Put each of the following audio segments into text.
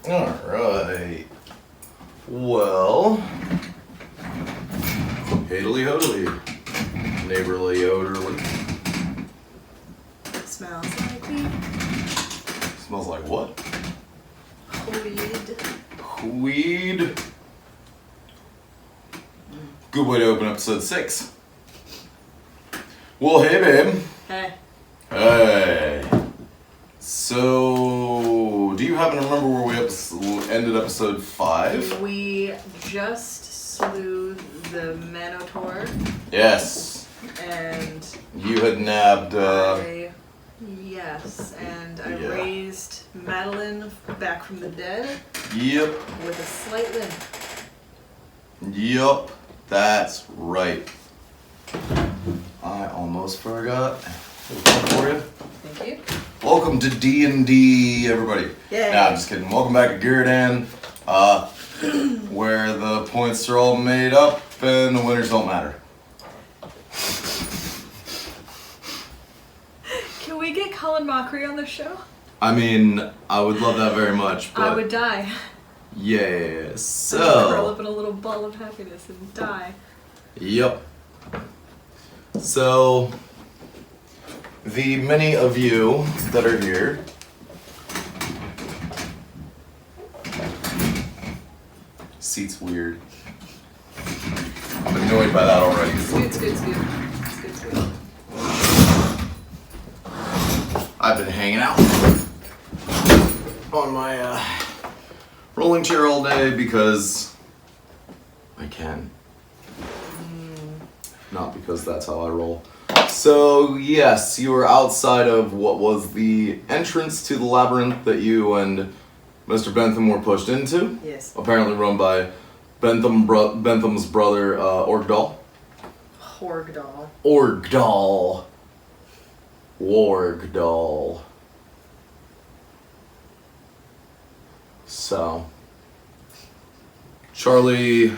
Alright. Well, Hadley hodily, neighborly odorly. Smells like weed. Smells like what? Weed. Weed. Good way to open episode 6. Well, hey, babe. Hey. Hey. So, do you happen to remember where we ended episode 5? We just slew the Minotaur. Yes. And You had nabbed, yes, and I Yeah. raised Madeline back from the dead Yep. with a slight limp. Yup, that's right. I almost forgot. For you. Thank you. Welcome to D&D, everybody. Yay. Nah, I'm just kidding. Welcome back to Giradan, where the points are all made up and the winners don't matter. Can we get Colin Mockery on the show? I mean, I would love that very much, but I would die. yeah. I would curl So, up in a little ball of happiness and die. yep. So, the many of you that are here. Seat's weird. I'm annoyed by that already. It's good, it's good, it's good. It's good, it's good. I've been hanging out on my rolling chair all day because I can. Not because that's how I roll. So, yes, you were outside of what was the entrance to the labyrinth that you and Mr. Bentham were pushed into. Yes. Apparently run by Bentham's brother, Orgdal. Horgdoll. Orgdal. Wargdal. So, Charlie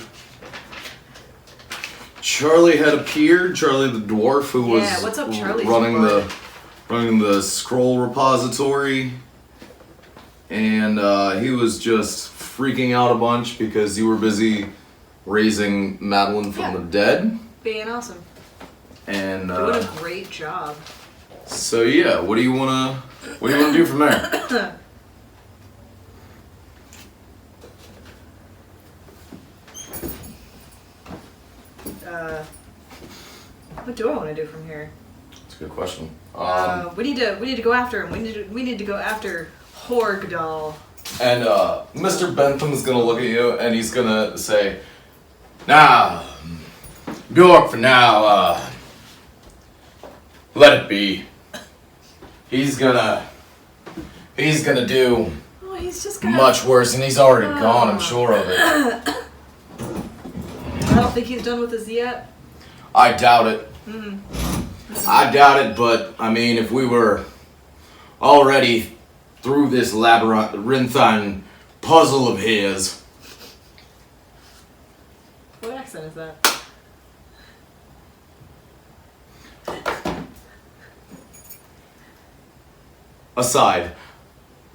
had appeared. Charlie the dwarf, who was what's up, Charlie? running the scroll repository, and he was just freaking out a bunch because you were busy raising Madeline from the dead. Being awesome. And Doing a great job. so yeah, what do you wanna do from there? What do I want to do from here? That's a good question. We need to go after him. We need to go after Horgdoll. And Mr. Bentham's gonna look at you and he's gonna say, "Now, Bjork, for now, let it be. He's gonna do Oh, he's just gonna. much worse, and he's already gone. I'm sure of it. I don't think he's done with us yet. I doubt it. I doubt it, but I mean, if we were already through this labyrinthine puzzle of his." What accent is that? Aside,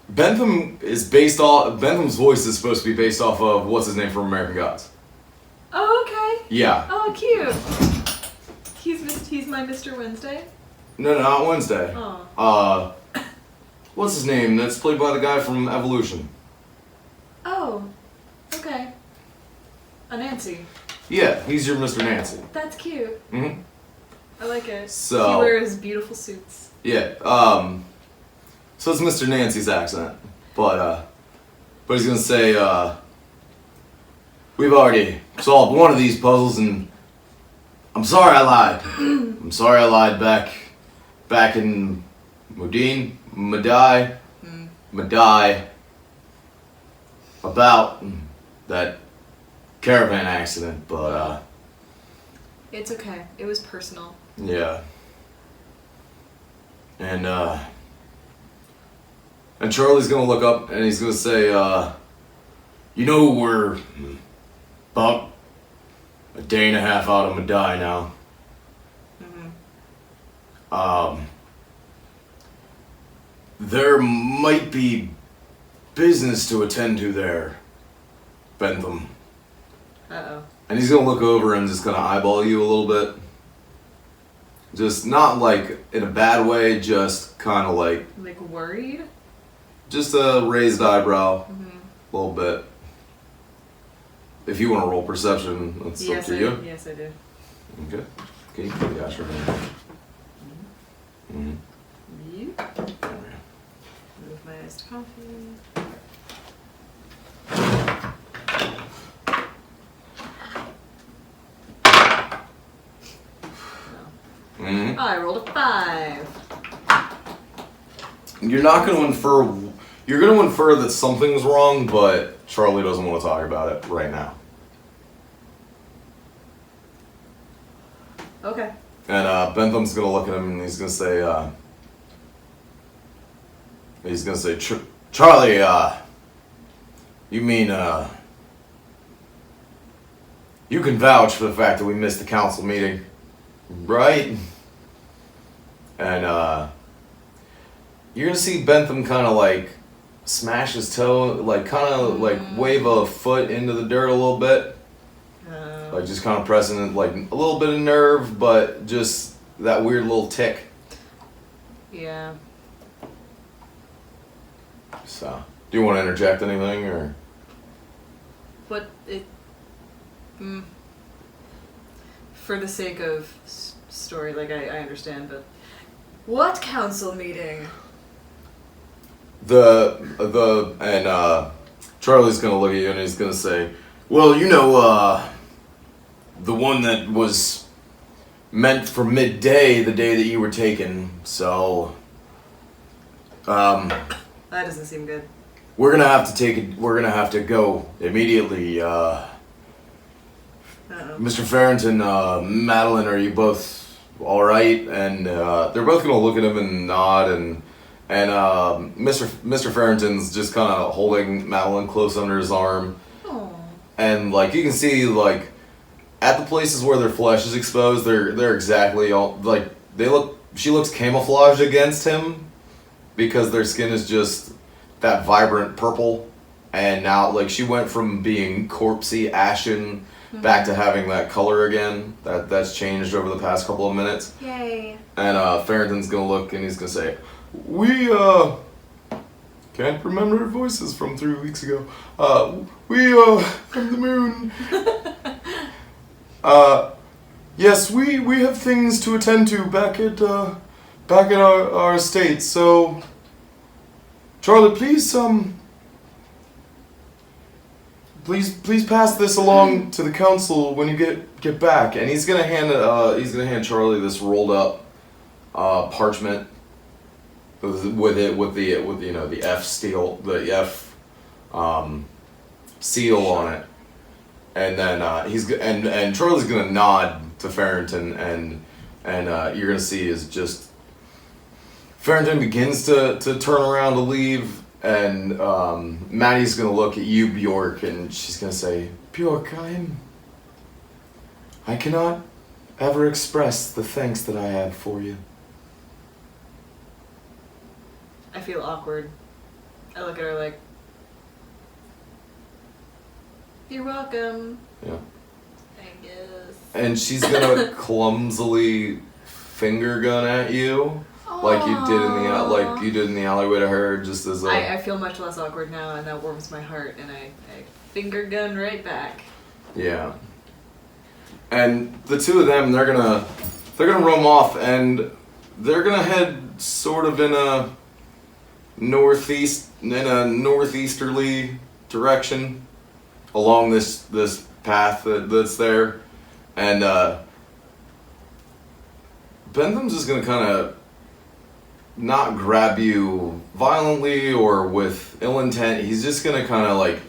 Bentham's voice is supposed to be based off of what's his name from American Gods. Oh, okay. Yeah. Oh, cute. He's my Mr. Wednesday. No, not Wednesday. Oh. What's his name? That's played by the guy from Evolution. Oh. Okay. A Nancy. Yeah, he's your Mr. Nancy. That's cute. Mm-hmm. I like it. So- He wears beautiful suits. Yeah. So it's Mr. Nancy's accent, but he's gonna say, "We've already solved one of these puzzles, and I'm sorry I lied. I'm sorry I lied back in Madai, about that caravan accident, but It's okay. It was personal. yeah. And Charlie's gonna look up and he's gonna say, "You know, we're about a day and a half out of Madai now. There might be business to attend to there, Bentham. Uh-oh. And he's gonna look over and just kind of eyeball you a little bit. Just not like in a bad way, just kind of like Like worried? just a raised eyebrow, Mm-hmm. a little bit. If you want to roll perception, that's up to you. Yes, I do. Okay. Okay, yeah, sure. Mm-hmm. You? Move my iced coffee. Mm-hmm. I rolled a 5. You're not going to infer. You're going to infer that something's wrong, but Charlie doesn't want to talk about it right now. Okay. And Bentham's going to look at him and he's going to say, Charlie, you mean, you can vouch for the fact that we missed the council meeting, right? And, you're gonna see Bentham kind of like smash his toe, like kind of like wave a foot into the dirt a little bit. Like just kind of pressing it, like a little bit of nerve, but just that weird little tick. Yeah. So, do you want to interject anything or? But it. For the sake of story, like I understand, but what council meeting? Charlie's gonna look at you and he's gonna say, well, you know, the one that was meant for midday, the day that you were taken, so, That doesn't seem good. we're gonna have to go immediately, Mr. Farrington, Madeline, are you both alright? And, they're both gonna look at him and nod and Mr. Farrington's just kind of holding Madeline close under his arm. Oh. And like you can see, like at the places where their flesh is exposed, they're exactly all like she looks camouflaged against him because their skin is just that vibrant purple. And now like she went from being corpsey, ashen, back to having that color again. That's changed over the past couple of minutes. Yay. And Farrington's gonna look and he's gonna say, we can't remember our voices from 3 weeks ago. We from the moon. Yes, we have things to attend to back at our estate. So, Charlie, please please pass this along to the council when you get back. And he's gonna hand Charlie this rolled up parchment. With you know the F seal on it, and then and Charlie's gonna nod to Farrington and you're gonna see is just Farrington begins to turn around to leave and Maddie's gonna look at you, Bjork, and she's gonna say, Bjork, I cannot ever express the thanks that I have for you. I feel awkward. I look at her like, you're welcome. Yeah. I guess. And she's gonna clumsily finger gun at you, like you did in the alleyway to her, just as a. I feel much less awkward now, and that warms my heart, and I finger gun right back. Yeah. And the two of them, they're gonna roam off, and they're gonna head sort of in a northeasterly direction along this path that's there, and Bentham's just gonna kind of not grab you violently or with ill intent. He's just gonna kind of like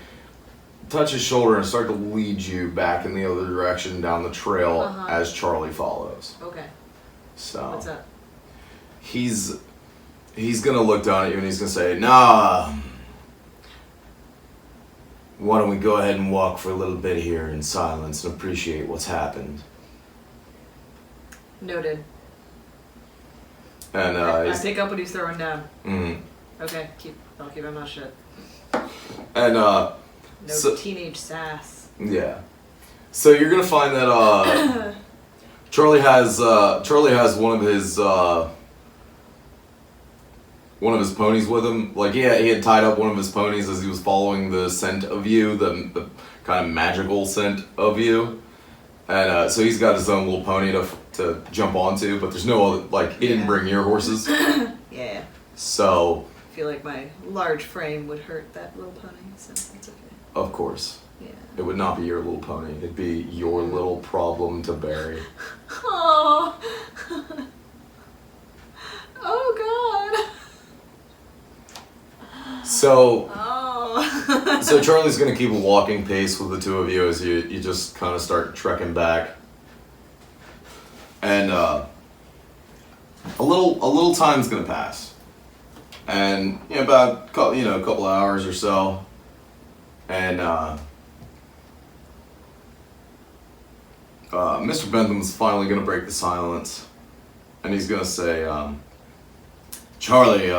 touch his shoulder and start to lead you back in the other direction down the trail as Charlie follows. Okay. So what's up? He's gonna look down at you and he's gonna say, nah, why don't we go ahead and walk for a little bit here in silence and appreciate what's happened. Noted. And I pick up what he's throwing down. Okay, I'll keep my mouth shut. And No So- teenage sass. yeah. So you're gonna find that Charlie has one of his ponies with him. Like he had tied up one of his ponies as he was following the scent of you, the kind of magical scent of you. And so he's got his own little pony to jump onto, but there's no other, like, he didn't bring your horses. Yeah. So, I feel like my large frame would hurt that little pony, so it's okay. of course, Yeah. it would not be your little pony. It'd be your little problem to bury. Oh. Oh God. So, Oh. so Charlie's gonna keep a walking pace with the two of you as you just kind of start trekking back. And a little time's gonna pass. And about a couple hours or so, and Mr. Bentham's finally gonna break the silence, and he's gonna say, "Charlie,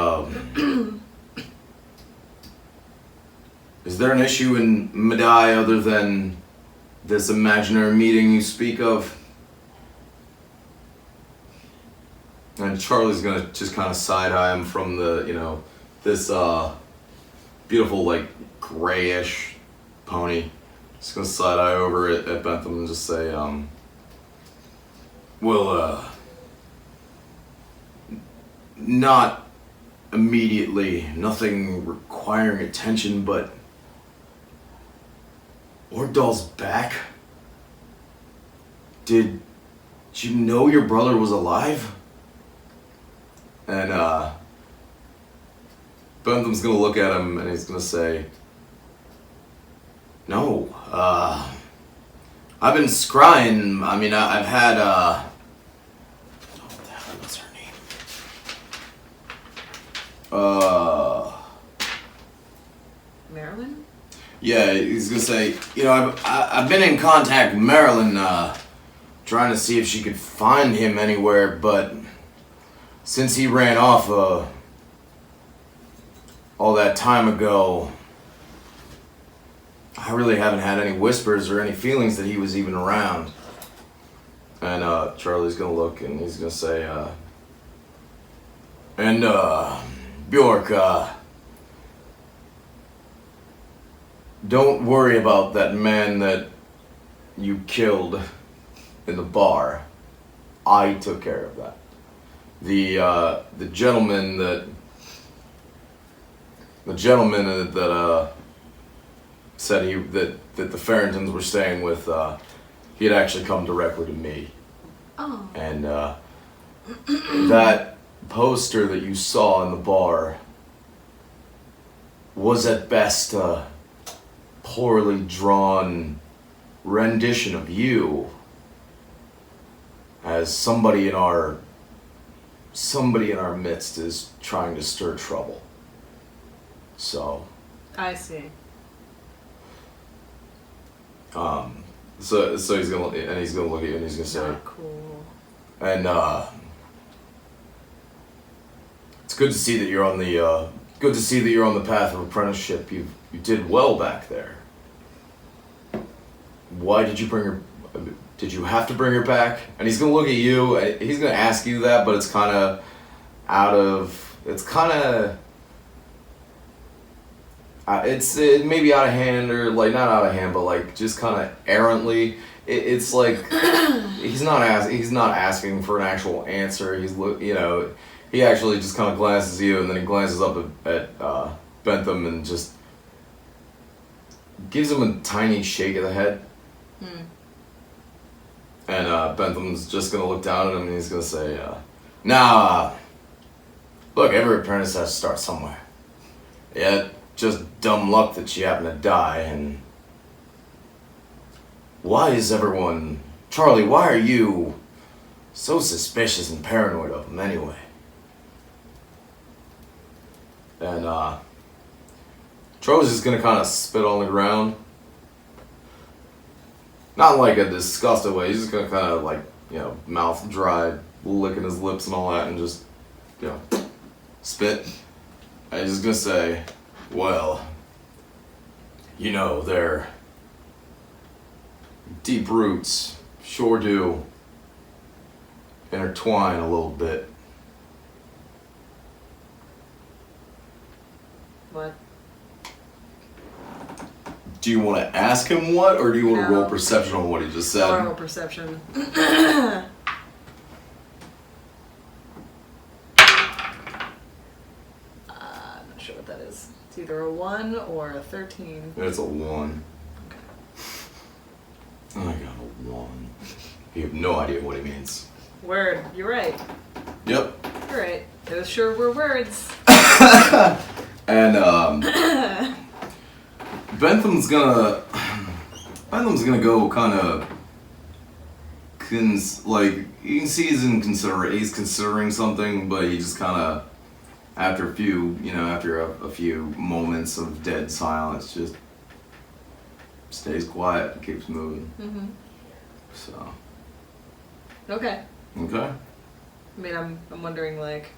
is there an issue in Madai other than this imaginary meeting you speak of?" And Charlie's gonna just kind of side-eye him from this beautiful, like, grayish pony. Just gonna side-eye over at Bentham and just say, well, not immediately, nothing requiring attention, but Ordal's back? Did you know your brother was alive? And Bentham's gonna look at him and he's gonna say, "No, I've been scrying. I mean, I've had, what the hell was her name? Marilyn? Yeah, he's gonna say, I've been in contact with Marilyn, trying to see if she could find him anywhere, but since he ran off, all that time ago, I really haven't had any whispers or any feelings that he was even around." And Charlie's gonna look and he's gonna say, and Bjork, don't worry about that man that you killed in the bar. I took care of that. The gentleman that said that the Farringtons were staying with, he had actually come directly to me. Oh. And that poster that you saw in the bar was at best a poorly drawn rendition of you as somebody in our midst is trying to stir trouble. So, I see. so he's gonna look at you and he's gonna say, Not cool. and it's good to see that you're on the path of apprenticeship. You did well back there. Why did you bring her? Did you have to bring her back? And he's gonna look at you. He's gonna ask you that, but it's kind of it may be out of hand, or like not out of hand, but like just kind of errantly. It's like he's not asking for an actual answer. He actually just kind of glances at you, and then he glances up at Bentham and just gives him a tiny shake of the head. And Bentham's just gonna look down at him and he's gonna say, look, every apprentice has to start somewhere. Yeah, just dumb luck that she happened to die. And why is everyone, Charlie, why are you so suspicious and paranoid of him anyway? And Charlie's just gonna kind of spit on the ground. Not like a disgusted way, he's just gonna kind of like, mouth dry, licking his lips and all that, and just, spit. I was gonna say, well, you know, their deep roots sure do intertwine a little bit. What? Do you want to ask him what, or do you want to No. roll perception on what he just said? I'll roll perception. I'm not sure what that is. It's either a 1 or a 13. It's a 1. I got a 1. You have no idea what he means. Word. You're right. Yep. You're right. Those sure were words. And Bentham's gonna go kind of like, you can see he's considering something, but he just kind of after a few moments of dead silence, just stays quiet and keeps moving. Mm-hmm. So Okay. okay. I mean, I'm wondering, like,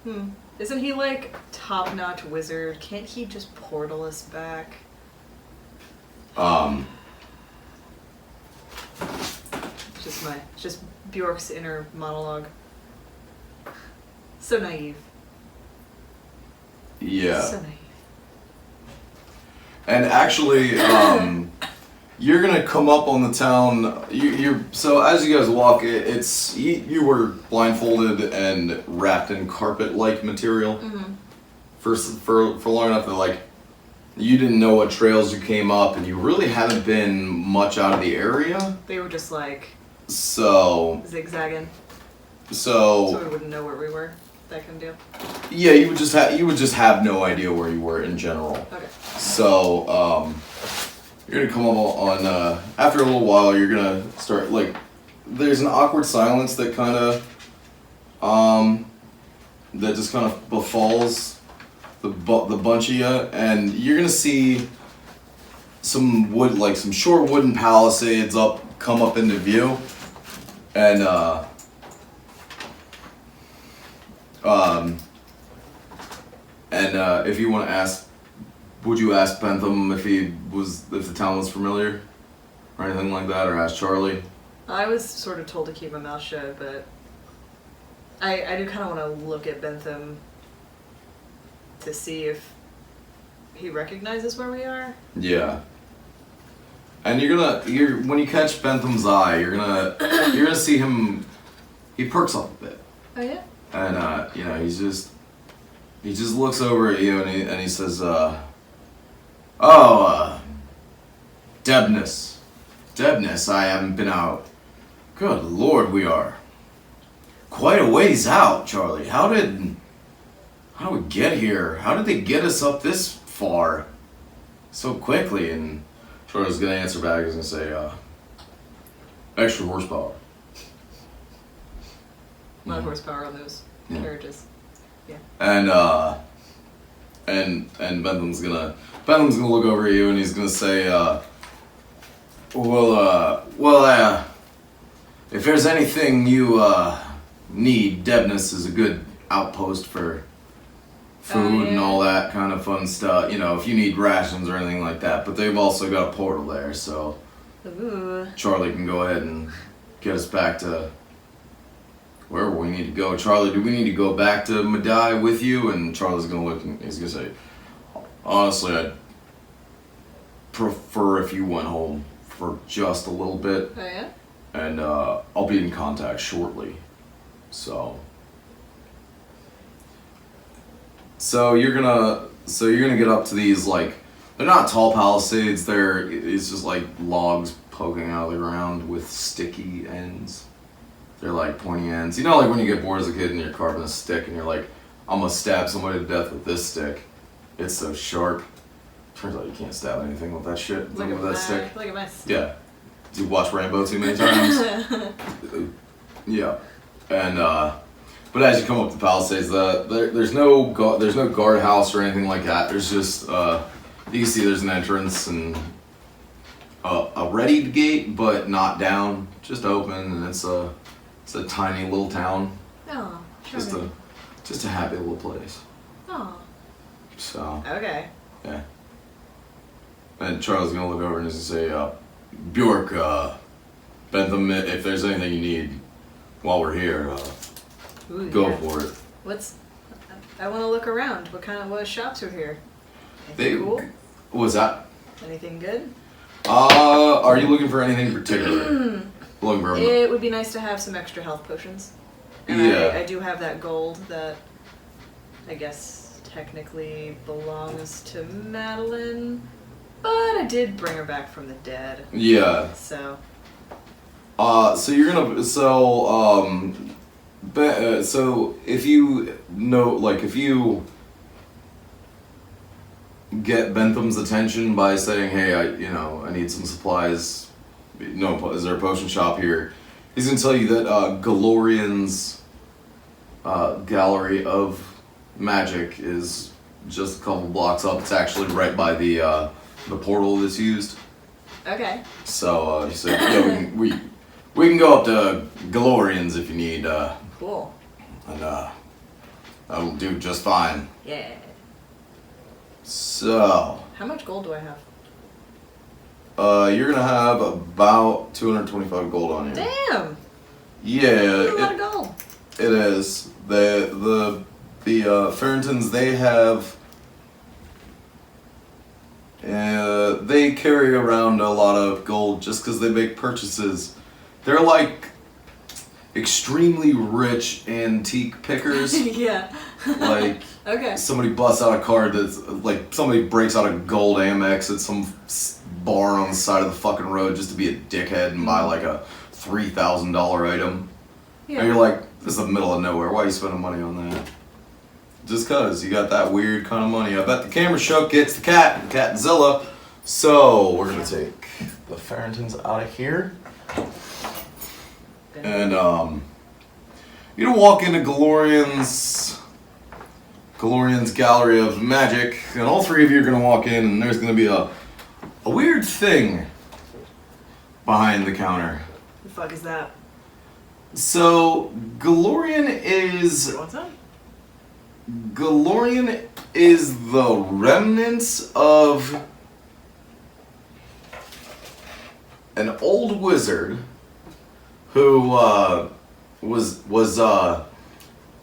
isn't he, like, top-notch wizard? Can't he just portal us back? It's just Bjork's inner monologue. So naive. Yeah. So naive. And actually, you're gonna come up on the town. So as you guys walk, you were blindfolded and wrapped in carpet-like material. Mm-hmm. For long enough that, like, you didn't know what trails you came up, and you really haven't been much out of the area. They were just, like, So zigzagging, so we wouldn't know where we were. That kind of deal. yeah, you would just have no idea where you were in general. Okay. So you're gonna come up on after a little while. You're gonna start, like, there's an awkward silence that kind of that just kind of befalls the bunch of you, and you're gonna see some short wooden palisades come up into view, and if you want to ask, would you ask Bentham if the town was familiar, or anything like that, or ask Charlie? I was sort of told to keep my mouth shut, but I do kind of want to look at Bentham to see if he recognizes where we are. Yeah. And when you catch Bentham's eye, you're gonna see him. He perks up a bit. Oh yeah. And he just looks over at you and he says, Debness, I haven't been out. Good Lord, we are quite a ways out, Charlie. How did we get here? How did they get us up this far so quickly? And Charlie's gonna answer back. He's gonna say, extra horsepower. A lot of horsepower on those carriages. Yeah. And Bentham's gonna look over at you and he's gonna say, if there's anything you need, Debness is a good outpost for food and all that kind of fun stuff. You know, if you need rations or anything like that. But they've also got a portal there, so Charlie can go ahead and get us back to wherever we need to go. Charlie, do we need to go back to Madai with you? And Charlie's gonna look and he's gonna say, honestly, I'd prefer if you went home for just a little bit. Oh yeah? And I'll be in contact shortly. So you're gonna get up to these, like, they're not tall palisades, it's just like logs poking out of the ground with sticky ends. They're like pointy ends. You know, like when you get bored as a kid and you're carving a stick and you're like, I'm gonna stab somebody to death with this stick. It's so sharp. Turns out you can't stab anything with that shit. With that stick. Look at my stick. Yeah. Do you watch Rambo too many times? Yeah. And but as you come up the Palisades, there's no guardhouse or anything like that. There's just you can see there's an entrance and a readied gate, but not down, just open, and it's a tiny little town. Oh, Just a happy little place. Oh. So, Okay. yeah. And Charles is gonna look over and he's gonna say, Bjork, Bentham, if there's anything you need while we're here, Ooh, go yeah. for it. I want to look around. What shops are here? Anything cool? What was that? Anything good? Are you looking for anything in particular? Looking for It would be nice to have some extra health potions. And Yeah. I do have that gold that I guess technically belongs to Madeline, but I did bring her back from the dead. Yeah. So. So you're gonna so if you know, like, if you get Bentham's attention by saying, hey, I need some supplies. No, is there a potion shop here? He's gonna tell you that Galorian's Gallery of Magic is just a couple blocks up. It's actually right by the portal that's used. Okay. So he said, yeah, we can go up to Galorian's if you need. Cool. And that'll do just fine. Yeah. So. How much gold do I have? You're gonna have about 225 gold on you. Damn! Yeah, That's a lot of gold. it is. The Farringtons, they have. They carry around a lot of gold just because they make purchases. They're like extremely rich antique pickers. Yeah. Like. Okay. Somebody busts out a card that's like somebody breaks out a gold Amex at some bar on the side of the fucking road just to be a dickhead and buy like a $3,000 item. Yeah. And you're like, this is the middle of nowhere. Why are you spending money on that? Just cause you got that weird kind of money. I bet the camera shook gets the Catzilla. So we're gonna take the Farringtons out of here. And you don't walk into Galorian's Gallery of Magic, and all three of you are going to walk in, and there's going to be a weird thing behind the counter. The fuck is that? So, Galorian is the remnants of an old wizard who was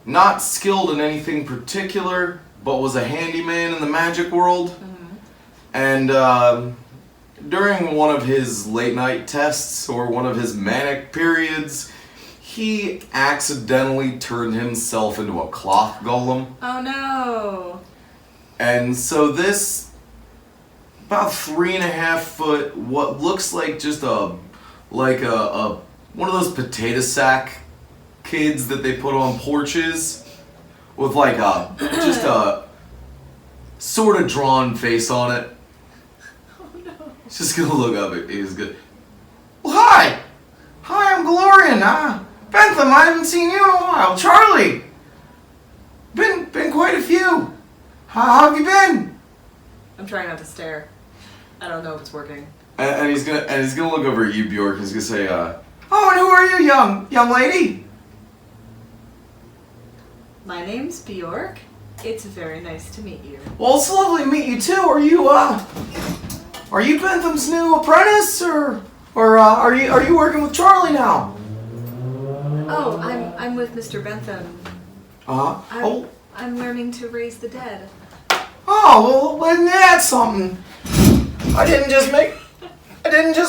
not skilled in anything particular, but was a handyman in the magic world. Mm-hmm. And during one of his late night tests or one of his manic periods, he accidentally turned himself into a cloth golem. Oh no! And so this about 3.5 foot, what looks like just a one of those potato sack kids that they put on porches with like just a sort of drawn face on it. Oh no. He's just gonna look up at he's good. Well, hi, I'm Galorian. Bentham, I haven't seen you in a while. Charlie, been quite a few. How have you been? I'm trying not to stare. I don't know if it's working. And he's gonna look over at you, Bjork. He's gonna say, oh, and who are you, young lady? My name's Bjork. It's very nice to meet you. Well, it's lovely to meet you too. Are you Bentham's new apprentice, or are you working with Charlie now? Oh, I'm with Mr. Bentham. I'm learning to raise the dead. Oh, well, isn't that something? I didn't just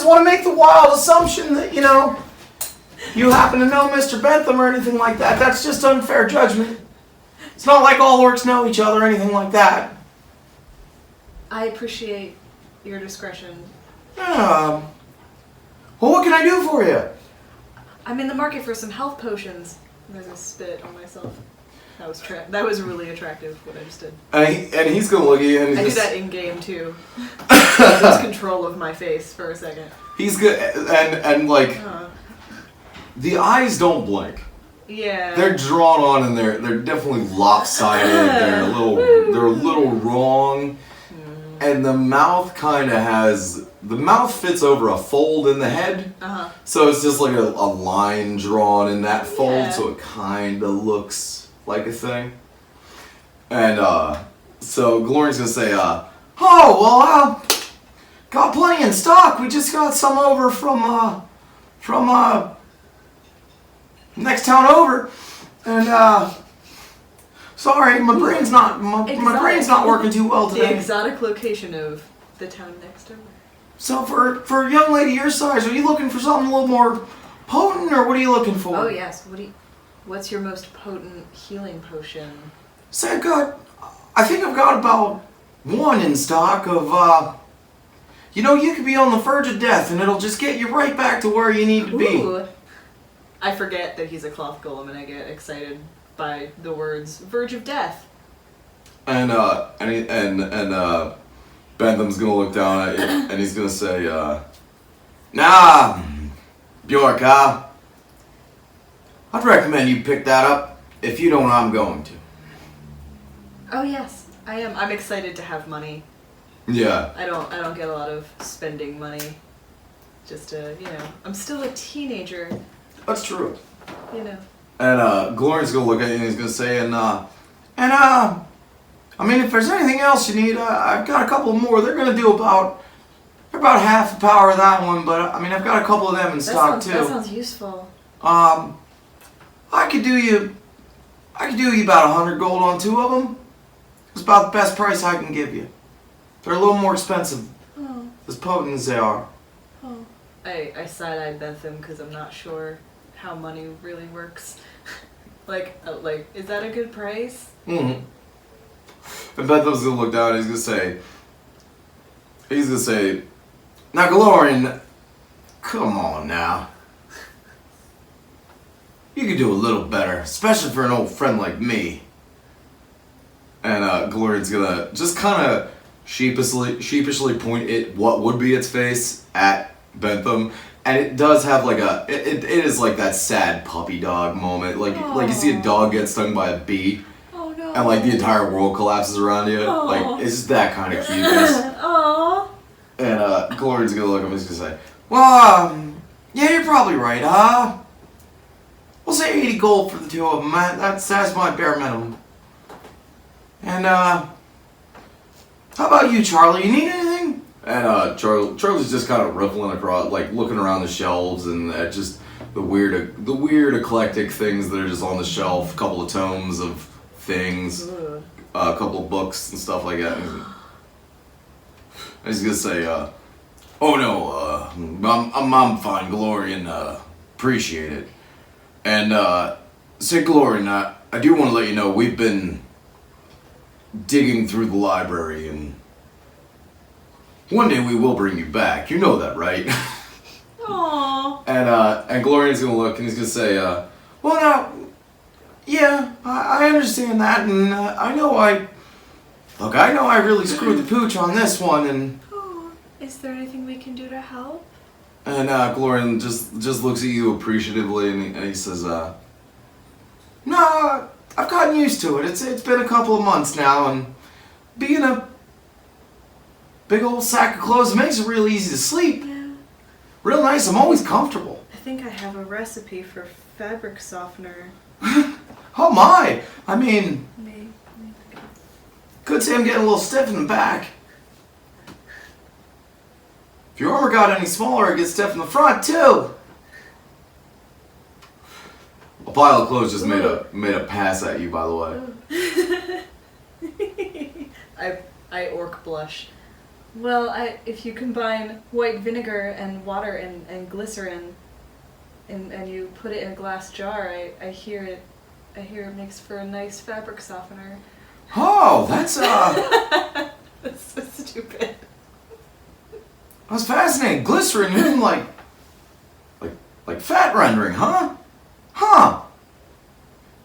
want to make the wild assumption that, you happen to know Mr. Bentham or anything like that. That's just unfair judgment. It's not like all orcs know each other or anything like that. I appreciate your discretion. Well, what can I do for you? I'm in the market for some health potions. I'm gonna spit on myself. That was really attractive, what I just did. And he's gonna look at you and he's I just... do that in game too. Lose control of my face for a second. He's good, and like, the eyes don't blink. Yeah. They're drawn on and they're definitely lopsided. They're a little wrong. And the mouth the mouth fits over a fold in the head. Uh-huh. So it's just like a line drawn in that fold, Yeah. so it kind of looks like a thing. And So Glorian's gonna say, oh, well, got plenty in stock. We just got some over from next town over. And, sorry, my brain's not working too well The today. exotic location of the town next over. So for a young lady your size, are you looking for something a little more potent, or what are you looking for? Oh yes. What's your most potent healing potion? So I think I've got about one in stock of, you could be on the verge of death and it'll just get you right back to where you need to be. Ooh. I forget that he's a cloth golem and I get excited by the words verge of death. And Bentham's gonna look down at you and he's gonna say, nah, Bjork, I'd recommend you pick that up. If you don't, I'm going to. Oh yes, I am. I'm excited to have money. Yeah. I don't get a lot of spending money. Just I'm still a teenager, That's true. And Glorian's gonna look at you and he's gonna say, I mean, if there's anything else you need, I've got a couple more. They're about half the power of that one, but I mean, I've got a couple of them in stock too. That sounds useful. I could do you about 100 gold on 2 of them. It's about the best price I can give you. They're a little more expensive, as potent as they are. Oh. I side-eyed Bentham because I'm not sure how money really works. like, is that a good price? Mm-hmm. And Bentham's gonna look down and he's gonna say, now Glorian, come on now. You could do a little better, especially for an old friend like me. And Glorian's gonna just kind of sheepishly point what would be its face at Bentham, and it does have like it is like that sad puppy dog moment, like you see a dog get stung by a bee. And like the entire world collapses around you. Aww. Like it's just that kind of cuteness. Aww. And Glorian's gonna look at him and he's gonna say, well, yeah, you're probably right. We'll say 80 gold for the 2 of them. That's my bare minimum. And how about you, Charlie? You need anything? And Charlie's just kind of riffling across, like looking around the shelves and at just the weird eclectic things that are just on the shelf. A couple of tomes of things, a couple of books and stuff like that. And he's gonna say, oh no, I'm fine, Glorian, appreciate it. And say, Glorian, I do want to let you know we've been digging through the library, and one day we will bring you back. You know that, right? Aww. And Glorian's gonna look and he's gonna say, well now, yeah, I understand that, and I know I really screwed the pooch on this one, and Is there anything we can do to help? and Glorian just looks at you appreciatively, and he says, no, I've gotten used to it. It's been a couple of months now, and being a big old sack of clothes makes it real easy to sleep. Yeah. Real nice. I'm always comfortable. I think I have a recipe for fabric softener. Oh my! I mean, Maybe. could say I'm getting a little stiff in the back. If your armor got any smaller, it gets stiff in the front too. A pile of clothes just made a pass at you, by the way. I orc blush. Well, if you combine white vinegar and water and glycerin, and you put it in a glass jar, I hear it makes for a nice fabric softener. Oh, that's That's so stupid. that's fascinating. Glycerin, you mean like fat rendering, huh? Huh.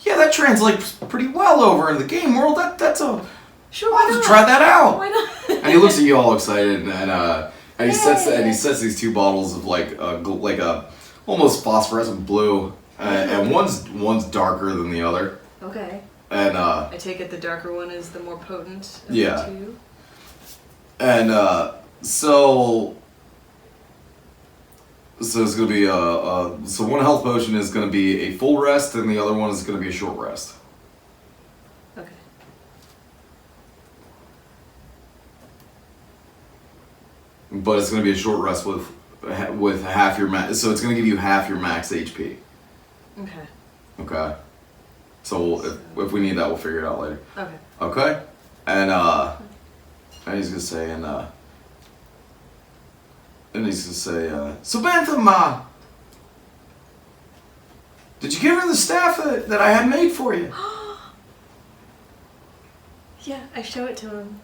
Yeah, that translates pretty well over in the game world. That's a Sure, I'll why have to not? try that out. Why not? And he looks at you all excited, and he sets these 2 bottles of like a almost phosphorescent blue, and one's darker than the other. Okay. And I take it the darker one is the more potent of Yeah. the 2. and so it's gonna be so one health potion is gonna be a full rest, and the other one is gonna be a short rest. Okay. but it's going to be a short rest with half your max. So it's going to give you half your max HP. Okay. Okay. So if we need that, we'll figure it out later. Okay. Okay. And he's gonna say and he's gonna say so Bantham, did you give her the staff that I had made for you? Yeah, I show it to him.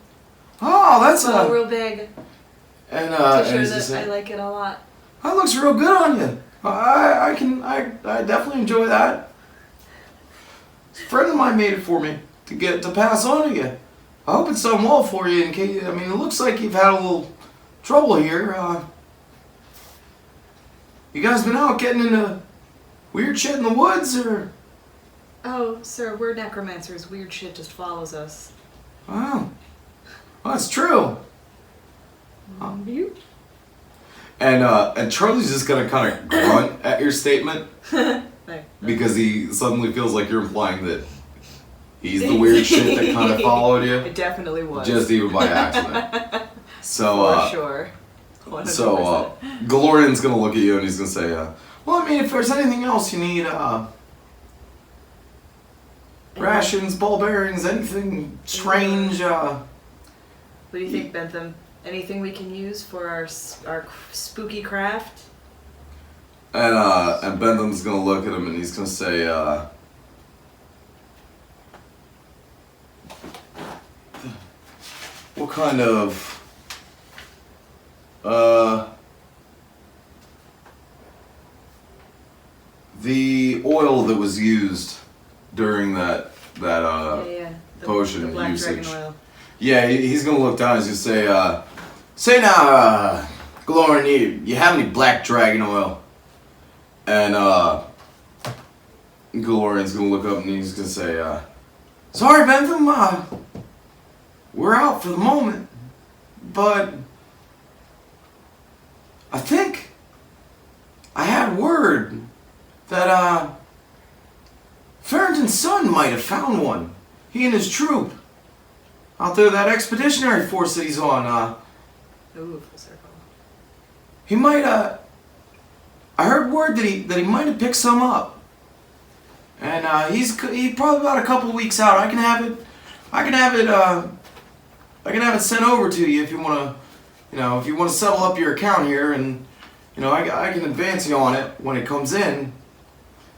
Oh, that's It's real big. And To and show he's that gonna say, I like it a lot. that looks real good on you. I definitely enjoy that. A friend of mine made it for me to pass on to you. I hope it's done well for you. In case, I mean, it looks like you've had a little trouble here. You guys been out getting into weird shit in the woods, or? Oh, sir, we're necromancers. Weird shit just follows us. Oh, well, that's true. You? And Charlie's just gonna kind of grunt at your statement No. because he suddenly feels like you're implying that he's the weird shit that kind of followed you. It definitely was. Just even by accident. So, For sure. 100%. so Galorian's gonna look at you and he's gonna say, well, I mean, if there's anything else you need, rations, ball bearings, anything strange, What do you think, Bentham? Anything we can use for our spooky craft? and Bentham's gonna look at him and he's gonna say, what kind of, the oil that was used during that Yeah. The potion black usage. dragon oil. Yeah, he's gonna look down and he's gonna say now, Glorian, you have any black dragon oil? And Glorian's gonna look up and he's gonna say, sorry Bentham, we're out for the moment, but I think I had word that Farrington's son might have found one. He and his troop. Out there, that expeditionary force that he's on, Ooh, full circle. he might, I heard word that he might have picked some up. And, he's probably about a couple of weeks out. I can have it sent over to you if you want to, if you want to settle up your account here and, I can advance you on it when it comes in.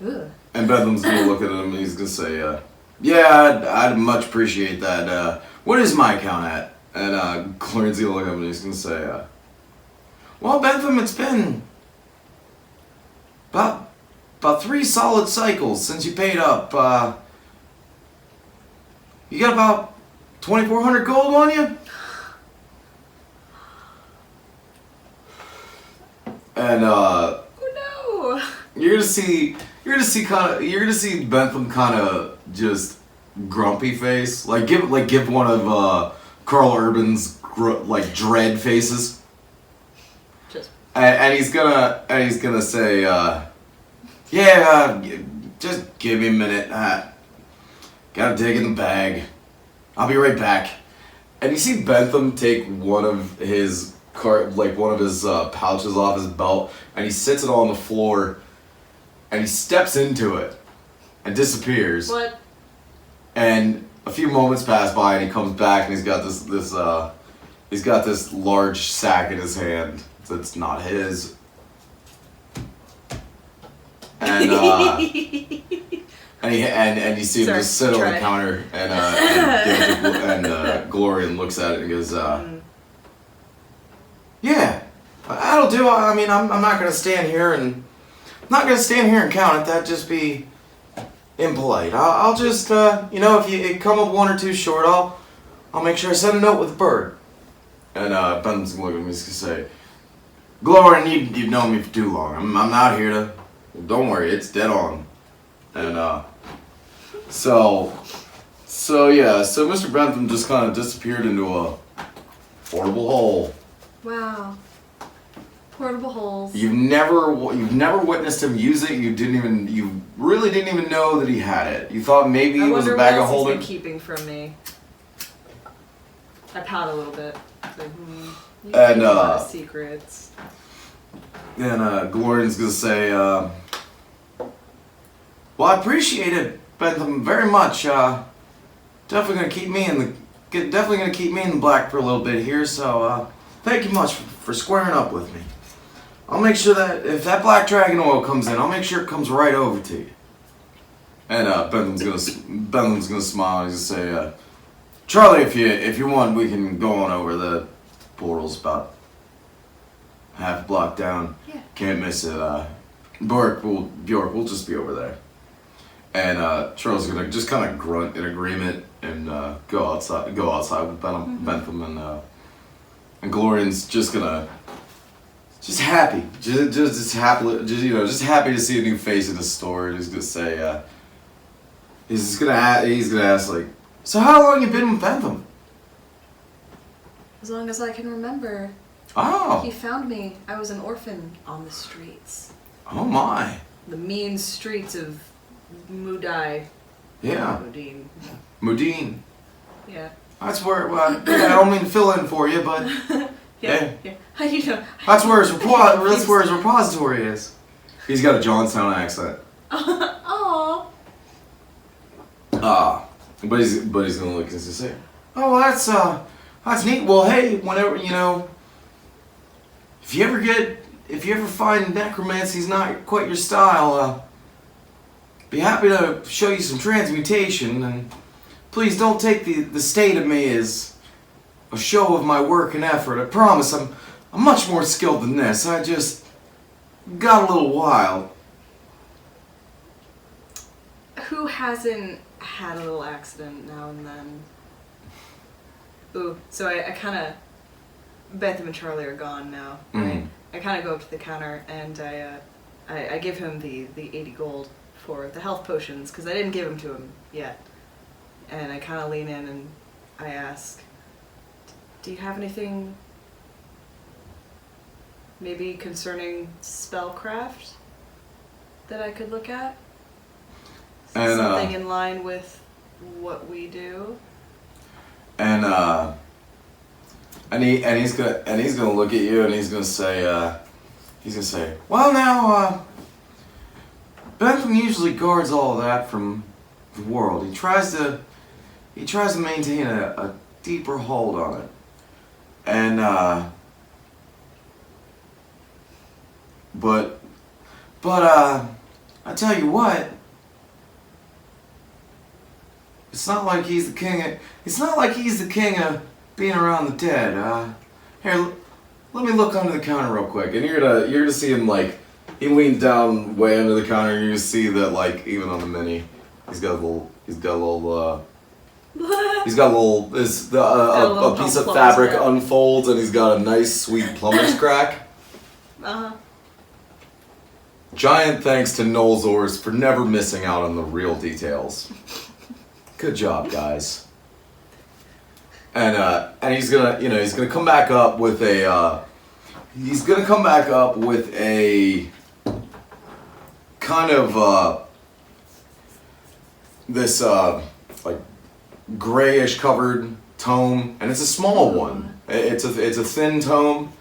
Ooh. And Bentham's gonna look at him and he's gonna say, yeah, I'd much appreciate that. What is my account at? And Glorian's gonna look at him and he's gonna say, well, Bentham, it's been about 3 solid cycles since you paid up. You got about 2,400 gold on you? And Oh no! you're gonna see Bentham kind of just grumpy face, like give one of Carl Urban's dread faces, Just. and he's gonna say, yeah, just give me a minute. Gotta dig in the bag. I'll be right back. And you see Bentham take one of his pouches off his belt, and he sits it on the floor, and he steps into it, and disappears. What? And a few moments pass by, and he comes back, and he's got this large sack in his hand that's not his. And and you see him just sit on the counter, and Glorian looks at it and goes, yeah, that'll do. I mean, I'm not gonna stand here and count it. That'd just be impolite. I'll just if you come up 1 or 2 short, I'll make sure I send a note with a bird. And Bentham's gonna look at me and say, Glorian, you've known me for too long. I'm not here to. Don't worry, it's dead on. And so Mr. Bentham just kind of disappeared into a portable hole. Wow. Portable holes. You've never witnessed him use it. You really didn't even know that he had it. You thought maybe it was a bag of holding. He's been keeping from me. I pout a little bit. like, you And, keep a lot of secrets. And Glorian's gonna say, well, I appreciate it, Bentham, very much. Definitely gonna keep me in the black for a little bit here. So thank you much for squaring up with me. I'll make sure that if that black dragon oil comes in, I'll make sure it comes right over to you. And Bentham's gonna smile and he's gonna say, Charlie, if you want, we can go on over. The portal's about half block down. Yeah. Can't miss it. Bjork will just be over there. And Charles is gonna just kind of grunt in agreement and go outside with Bentham and Glorian's just happy, just happy to see a new face in the store. And he's gonna say, he's gonna ask like, so how long you been with Bentham? As long as I can remember. Oh. He found me. I was an orphan on the streets. Oh my. The mean streets of Mudai. Yeah. Mudine. Mudine. Yeah. That's where. I don't mean to fill in for you, but Yeah. How you know? that's where his repository is. He's got a Johnstown accent. Aww. But he's gonna look and say, oh, well, that's neat. Well, hey, whenever if you ever find necromancy's not quite your style, be happy to show you some transmutation. And please don't take the state of me as a show of my work and effort. I promise I'm much more skilled than this. I just got a little wild. Who hasn't had a little accident now and then? Ooh, so I kind of... Bentham and Charlie are gone now, right? I kind of go up to the counter and I give him the 80 gold for the health potions, because I didn't give them to him yet. And I kind of lean in and I ask, do you have anything maybe concerning spellcraft that I could look at? And, something in line with what we do. And he's gonna look at you and he's gonna say, well, now, Bentham usually guards all of that from the world. He tries to maintain a deeper hold on it. And but I tell you what. It's not like he's the king of being around the dead. Here, let me look under the counter real quick. And you're gonna see him, like, he leans down way under the counter and you just see that, like, even on the mini, a piece of fabric unfolds and he's got a nice sweet plumber's crack. Uh-huh. Giant thanks to Noel Zors for never missing out on the real details. Good job, guys. And he's gonna come back up with a kind of this like grayish covered tome, and it's a small one. It's a thin tome.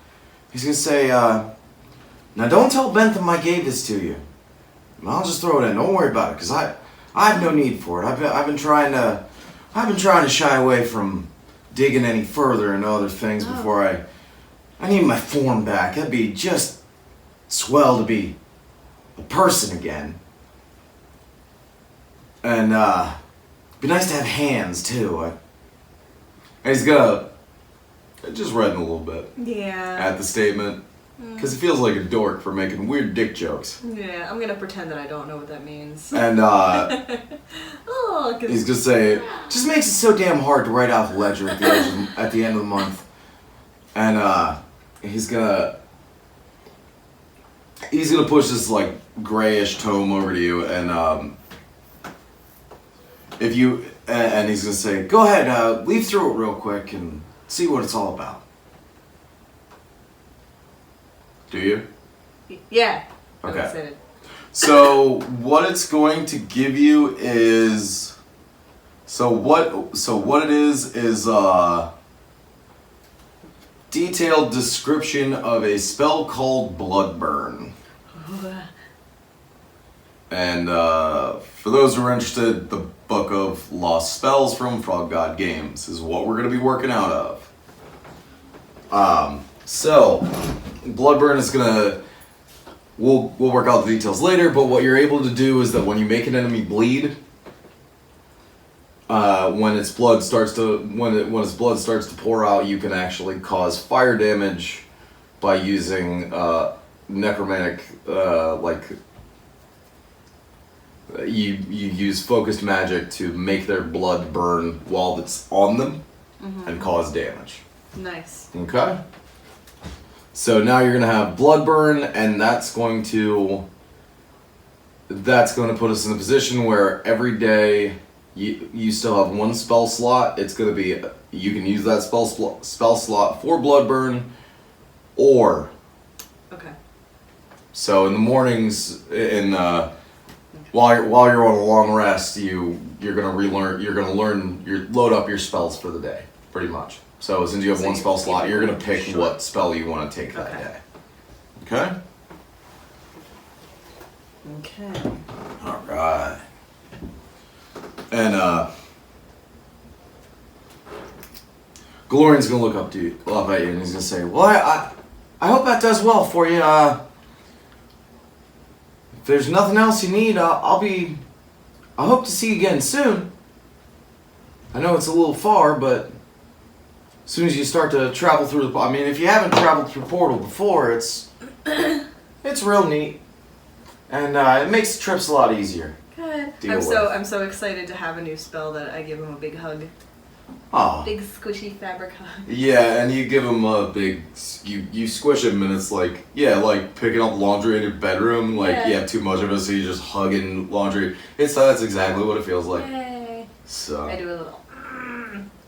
He's gonna say, now don't tell Bentham I gave this to you. I'll just throw it in. Don't worry about it, because I have no need for it. I've been trying to shy away from digging any further into other things before I need my form back. That'd be just swell to be a person again. And it'd be nice to have hands too. And he's gonna just redden a little bit at the statement. Because he feels like a dork for making weird dick jokes. Yeah, I'm gonna pretend that I don't know what that means. And he's gonna say, it just makes it so damn hard to write out the ledger at the end of the month. And he's gonna push this like grayish tome over to you, and and he's gonna say, go ahead, leaf through it real quick and see what it's all about. Do you? Yeah. Okay. I'm excited. So what it's going to give you is, what it is detailed description of a spell called Bloodburn. And for those who are interested, the Book of Lost Spells from Frog God Games is what we're going to be working out of. So, Bloodburn is going to... We'll work out the details later, but what you're able to do is that when you make an enemy bleed, when its blood starts to pour out, you can actually cause fire damage by using necromantic you use focused magic to make their blood burn while it's on them and cause damage. Nice. Okay. So now you're gonna have Bloodburn, and that's going to put us in a position where every day you still have one spell slot. It's gonna be you can use that spell slot for Bloodburn, or Okay. so in the mornings while you're on a long rest, you're gonna load up your spells for the day, pretty much. So since you have one spell slot, you're gonna pick what spell you want to take that day. Okay? Okay. Alright. And Glorian's gonna look up at you and he's gonna say, well, I hope that does well for you. If there's nothing else you need, I hope to see you again soon. I know it's a little far, but as soon as you start to travel through if you haven't traveled through Portal before, it's real neat, and it makes the trips a lot easier. Good. Deal with. I'm so excited to have a new spell that I give him a big hug. Oh. Big squishy fabric hug. Yeah, and you give him a big, you squish him, and it's like picking up laundry in your bedroom. You have too much of it, so you're just hugging laundry. That's exactly what it feels like. Yay. So. I do a little.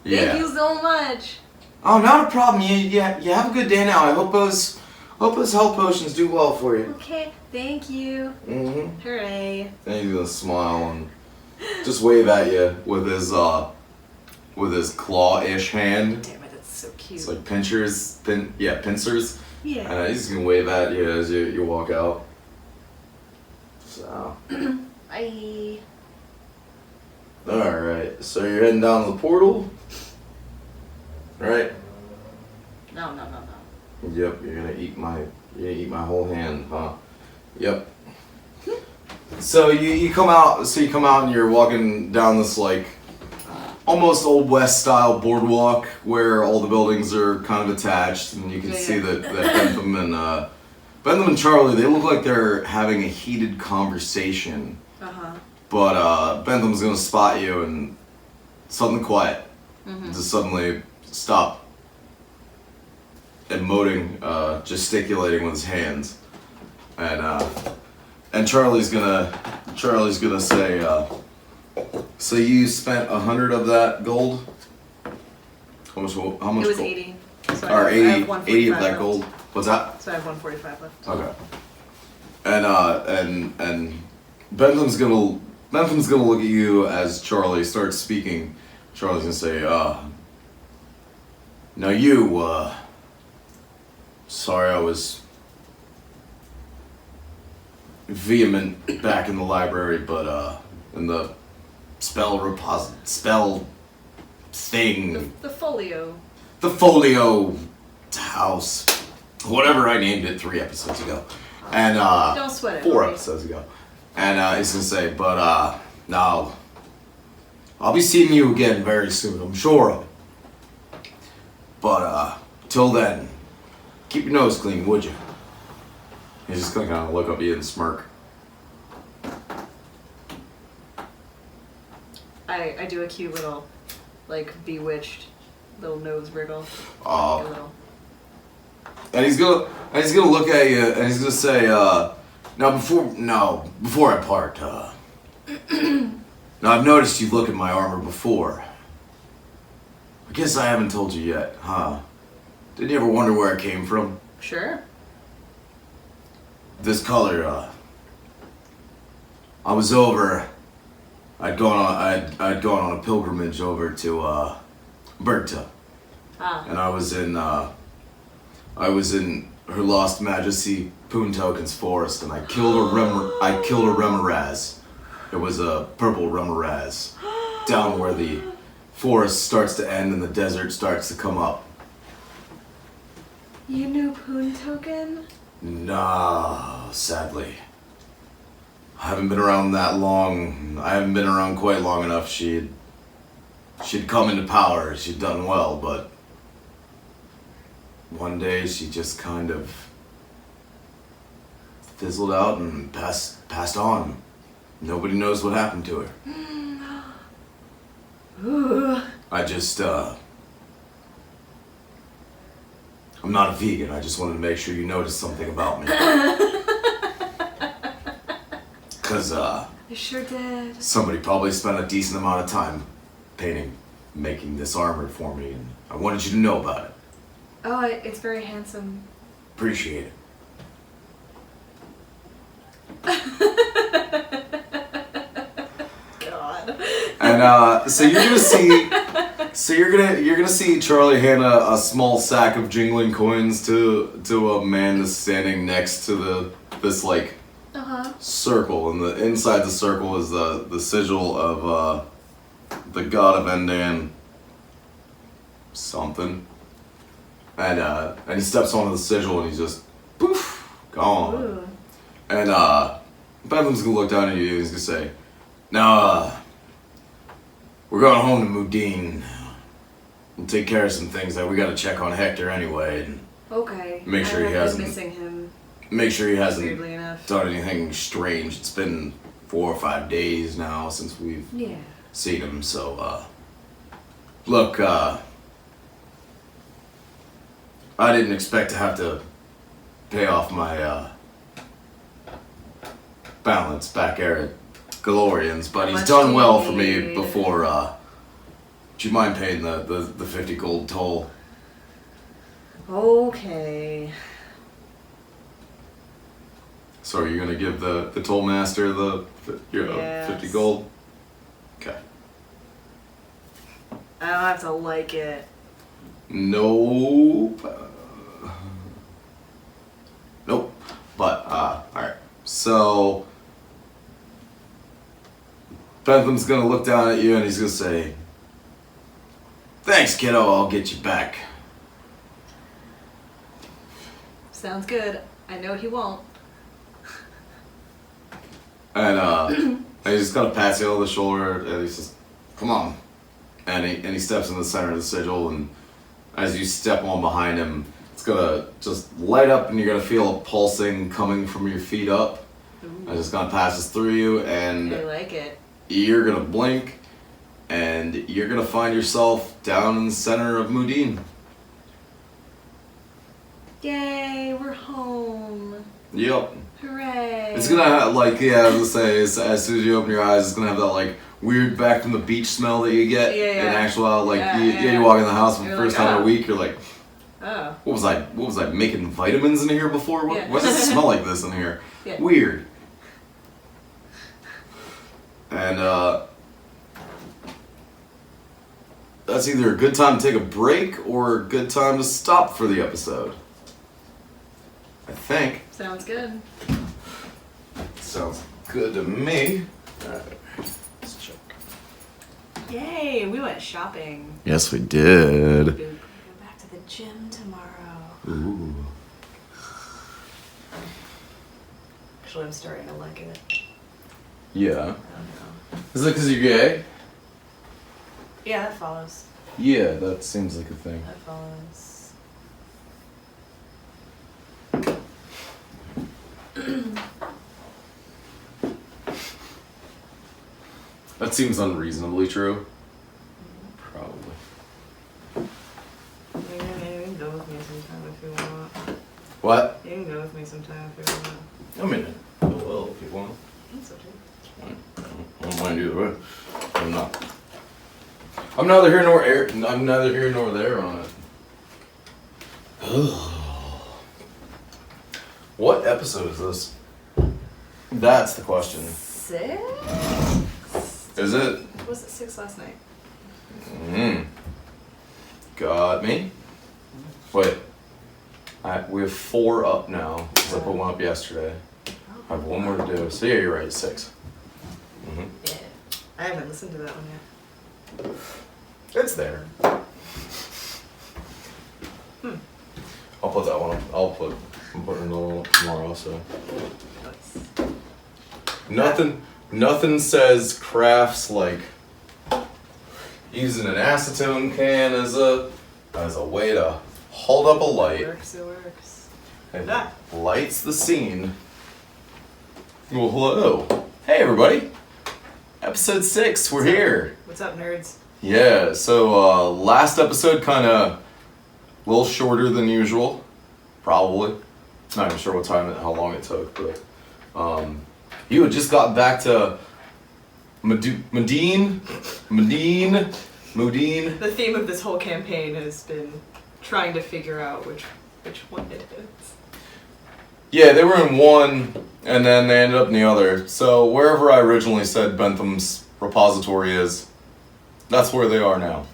Yeah. Thank you so much. Oh, not a problem. You have a good day now. I hope those health potions do well for you. Okay, thank you. Mm-hmm. Hooray. And he's gonna smile and just wave at you with his claw-ish hand. Damn it, that's so cute. It's like pincers. Yeah. And he's just gonna wave at you as you walk out. So. Bye. Alright, so you're heading down to the portal. Right? No. Yep, you're gonna eat my whole hand, huh? Yep. So you come out and you're walking down this almost Old West style boardwalk where all the buildings are kind of attached, and you can see that Bentham and Charlie, they look like they're having a heated conversation. But Bentham's gonna spot you and suddenly quiet. Just suddenly stop emoting, gesticulating with his hands. And Charlie's gonna say, so you spent 100 of that gold? How much It was gold? 80. So Or I 80 have 145 of that left. gold. What's that? So I have 145 left. Okay. And Bentham's gonna look at you as Charlie starts speaking. Charlie's gonna say, now you, sorry I was vehement back in the library, but in the spell thing, The folio. the folio house, whatever I named it 3 episodes ago, and Don't sweat it. 4 Bobby. episodes ago, and he's gonna say, but now I'll be seeing you again very soon, I'm sure of it. But till then, keep your nose clean, would you? He's just gonna kind of look up at you and smirk. I do a cute little, bewitched little nose wriggle. Oh. A little. And he's gonna look at you and he's gonna say, before I part, now I've noticed you look at my armor before. I guess I haven't told you yet, huh? Didn't you ever wonder where it came from? Sure. This color, I was over. I'd gone on a pilgrimage over to Berta, Ah. and I was in I was in Her Lost Majesty Poontoken's forest, and I killed a Remoraz. It was a purple Remoraz, down where the forest starts to end and the desert starts to come up. You knew Poontoken? Nah, sadly. I haven't been around that long. I haven't been around quite long enough. She'd come into power. She'd done well, but one day she just kind of fizzled out and passed on. Nobody knows what happened to her. Ooh. I just, I'm not a vegan. I just wanted to make sure you noticed something about me. Because, I sure did. somebody probably spent a decent amount of time making this armor for me, and I wanted you to know about it. Oh, it's very handsome. Appreciate it. God. And so you're gonna see Charlie hand a small sack of jingling coins to a man that's standing next to this like circle, and the inside the circle is the sigil of the god of Endan something. And he steps onto the sigil and he's just poof gone. Ooh. And Bentham's gonna look down at you and he's gonna say, "Now we're going home to Mudine. We'll take care of some things that we gotta check on Hector anyway, and Okay. Make sure he I've been hasn't- missing him. make sure he hasn't Weirdly enough. done anything strange. It's been 4 or 5 days now since we've Yeah. seen him, so look, I didn't expect to have to pay off my balance back there at Galorians, but How he's much done do well you for me need? before. Do you mind paying the 50 gold toll? Okay. So are you gonna give the toll master your Yes. 50 gold? Okay. I don't have to like it. Nope. Nope. But, alright. So, Bentham's gonna look down at you and he's gonna say, "Thanks, kiddo, I'll get you back." Sounds good. I know he won't. And he's just gonna pat you on the shoulder and he says, "Come on." And he steps in the center of the sigil, and as you step on behind him, it's gonna just light up and you're gonna feel a pulsing coming from your feet up. And it's gonna passes through you, and I like it. you're gonna blink and you're gonna find yourself down in the center of Mudine. Yay, we're home. Yep. Hooray. It's gonna have, like, yeah, I was gonna say, as soon as you open your eyes, it's gonna have that, like, weird back from the beach smell that you get. Yeah, In yeah. actual, like, Yeah, you, yeah. you walk in the house for the You're first like, time in "Oh." a week, you're like, Oh. what was I making vitamins in here before? What, Yeah. why does it smell like this in here? Yeah. Weird. And, that's either a good time to take a break or a good time to stop for the episode. I think. Sounds good. Sounds good to me. Alright, let's check. Yay, we went shopping. Yes, we did. Boop. Go back to the gym tomorrow. Ooh. Actually, I'm starting to like it. Yeah. I don't know. Is it because you're gay? Yeah, that follows. Yeah, that seems like a thing. That follows. That seems unreasonably true. Probably. You can go with me sometime if you want. What? You can go with me sometime if you want. I mean, well, if you want. That's okay. I don't mind either way. I'm not. I'm neither here nor I'm neither here nor there on it. What episode is this? That's the question. 6? Is it? Was it 6 last night? Got me. Wait. We have 4 up now, because I put one up yesterday. I have 1 more to do. So yeah, you're right, 6. Mm-hmm. Yeah. I haven't listened to that one yet. It's there. I'll put that one up. I'm putting another one up tomorrow, so. Nice. Nothing says crafts like using an acetone can as a way to hold up a light. It works. And Ah. lights the scene. Well, hello. Hey, everybody. Episode 6, we're here. What's up, nerds? Yeah, so last episode kind of a little shorter than usual, probably. Not even sure how long it took, but you had just gotten back to Modine. The theme of this whole campaign has been trying to figure out which one it is. Yeah, they were in one, and then they ended up in the other. So wherever I originally said Bentham's repository is, that's where they are now.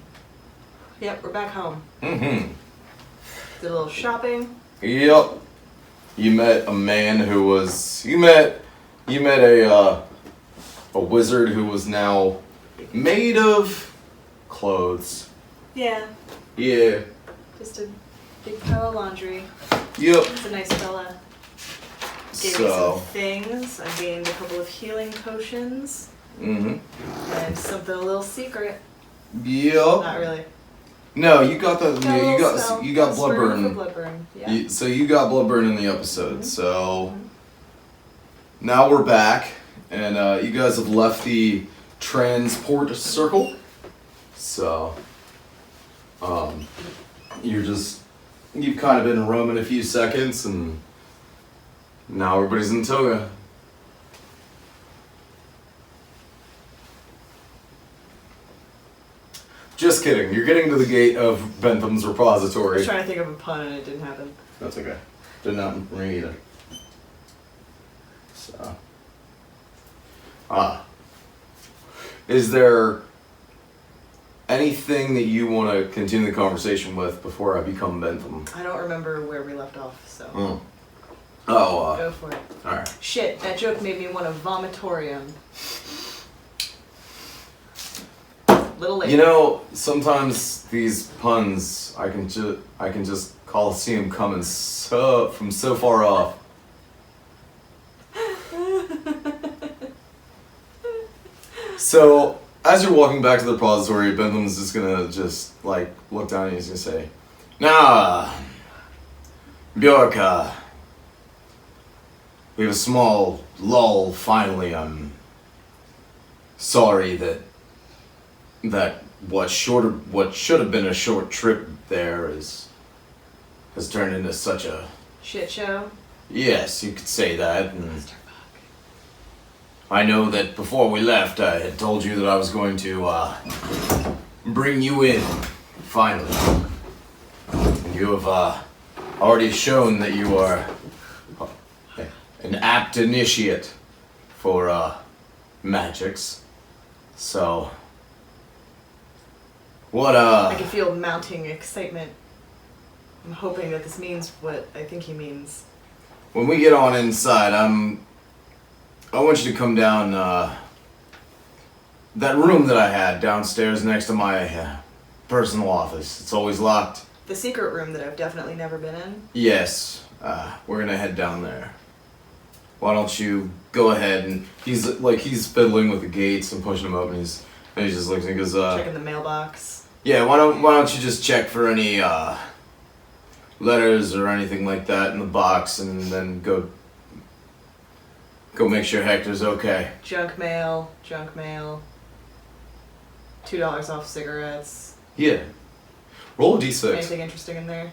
Yep, we're back home. Mm-hmm. Did a little shopping. Yep. You met a man who was... You met a wizard who was now made of clothes. Yeah, Yeah. just a big pile of laundry. Yep. It's a nice fella. Gave me So... some things. I gained a couple of healing potions. Mm-hmm. And something a little secret. Yep. Not really. No, you got the... Got Yeah, a you little got spell. you got A spring for Bloodburn. Bloodburn. Yeah. So you got Bloodburn in the episode. So now we're back, and you guys have left the transport circle. So you've kind of been roaming a few seconds, and now everybody's in Toga. Just kidding. You're getting to the gate of Bentham's I repository. was trying to think of a pun and it didn't happen. That's okay. Didn't happen for me either. So. Is there anything that you want to continue the conversation with before I become Bentham? I don't remember where we left off, so go for it. Alright. Shit, that joke made me want a vomitorium. Little late. You know, sometimes these puns, I can just see them coming from so far off. So, as you're walking back to the repository, Bentham's just gonna look down and he's gonna say, "Nah, Bjork, we have a small lull finally. I'm sorry that what should have been a short trip there has turned into such a..." Shit show. Yes, you could say that. And I know that before we left, I had told you that I was going to bring you in, finally. And you have already shown that you are an apt initiate for magics. So, what I can feel mounting excitement. I'm hoping that this means what I think he means. when we get on inside, I want you to come down that room that I had downstairs next to my personal office. It's always locked. The secret room that I've definitely never been in. Yes, we're gonna head down there. Why don't you go ahead? And he's fiddling with the gates and pushing them open. And he just looks and he goes, Checking the mailbox. "Yeah, why don't you just check for any letters or anything like that in the box, and then go make sure Hector's okay." Junk mail. $2 off cigarettes. Yeah. Roll a d6. Anything interesting in there?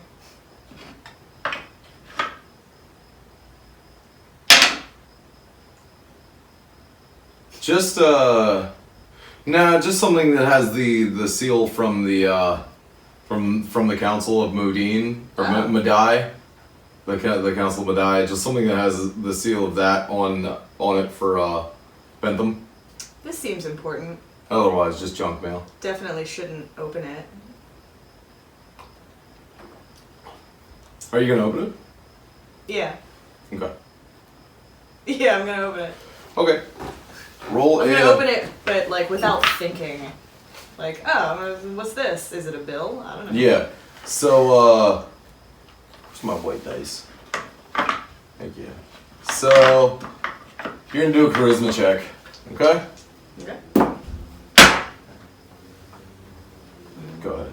Just just something that has the seal from the from the Council of Modine or Madai, the Council of Madai. Just something that has the seal of that on it for Bentham. This seems important. Otherwise, just junk mail. Definitely shouldn't open it. Are you gonna open it? Yeah. Okay. Yeah, I'm gonna open it. Okay. Roll I'm a. gonna open it, but like without thinking. Like, oh, what's this? Is it a bill? I don't know. Yeah. So, where's my white dice? Thank you. So, you're gonna do a charisma check. Okay? Okay. Go ahead.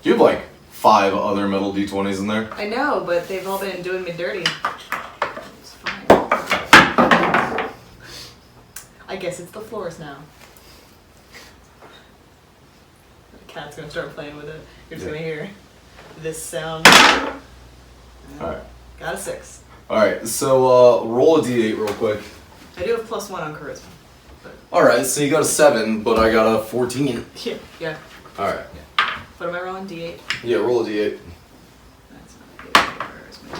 You have like 5 other metal d20s in there. I know, but they've all been doing me dirty. It's fine. I guess it's the floors now. The cat's gonna start playing with it. You're just gonna hear this sound. Alright. Got a 6. Alright, so roll a d8 real quick. I do have +1 on charisma. But Alright, so you got a 7, but I got a 14. yeah. Alright. What am I rolling? D8? Yeah, roll a d8. That's not D8. Where's my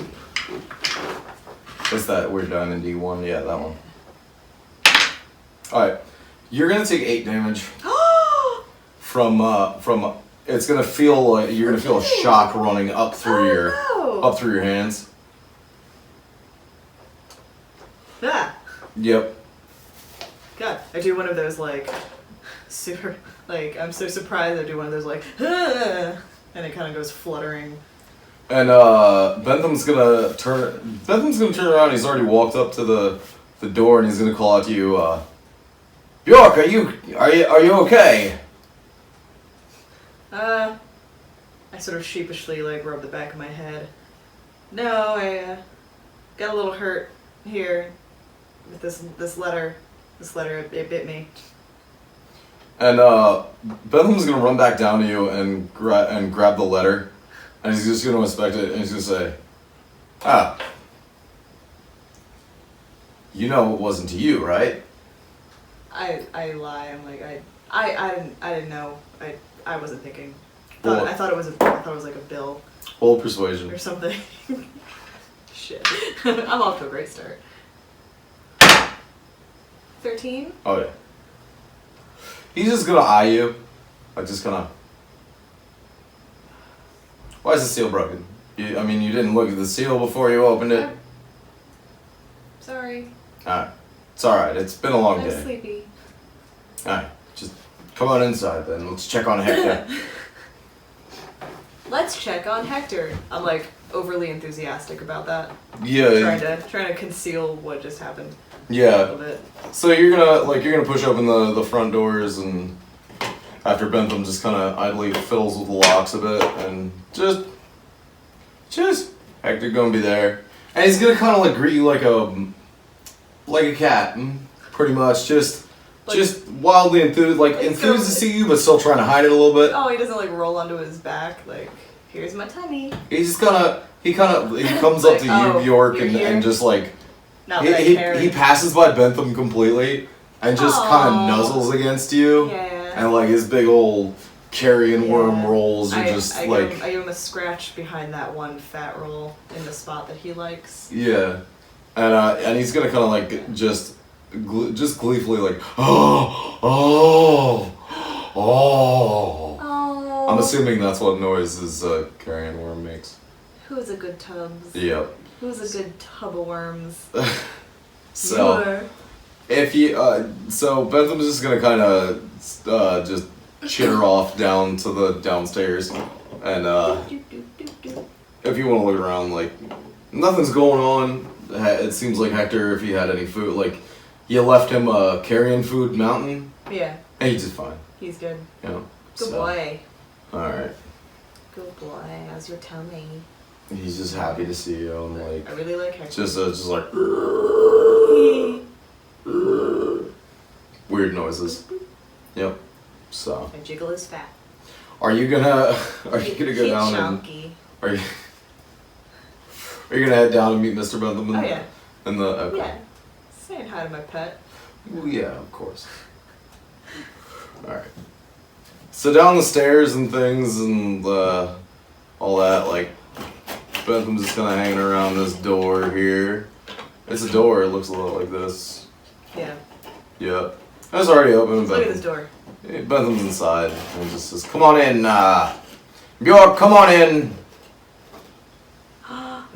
D8? What's that weird diamond d1? Yeah, that one. Alright. You're gonna take 8 damage from it's gonna feel like you're gonna feel a shock running up through your hands. Ah! Yep. God, I do one of those like super like I'm so surprised I do one of those like and it kind of goes fluttering. And Bentham's gonna turn around. He's already walked up to the door and he's gonna call out to you. Bjork, are you okay? I sort of sheepishly like rub the back of my head. No, I got a little hurt here with this letter. This letter, it bit me. And Bentham's gonna run back down to you and grab the letter, and he's just gonna inspect it, and he's gonna say, "Ah, you know it wasn't to you, right?" I lie. I'm like I didn't know. I wasn't thinking. Well, I thought it was like a bill Roll persuasion. or something. Shit. I'm off to a great start. 13? Oh yeah. He's just gonna eye you, like just gonna. Why is the seal broken? You didn't look at the seal before you opened it. Sorry. Alright. It's alright, it's been a long I'm day. sleepy. Alright, just come on inside then. Let's check on Hector. Let's check on Hector. I'm like overly enthusiastic about that. Yeah. Trying to conceal what just happened. A Yeah. little bit. So you're gonna push open the front doors, and after Bentham just kinda idly fiddles with the locks a bit, and just Hector gonna be there. And he's gonna kinda like greet you like a cat, pretty much. Just wildly enthused to see you, but still trying to hide it a little bit. Oh, he doesn't like roll onto his back like, here's my tummy. He's just he comes up to you, oh, Bjork, you're here? and just like Not that caring. he passes by Bentham completely and just kind of nuzzles against you. Yeah. And like his big old carrion worm rolls are I give him a scratch behind that one fat roll in the spot that he likes. Yeah. And he's gonna kind of like just gleefully like oh. Oh. I'm assuming that's what noises carrion worm makes. Who's a good tubs? Yep. Who's a good tub of worms? So You are. if you so Bentham's just gonna kind of just chitter off down to the downstairs, and if you want to look around, like nothing's going on. It seems like Hector, if he had any food, like you left him a carrion food mountain, Yeah, and he's just fine. he's good. You know. Good boy. All right. Good boy. How's your tummy? He's just happy to see you, and like I really like Hector. just like weird noises. Yep. So. I jiggle his fat. Are you gonna go He's down chunky. and are you gonna head down and meet Mr. Bentham? Oh yeah. In the okay. Yeah. Saying hi to my pet. Well, yeah, of course. All right. So down the stairs and things and all that, like Bentham's just kind of hanging around this door here. It's a door. It looks a lot like this. Yeah. Yeah. It's already open. Look at this door. Bentham's inside and just says, "Come on in, Bjork. Come on in."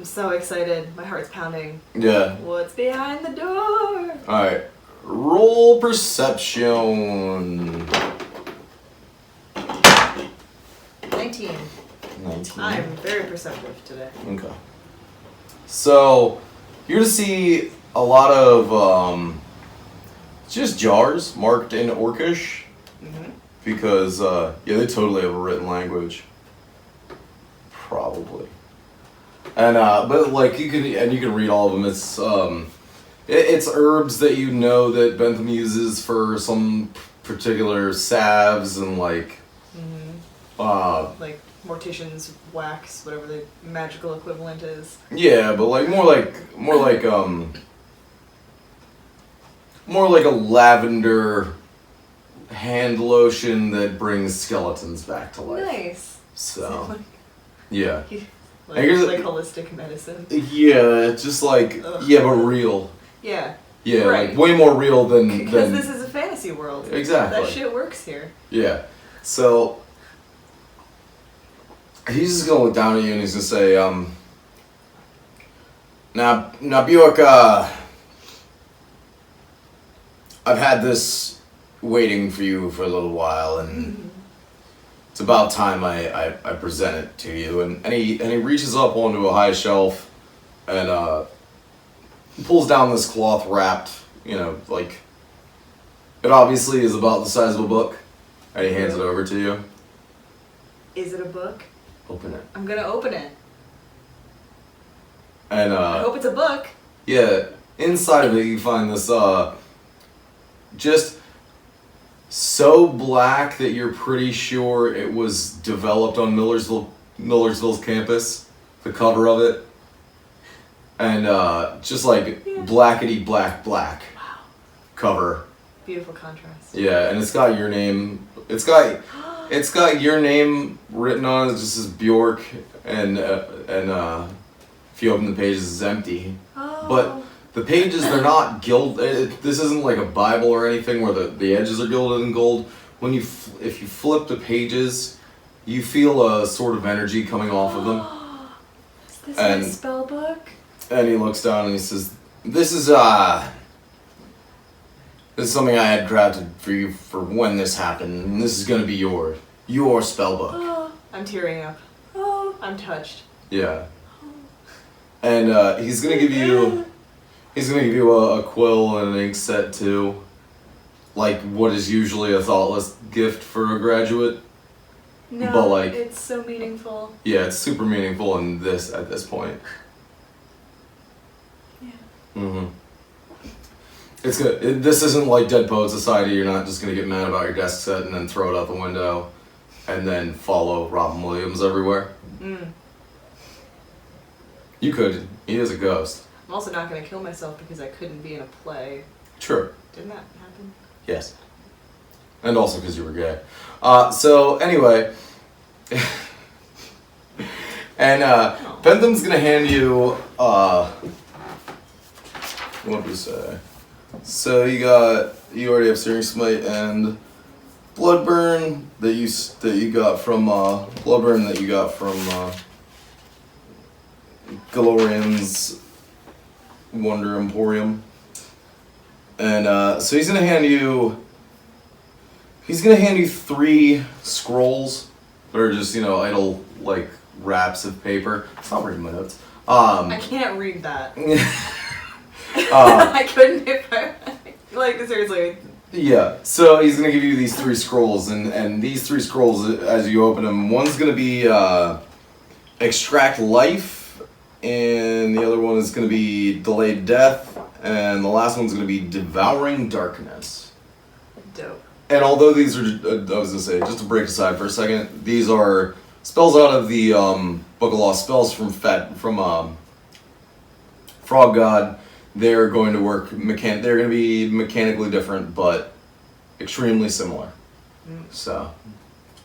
I'm so excited. My heart's pounding. Yeah. What's behind the door? Alright. Roll perception. 19. 19. I'm very perceptive today. Okay. So, you're to see a lot of, just jars marked in Orcish. Mm-hmm. Because, yeah, they totally have a written language. Probably. And, but, like, you can read all of them. It's herbs that you know that Bentham uses for some particular salves and, like, Like mortician's wax, whatever the magical equivalent is. yeah, but, like, more like a lavender hand lotion that brings skeletons back to life. Nice. So, yeah. Like I guess holistic medicine. Yeah, just like, Ugh. yeah, but real. Yeah. Yeah, Right. like way more real than... Because this is a fantasy world. Exactly. That shit works here. Yeah. So, he's just gonna look down at you and he's gonna say, now Bjork, I've had this waiting for you for a little while, and it's about time I present it to you. And he reaches up onto a high shelf and pulls down this cloth wrapped, like, it obviously is about the size of a book, and he hands it over to you. Is it a book? Open it. I'm gonna open it. And I hope it's a book. yeah, inside of it you find this just so black that you're pretty sure it was developed on Millersville's campus, the cover of it. And just like blackety black cover. Beautiful contrast. Yeah, and it's got your name. It's got your name written on it. It just says Bjork, and if you open the pages, it's empty. Oh. But the pages, they're not gilded. This isn't like a Bible or anything where the edges are gilded in gold. When if you flip the pages, you feel a sort of energy coming off of them. Is this my spell book? And he looks down and he says, This is something I had crafted for you for when this happened, and this is gonna be your spell book." Oh, I'm tearing up. Oh, I'm touched. Yeah. And he's gonna give you a quill and an ink set too, like what is usually a thoughtless gift for a graduate. No, But, like, it's so meaningful. Yeah, it's super meaningful at this point. Yeah. Mm-hmm. It's good. This isn't like Dead Poet Society. You're not just gonna get mad about your desk set and then throw it out the window, and then follow Robin Williams everywhere. You could. He is a ghost. I'm also not going to kill myself because I couldn't be in a play. True. Didn't that happen? Yes. And also because you were gay. So anyway, and Bentham's gonna hand you. What do you say? So you already have Searing Smite and Bloodburn that you got from Galorian's Wonder Emporium. And so he's gonna hand you 3 scrolls that are just, idle like wraps of paper. Stop reading my notes. I can't read that. I couldn't if I like seriously. Yeah, so he's gonna give you these 3 scrolls, and these 3 scrolls, as you open them, one's gonna be Extract Life, and the other one is gonna be Delayed Death, and the last one's gonna be Devouring Darkness. Dope. And although these are, I was gonna say, just to break aside for a second, these are spells out of the Book of Lost Spells from Frog God. They're going to work they're going to be mechanically different, but extremely similar. So,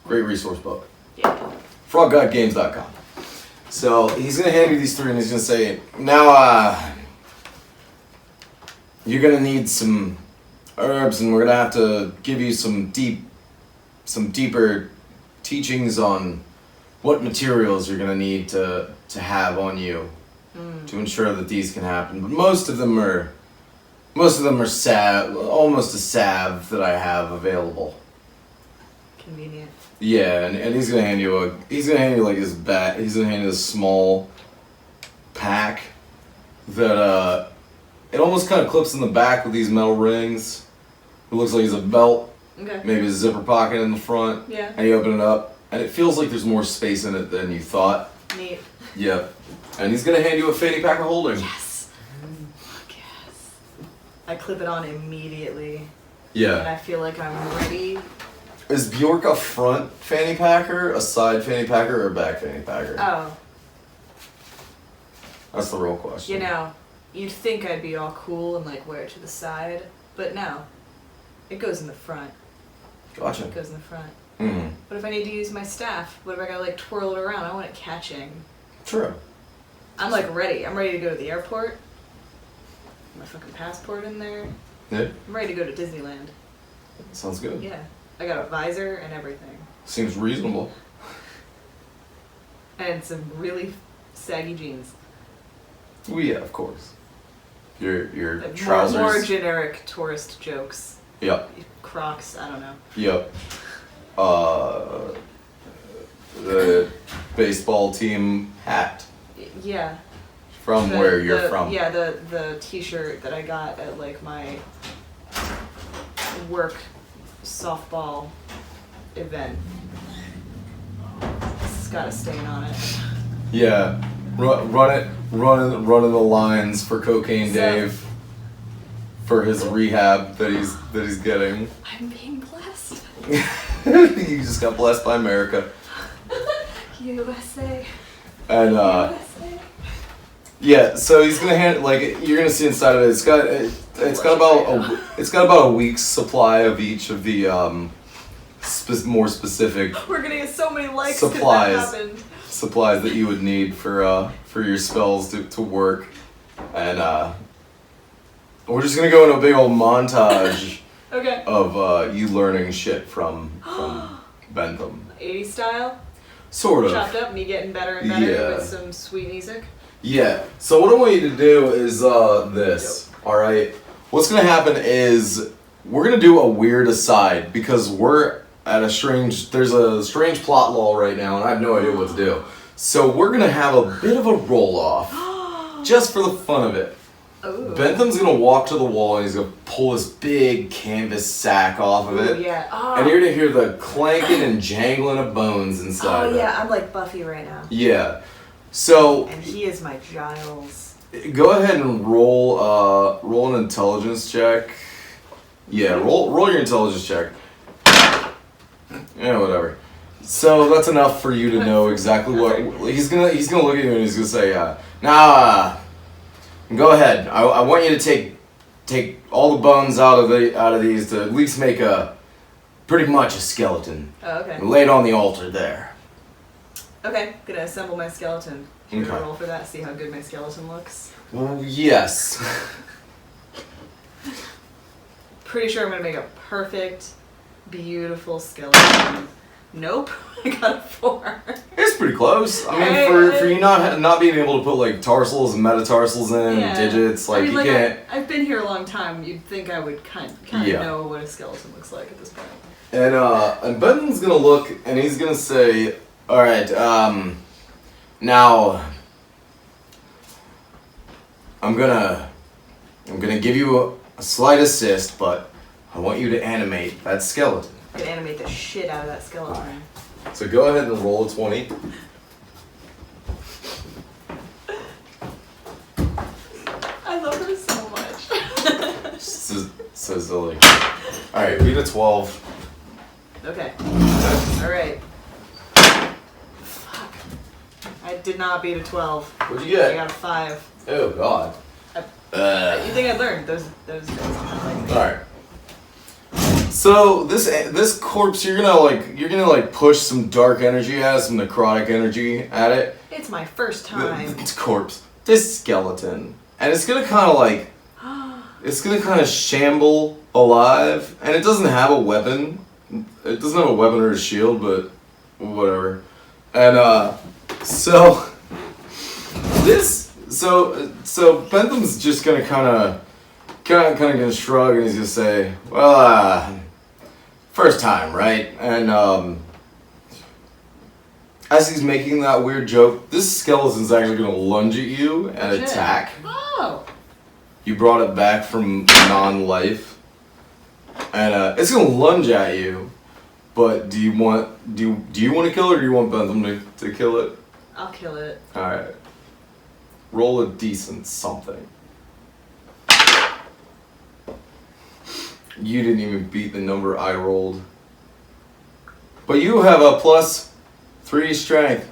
great resource book. Yeah. FrogGodGames.com. So, he's going to hand you these 3 and he's going to say, now, you're going to need some herbs, and we're going to have to give you some deeper teachings on what materials you're going to need to have on you to ensure that these can happen. But most of them are almost a salve that I have available. Convenient. Yeah, and he's gonna hand you like his bat. He's gonna hand you this small pack that it almost kind of clips in the back with these metal rings. It looks like it's a belt, Okay. maybe a zipper pocket in the front. Yeah. And you open it up, and it feels like there's more space in it than you thought. Neat. Yep. And he's gonna hand you a fanny pack of holding. Yes. Fuck yes. I clip it on immediately. And Yeah. I feel like I'm ready. Is Bjork a front fanny packer, a side fanny packer, or a back fanny packer? Oh, That's the real question. you know, you'd think I'd be all cool and like wear it to the side, but no. It goes in the front. Gotcha. It goes in the front. Mm. What if I need to use my staff? What if I gotta like twirl it around? I want it catching. True. I'm like ready. I'm ready to go to the airport. My fucking passport in there. Yeah. I'm ready to go to Disneyland. Sounds good. Yeah. I got a visor and everything. Seems reasonable. And some really saggy jeans. Well, yeah, of course. Your Like trousers. More generic tourist jokes. Yep. Crocs, I don't know. Yep. The baseball team hat Yeah. from where you're from. Yeah, the t-shirt that I got at like my work softball event. It's got a stain on it. Yeah. Running the lines for Cocaine So- Dave for his rehab that he's getting. I'm being blessed. You just got blessed by America. USA. And USA. yeah, so he's gonna hand you're gonna see inside of it. It's got about a week's supply of each of the more specific We're gonna get so many likes Supplies. if that happened. supplies that you would need for your spells to work, and we're just gonna go into a big old montage Okay. of you learning shit from Bentham. 80s style. Sort of. Chopped up, me getting better and better Yeah. with some sweet music. Yeah. So what I want you to do is this. All right. What's gonna happen is we're gonna do a weird aside because we're at there's a strange plot lull right now, and I have no idea what to do. So we're gonna have a bit of a roll off, just for the fun of it. Ooh. Bentham's gonna walk to the wall and he's gonna pull this big canvas sack off of Ooh, it. yeah. Oh. And you're gonna hear the clanking and jangling of bones inside Oh of yeah, it. I'm like Buffy right now. Yeah. So And he is my Giles. go ahead and roll an intelligence check. Yeah, roll your intelligence check. Yeah, whatever. So that's enough for you to know exactly what he's gonna look at you and he's gonna say, "Now, go ahead. I want you to take all the bones out of these to at least make pretty much a skeleton Oh, okay. and lay it on the altar there." Okay, gonna assemble my skeleton. Should we Okay. roll for that? See how good my skeleton looks. Well, yes. Pretty sure I'm gonna make a perfect, beautiful skeleton. Nope, I got a 4. It's pretty close. I mean, Hey, for you not being able to put like tarsals and metatarsals in and digits, like I mean, you can't. I've been here a long time. You'd think I would kind of Yeah. know what a skeleton looks like at this point. And Benton's gonna look and he's gonna say, "All right, now I'm gonna give you a slight assist, but I want you to animate that skeleton. I could animate the shit out of that skeleton. So go ahead and roll a 20." I love her so much. So silly. All right, beat a 12. Okay. Alright. Fuck. I did not beat a 12. What'd you I get? got a 5. Oh God. You think I learned those days? All right. So this corpse, you're gonna push some dark energy at it, some necrotic energy at it. It's my first time. This corpse, this skeleton, and it's gonna kind of shamble alive, and it doesn't have a weapon. It doesn't have a weapon or a shield, but whatever. And so So Bentham's just gonna kind of gonna shrug, and he's gonna say, "Well, first time, right?" And as he's making that weird joke, this skeleton's actually gonna lunge at you and Shit. attack. Oh. You brought it back from non-life, and it's gonna lunge at you. But do you want to kill it, or do you want Bentham to kill it? I'll kill it. All right. Roll a decent something. You didn't even beat the number I rolled. But you have a +3 strength.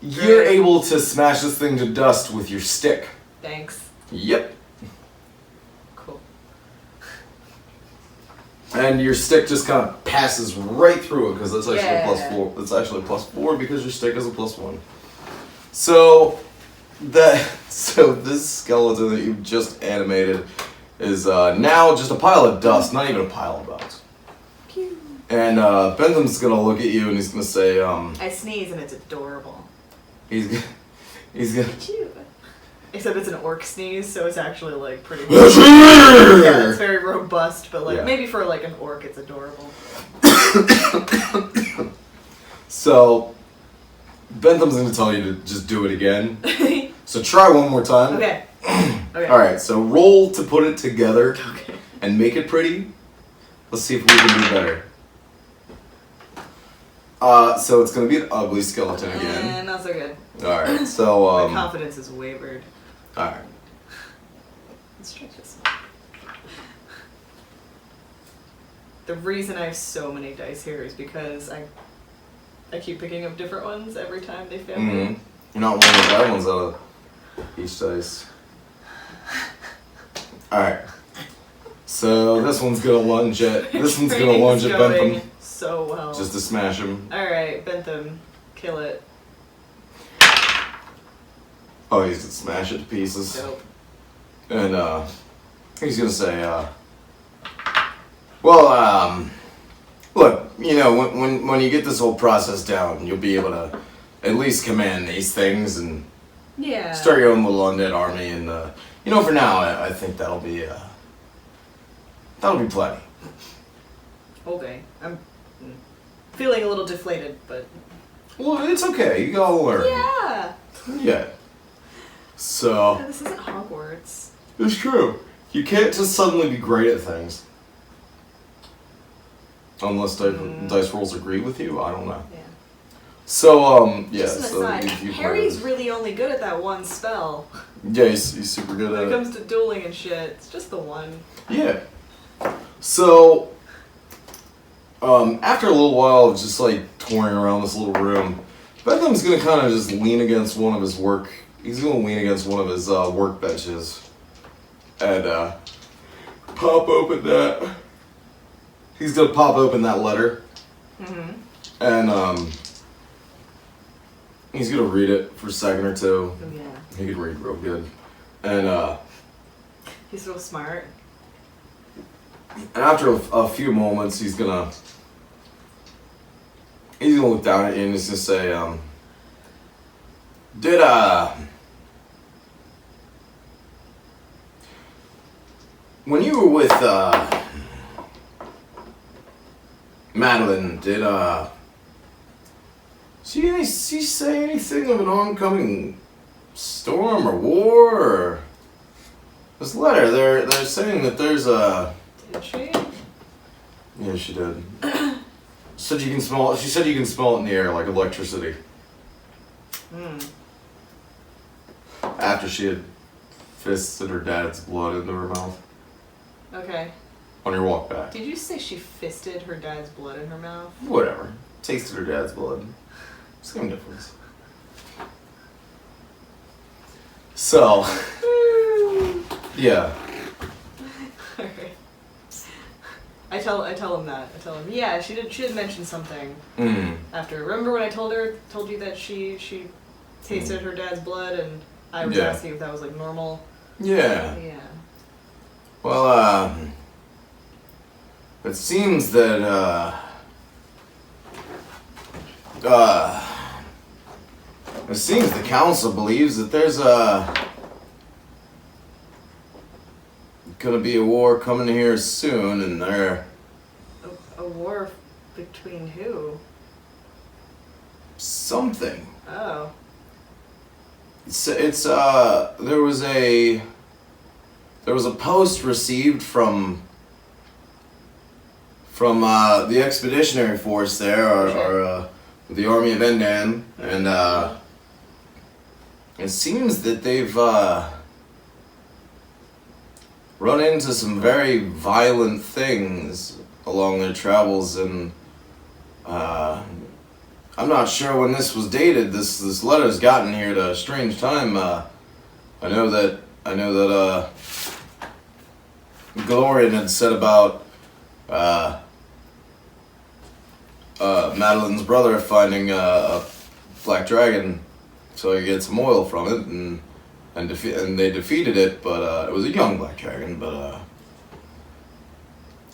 You're Great. able to smash this thing to dust with your stick. Thanks. Yep. Cool. And your stick just kind of passes right through it because that's actually Yeah. a +4. That's actually a +4 because your stick is a +1. So this skeleton that you've just animated is now just a pile of dust, not even a pile of bones. Pew. And Bentham's gonna look at you and he's gonna say, I sneeze and it's adorable. he's gonna. Chew. Except it's an orc sneeze, so it's actually like pretty. Yeah, it's very robust, but like Yeah. maybe for like an orc, it's adorable. So Bentham's gonna tell you to just do it again. So try one more time. Okay. Okay. All right. So roll to put it together Okay. and make it pretty. Let's see if we can do better. So it's gonna be an ugly skeleton again. Not so good. All right. So My confidence is wavered. all right. Let's try this. The reason I have so many dice here is because I keep picking up different ones every time they fail Mm-hmm. me. You're not rolling the bad ones out of each dice. All right. So this one's gonna lunge at Training's Bentham going so well. just to smash him. All right, Bentham, kill it. Oh, he's gonna smash it to pieces. Dope. And he's gonna say, well, look, you know, when you get this whole process down, you'll be able to at least command these things and Yeah. start your own little undead army. And you know, for now, I think that'll be plenty. Okay, I'm feeling a little deflated, but Well, it's okay. You gotta learn. yeah. Yeah. So This isn't Hogwarts. it's true. You can't just suddenly be great at things. Unless dice rolls agree with you, I don't know. Yeah. So yeah. Just an So aside, you've Harry's heard- really only good at that one spell. Yeah, he's super good When at it it. comes to dueling and shit, it's just the one. Yeah. So, after a little while of just like touring around this little room, Bentham's gonna kind of just lean against one of his work. He's gonna lean against one of his work benches and pop open that. He's gonna pop open that letter Mm-hmm. and he's gonna read it for a second or two. Oh yeah. He can read real good, and He's so smart. after a few moments, he's gonna look down at you and he's gonna say, did when you were with Madeline, did she say anything of an oncoming storm or war? Or this letter, they're saying that there's a. Did she? Yeah, she did. Said you can smell it. She said you can smell it in the air like electricity. Hmm. After she had fisted her dad's blood into her mouth Okay. on your walk back. Did you say she fisted her dad's blood in her mouth? Whatever. Tasted her dad's blood. Same difference. So, yeah. Alright. I tell him that. I tell him, yeah, she did mention something Mm. after. Remember when I told you that she tasted her dad's blood and I was Yeah. asking if that was like normal? Yeah. Yeah. Well, it seems that, It seems the council believes that there's gonna be a war coming here soon, and they're A war between who? something. Oh. It's there was a post received from the expeditionary force there, or the army of Endan, and it seems that they've run into some very violent things along their travels, and I'm not sure when this was dated. This letter's gotten here at a strange time. I know that Galorian had said about Madeline's brother finding a black dragon, so he gets some oil from it, and they defeated it, but it was a young black dragon. But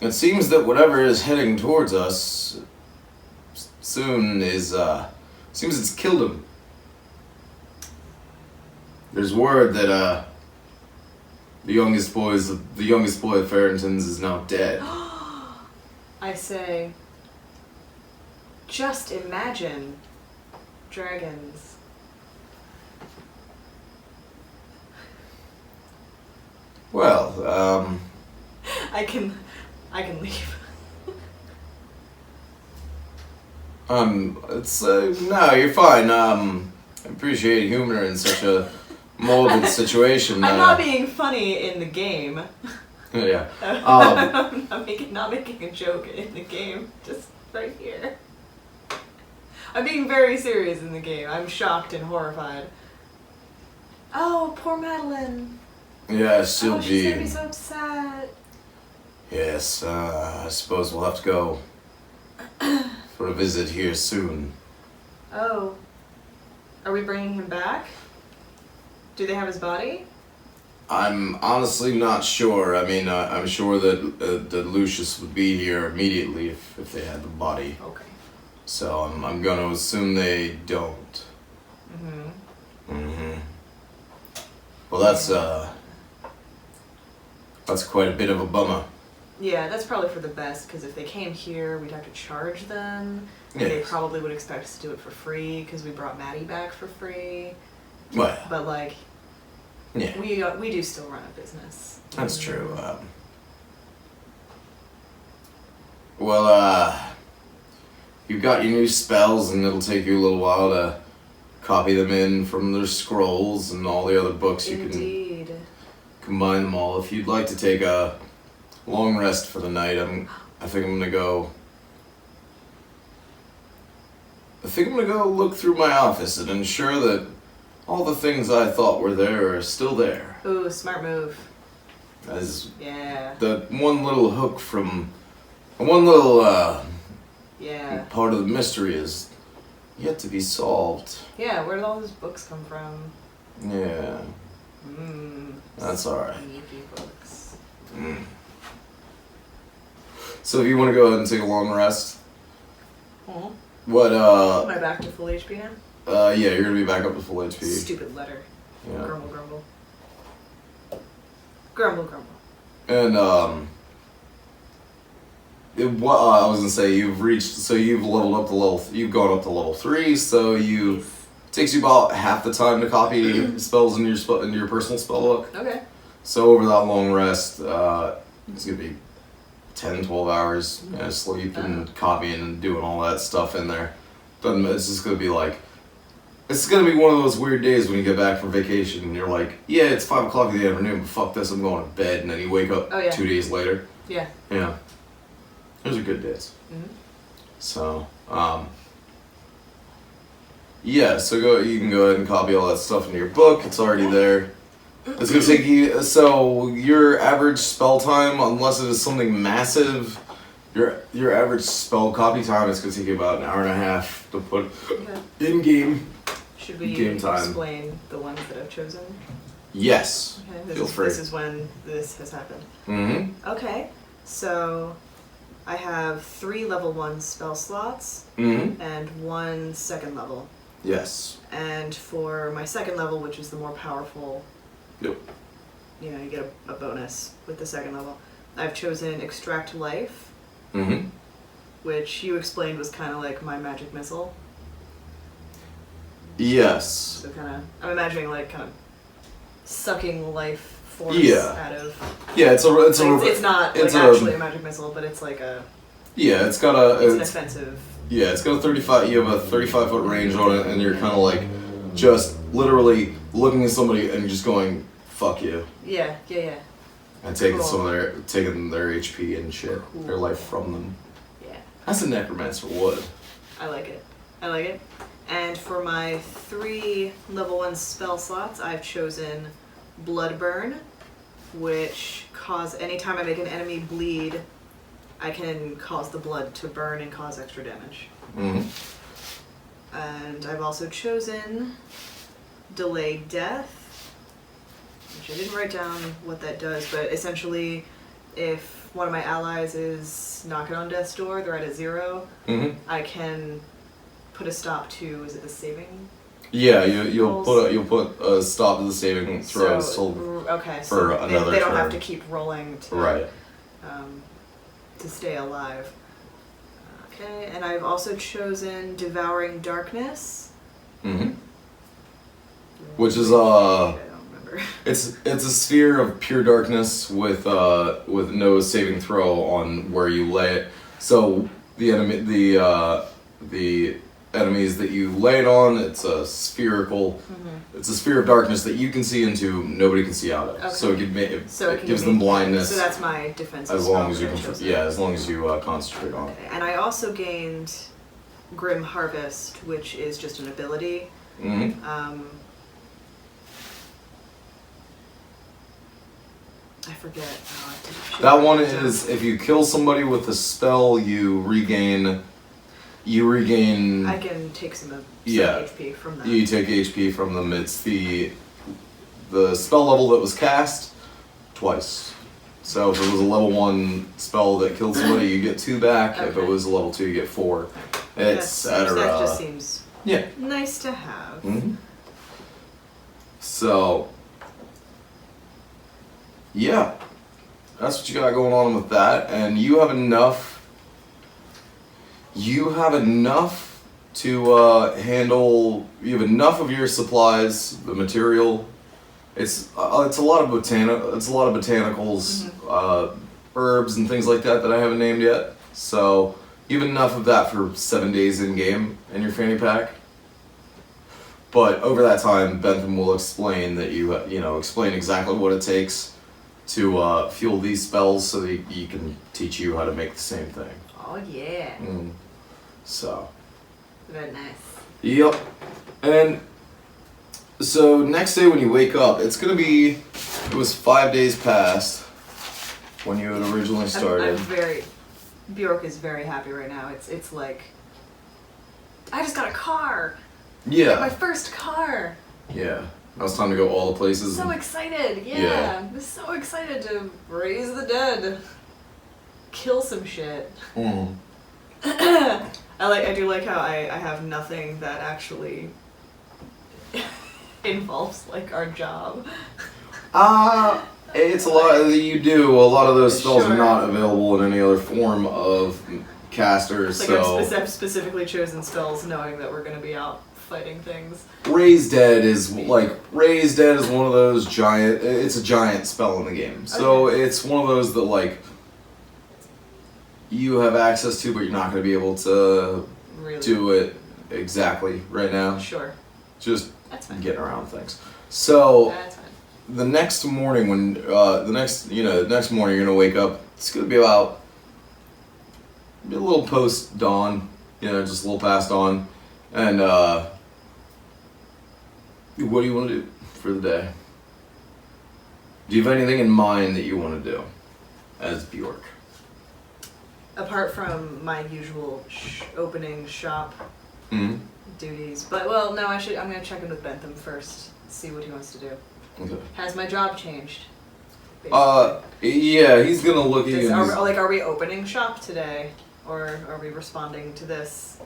it seems that whatever is heading towards us soon seems it's killed him. There's word that the youngest boy of Farrington's is now dead. I say, just imagine dragons. Well, I can leave. it's no, you're fine. I appreciate humor in such a morbid situation. I'm not being funny in the game. Yeah. I'm not making a joke in the game. Just right here. I'm being very serious in the game. I'm shocked and horrified. Oh, poor Madeline. Yes, she'll she's be. gonna be so upset. Yes, I suppose we'll have to go for a visit here soon. Oh. Are we bringing him back? Do they have his body? I'm honestly not sure. I mean, I'm sure that Lucius would be here immediately if they had the body. Okay. So I'm gonna assume they don't. Well, that's quite a bit of a bummer. Yeah, that's probably for the best, because if they came here, we'd have to charge them. And they Yes. probably would expect us to do it for free, because we brought Maddie back for free. Well, But, like, yeah, we do still run a business. that's true. Well, you've got your new spells, and it'll take you a little while to copy them in from their scrolls and all the other books. You Indeed. can combine them all. If you'd like to take a long rest for the night, I think I'm gonna go look through my office and ensure that all the things I thought were there are still there. Ooh, smart move. As Yeah. the one little hook from one little Yeah. part of the mystery is yet to be solved. Yeah, where did all those books come from? Yeah, that's alright. Sneaky books. So if you want to go ahead and take a long rest, Oh. what Am I back to full HP now? yeah, you're gonna be back up to full HP. Stupid letter. Yeah. Grumble, grumble. Grumble, grumble. And what I was gonna say, you've leveled up to you've gone up to level 3, so it takes you about half the time to copy spells in your personal spell book. Okay. So over that long rest, it's gonna be 10, 12 hours sleep and copying and doing all that stuff in there. It's just gonna be like, it's gonna be one of those weird days when you get back from vacation and you're like, yeah, it's 5 o'clock in the afternoon, but fuck this, I'm going to bed, and then you wake up 2 days later. Yeah. Yeah. Those are good days. So, yeah, so you can go ahead and copy all that stuff into your book. It's already there. It's gonna take you, so your average spell time, unless it is something massive, your average spell copy time is gonna take you about an hour and a half to put in game. Should we Game time. explain the ones that I've chosen? Yes. Okay, Feel free. This is when this has happened. Mm-hmm. Okay, so I have 3 level 1 spell slots Mm-hmm. and 1 second level. Yes. And for my second level, which is the more powerful, Yep. you know, you get a bonus with the second level. I've chosen Extract Life, Mm-hmm. which you explained was kind of like my magic missile. Yes. So kind of, I'm imagining like kind of sucking life force Yeah. out of. Yeah, it's not Like actually a magic missile, but it's like a. Yeah, it's got It's an offensive. Yeah, it's got a 35. You have a 35-foot range on it, and you're kind of like, just literally looking at somebody and just going, "Fuck you," Yeah. and taking Cool. taking their HP and shit, their Cool. life from them. Yeah. That's a necromancer would. I like it. And for my 3 level 1 spell slots, I've chosen Bloodburn, which anytime I make an enemy bleed, I can cause the blood to burn and cause extra damage. Mm-hmm. And I've also chosen Delayed Death, which I didn't write down what that does, but essentially if one of my allies is knocking on death's door, they're at a 0, Mm-hmm. I can put a stop to, is it the saving? Yeah, you'll Rolls. put a stop to the saving throw. Okay, for so another they don't have turn. to keep rolling to, Right. to stay alive. Okay, and I've also chosen Devouring Darkness. Mm-hmm. Which is I don't remember. it's a sphere of pure darkness with no saving throw on where you lay it. So the enemies that you lay it on, it's a spherical. It's a sphere of darkness that you can see into, nobody can see out of. Okay. So So it gives them blindness. So that's my defensive as spell long as you that I chose. as long as you concentrate on it. Okay, and I also gained Grim Harvest, which is just an ability. Mm-hmm. I forget. That one is if you kill somebody with a spell, you regain. I can take some Yeah. HP from that. You take HP from them. It's the spell level that was cast twice. So if it was a level 1 spell that killed somebody, you get 2 back. If it Okay. was a level 2, you get 4, that etc. just seems Yeah. nice to have. Mm-hmm. So, yeah, that's what you got going on with that, and you have enough. You have enough to handle. You have enough of your supplies, the material. It's a lot of botanicals, herbs and things like that I haven't named yet. So you have enough of that for 7 days in game in your fanny pack. But over that time, Bentham will explain that explain exactly what it takes to fuel these spells, so that he can teach you how to make the same thing. Oh yeah. So. Very nice. Yep. And so next day when you wake up, it was 5 days past when you had originally started. Bjork is very happy right now. It's like, I just got a car. Yeah. My first car. Yeah. Now it's time to go all the places. So excited. Yeah. I'm so excited to raise the dead. Kill some shit. Mm. I do like how I have nothing that actually involves like our job. It's a lot that you do. A lot of those spells Sure. are not available in any other form of casters. Like So I've specifically chosen spells knowing that we're gonna be out fighting things. Raise Dead is one of those giant. It's a giant spell in the game. So it's one of those that like you have access to, but you're not going to be able to Really? do it exactly right now. Sure. Just That's fine. getting around things. So That's fine. the next morning, when the next morning you're gonna wake up, it's gonna be about a little post dawn, just a little past dawn, and what do you want to do for the day? Do you have anything in mind that you want to do as Bjork? Apart from my usual opening shop Mm-hmm. duties, but well, no, I'm gonna check in with Bentham first, see what he wants to do. Okay. Has my job changed? Yeah, he's gonna look at you. Are we opening shop today, or are we responding to this?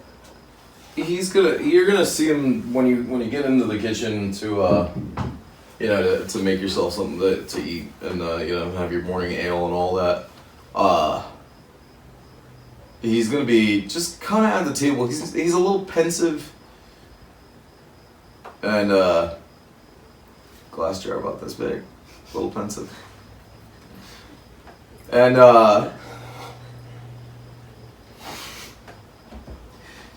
You're gonna see him when you get into the kitchen to to make yourself something to eat and have your morning ale and all that. He's gonna be just kind of at the table. He's a little pensive and glass jar about this big, a little pensive, and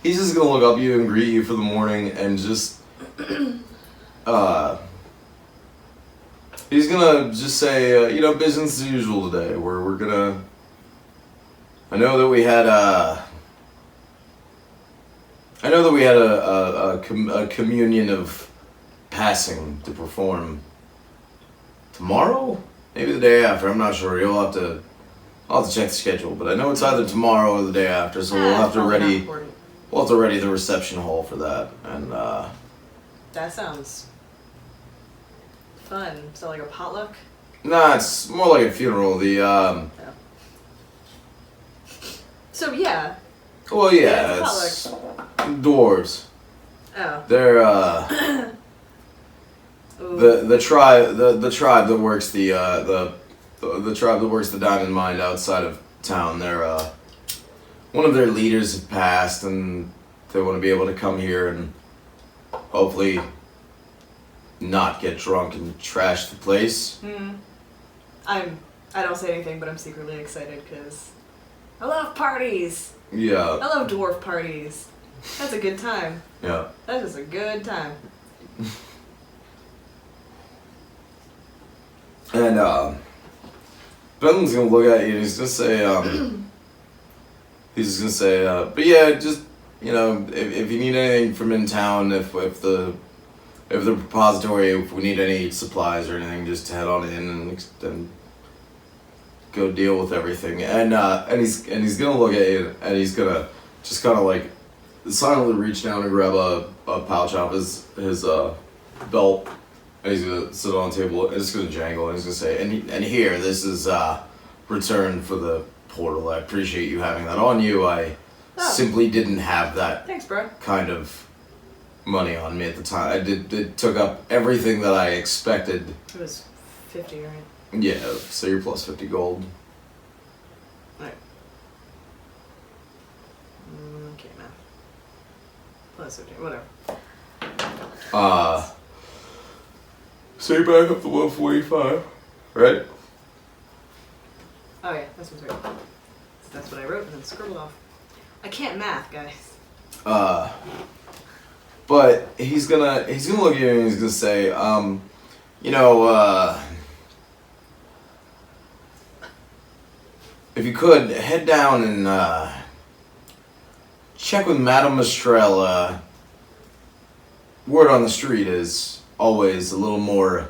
he's just gonna look up at you and greet you for the morning and just he's gonna just say business as usual today. We're gonna. I know that we had a communion of passing to perform tomorrow, maybe the day after. I'm not sure. I'll have to check the schedule, but I know it's either tomorrow or the day after. So we'll have to ready the reception hall for that. And that sounds fun. So like a potluck? nah, it's more like a funeral. So yeah. Well, yeah, it's it's dwarves. Oh. They're Ooh. the tribe that works the tribe that works the diamond mine outside of town. They're one of their leaders have passed, and they want to be able to come here and hopefully not get drunk and trash the place. I don't say anything, but I'm secretly excited because I love parties. Yeah. I love dwarf parties. That's a good time. Yeah. That is a good time. And Ben's gonna look at you and he's gonna say, but yeah, just if you need anything from in town, if the repository, if we need any supplies or anything, just head on in and go deal with everything. And he's gonna look at you and he's gonna just kind of like silently reach down and grab a pouch off his belt. And he's gonna sit on the table and it's gonna jangle and he's gonna say, and here, this is return for the portal. I appreciate you having that on you. I simply didn't have that Thanks, bro. kind of money on me at the time. It took up everything that I expected. It was 50, right? Yeah, so you're plus 50 gold. Right. Okay, man. Plus 50, whatever. So you're back up to 145, right? Oh yeah, this one's right. That's what I wrote and then scribbled off. I can't math, guys. But he's gonna look at you and he's gonna say, if you could head down and check with Madame Estrella. Word on the street is always a little more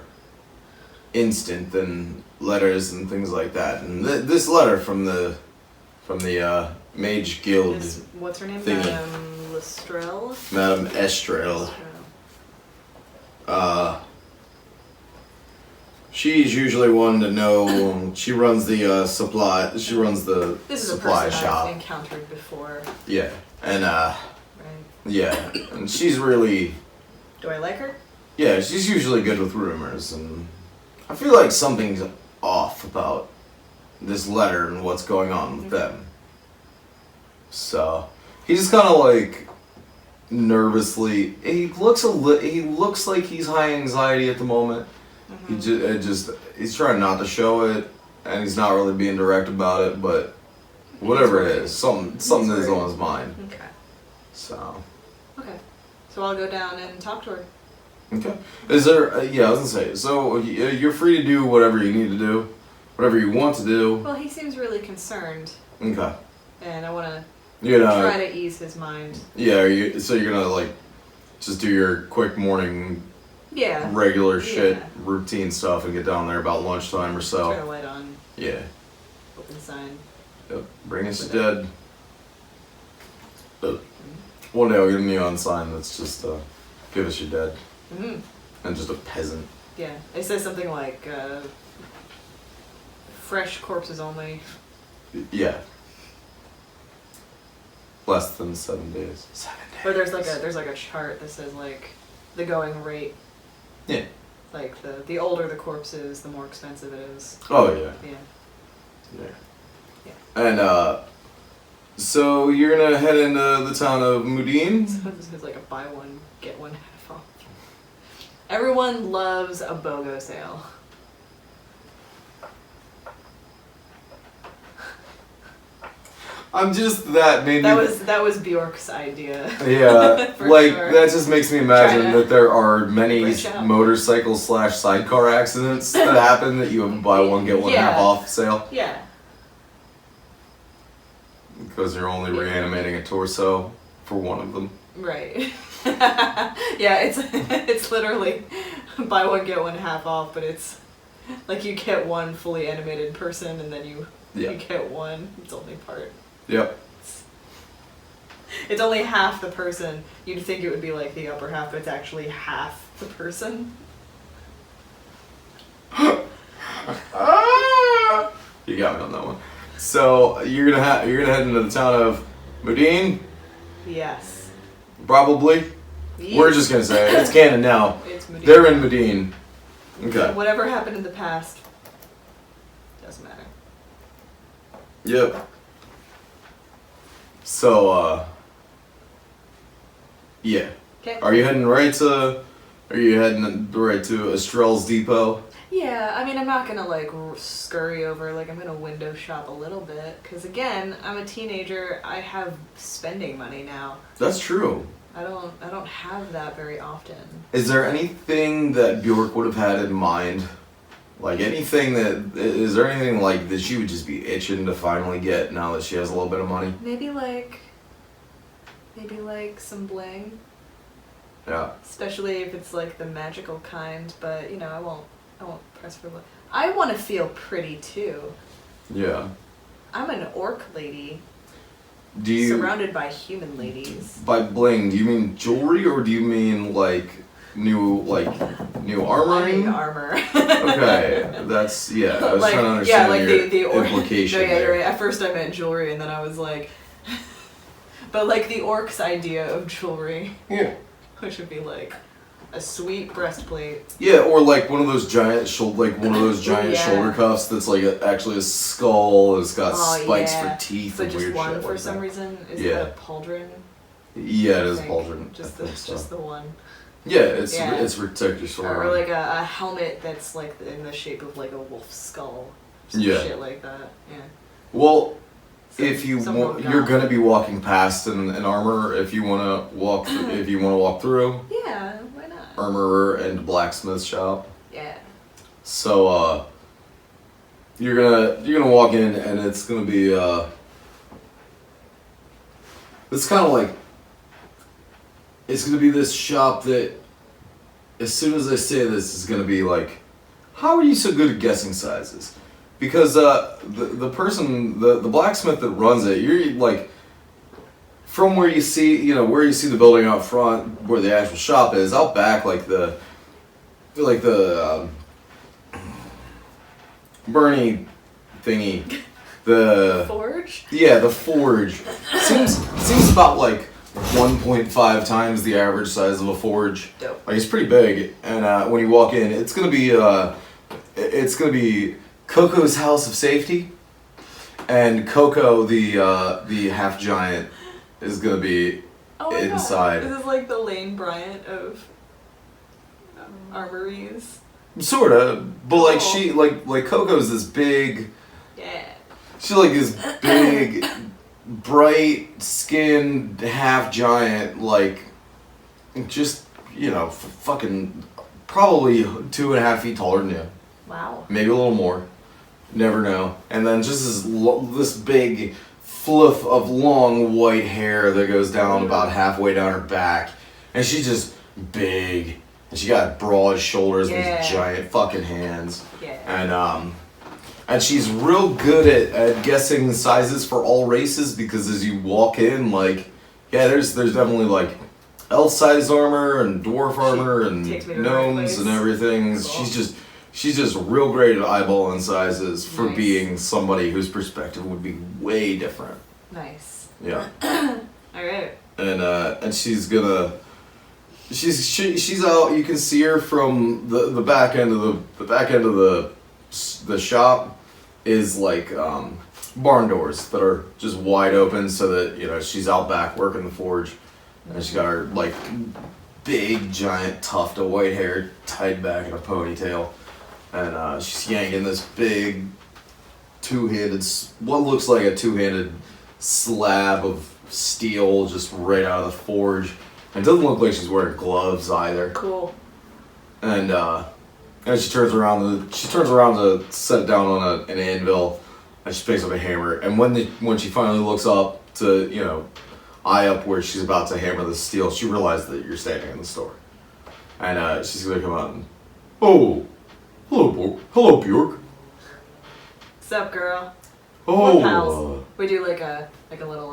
instant than letters and things like that. And this letter from the Mage Guild. What's her name? Thingy. Madame Lestrelle? Madame Estrella. She's usually one to know. She runs the supply. She runs the This is supply a person shop. I've encountered before. Yeah, and Right. yeah, and she's really. Do I like her? Yeah, she's usually good with rumors, and I feel like something's off about this letter and what's going on with them. So he's just kind of like nervously. He looks like he's high anxiety at the moment. He's trying not to show it, and he's not really being direct about it. But whatever it is, something is on his mind. Okay. So. Okay. So I'll go down and talk to her. Okay. Is there? Yeah, I was gonna say. So you're free to do whatever you need to do, whatever you want to do. Well, he seems really concerned, Okay. and I want to You know. try to ease his mind. Yeah. So you're gonna like, just do your quick morning, Yeah. regular shit, Yeah. routine stuff, and get down there about lunchtime or Turn so. a light on. Yeah. Open sign. Yep. Bring us dead. One day I'll get a neon sign that's just give us your dead, Mm-hmm. and just a peasant. Yeah. It says something like fresh corpses only. Yeah. Less than 7 days. Or there's like a chart that says like the going rate. Yeah. Like the older the corpse is, the more expensive it is. Oh yeah. Yeah. Yeah. And so you're gonna head into the town of Mudin. So it's like a buy one get one half off. Everyone loves a BOGO sale. I'm just that made That me. was Bjork's idea. Yeah, For like sure. that just makes me imagine Trying to that there are many branch out. motorcycle / sidecar accidents that happen that you have a buy one get one half Yeah. off sale Yeah. because you're only reanimating a torso for one of them. Right. Yeah, it's literally buy one get one half off, but it's like you get one fully animated person and then you get one. It's only part. Yep. It's only half the person. You'd think it would be like the upper half, but it's actually half the person. You got me on that one. So you're gonna head into the town of Mudin, Yes. probably. We're just gonna say it. It's canon now. It's Medina. They're in Mudin. Okay. Whatever happened in the past doesn't matter. Yep. So yeah. Okay. Are you heading right to Estrell's Depot? Yeah, I mean, I'm not gonna like scurry over. Like, I'm gonna window shop a little bit, because again, I'm a teenager. I have spending money now. That's true. I don't have that very often. Is there anything that Bjork would have had in mind? Like is there anything like that she would just be itching to finally get now that she has a little bit of money? Maybe like some bling, Yeah. especially if it's like the magical kind. But you know, I won't press for bling. I want to feel pretty too. Yeah. I'm an orc lady, Do you surrounded by human ladies. by bling, do you mean jewelry or do you mean like new armoring? Body armor. Okay, that's I was Like, trying to understand the your implication No, yeah, there. you're right. At first I meant jewelry, and then I was like, but like the orc's idea of jewelry, Yeah. which would be like a sweet breastplate. Yeah, or like one of those giant shoulder cuffs that's like actually a skull and it's got spikes for teeth But and just weird one shit for like some that. reason. Is Yeah. it a pauldron? Yeah, it is I think. pauldron. Just I think so. the one. Yeah, it's Yeah. protect your sword. Or like a helmet that's like in the shape of like a wolf's skull. Some Yeah. shit like that. Yeah. Well, Some- if you some want, goth. you're gonna be walking past an armor. If you wanna walk, if you wanna walk through Yeah, why not? armorer and blacksmith shop. Yeah. So you're gonna walk in and it's gonna be it's kind of like it's gonna be this shop that as soon as I say this is gonna be like, how are you so good at guessing sizes? Because the person the blacksmith that runs it, you're like from where you see the building out front where the actual shop is, out back like the Bernie thingy, the Forge? yeah, the forge seems about like 1.5 times the average size of a forge. Dope. Like it's pretty big, and when you walk in, it's gonna be Coco's House of Safety, and Coco the half giant is gonna be Oh my inside. God. This is like the Lane Bryant of armories. Sorta, but like Cool. she like Coco's this big. Yeah. She's like this big, bright skinned half giant, like just fucking probably 2.5 feet taller than you, Wow. maybe a little more. Never know. And then just this big fluff of long white hair that goes down about halfway down her back, and she's just big, and she got broad shoulders and Yeah. these giant fucking hands, Yeah. and she's real good at guessing sizes for all races because as you walk in, like, yeah, there's definitely like elf-sized armor and dwarf armor and takes me to the right gnomes place. and everything. Cool. She's just real great at eyeballing sizes for Nice. being somebody whose perspective would be way different. Nice. Yeah. All right. And she's gonna. She's out. You can see her from the back end of the shop is like barn doors that are just wide open, so that she's out back working the forge, and she's got her like big giant tuft of white hair tied back in a ponytail, and she's yanking this big what looks like a two-handed slab of steel just right out of the forge. It doesn't look like she's wearing gloves either. Cool. And she turns around to set it down on an anvil, and she picks up a hammer. And when she finally looks up to eye up where she's about to hammer the steel, she realizes that you're standing in the store, and she's gonna come out and, oh, hello Bjork. What's up, girl? Oh, We're pals. We do like a little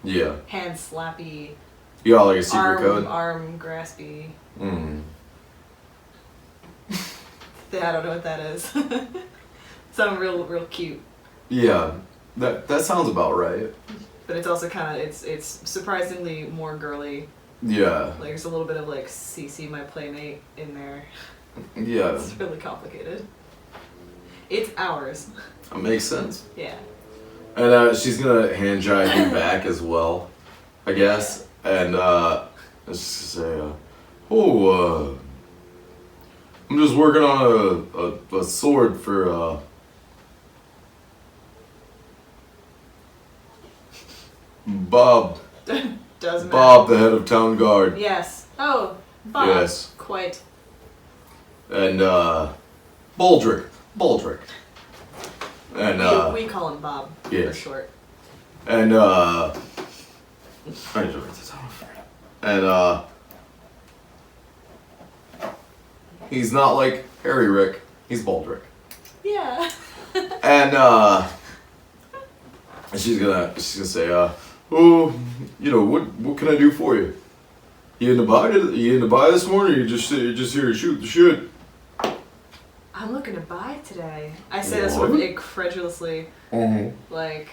yeah. hand slappy. You got like a secret code? Arm graspy. Mm. I don't know what that is. Sound real cute. Yeah, that sounds about right. But it's also kind of it's surprisingly more girly. Yeah. Like there's a little bit of like Cece, my playmate, in there. Yeah. It's really complicated. It's ours. That makes sense. Yeah. And she's gonna hand jive you back as well, I guess. And let's just say, I'm just working on a sword for Bob. Doesn't matter. Bob, the head of town guard. Yes. Oh, Bob. Yes. Quite. And Baldrick. And We call him Bob yes. for short. And I need to write this down. And he's not like Harry Rick, he's Baldrick. Yeah. And she's gonna say, what can I do for you? You in the buy this morning, or you just here to shoot the shit? I'm looking to buy today. I say that sort of incredulously. Mm-hmm. Like,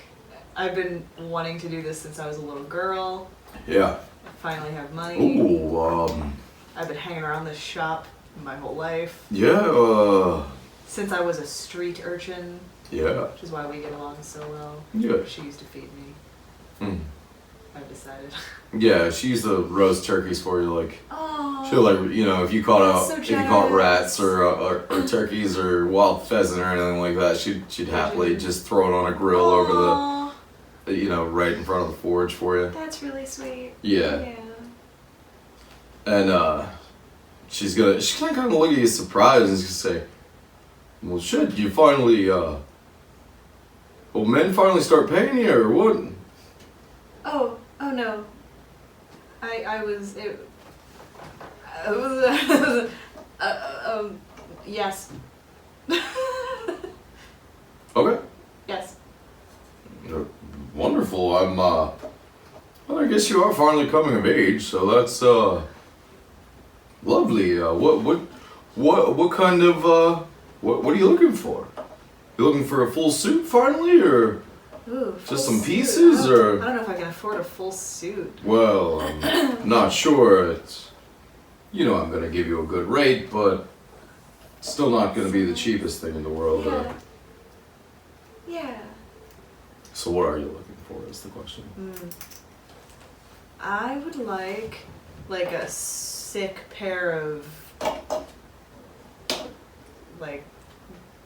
I've been wanting to do this since I was a little girl. Yeah. I finally have money. Ooh, I've been hanging around this shop my whole life. yeah, Since I was a street urchin, yeah. which is why we get along so well. Yeah. She used to feed me. Mm. I've decided. Yeah, she used to roast turkeys for you, like. Oh. She'll if you caught That's so if you caught generous. rats or turkeys or wild pheasant or anything like that, she'd happily just throw it on a grill over the right in front of the forge for you. That's really sweet. Yeah. And she's gonna kind of look at you surprised and she's gonna say, "Well, shit, you finally men finally start paying you or what?" Oh no. I was yes. Okay. Yes. Wonderful. Well, I guess you are finally coming of age, so that's lovely. What kind of what are you looking for? You looking for a full suit finally, or Ooh, just some suit. pieces, or? I don't know if I can afford a full suit. Well, I'm not sure. It's I'm gonna give you a good rate, but it's still not gonna be the cheapest thing in the world. Yeah. So what are you looking for? Is the question. I would like a sick pair of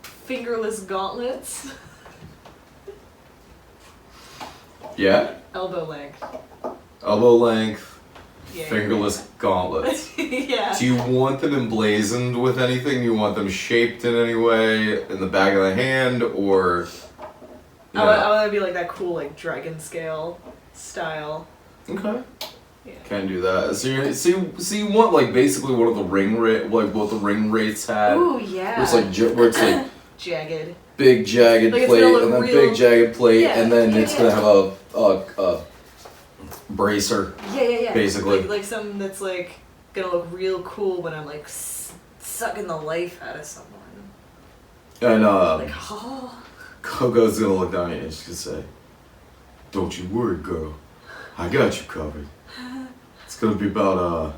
fingerless gauntlets. Yeah. Elbow length. Elbow length, Yeah. fingerless gauntlets. Yeah. Do you want them emblazoned with anything? Do you want them shaped in any way in the back of the hand, or? I want to be like that cool dragon scale style. Okay. Yeah. Can do that. So you want basically what the ring what the ring rates had. Ooh yeah. Where it's like jagged. big jagged Like it's plate gonna look and then real- big jagged plate Yeah, and then yeah, it's yeah. gonna have a bracer. Yeah. Basically. Like something that's gonna look real cool when I'm sucking the life out of someone. And Oh. Coco's gonna look down at you and she's gonna say, "Don't you worry, girl. I got you covered. It's gonna be about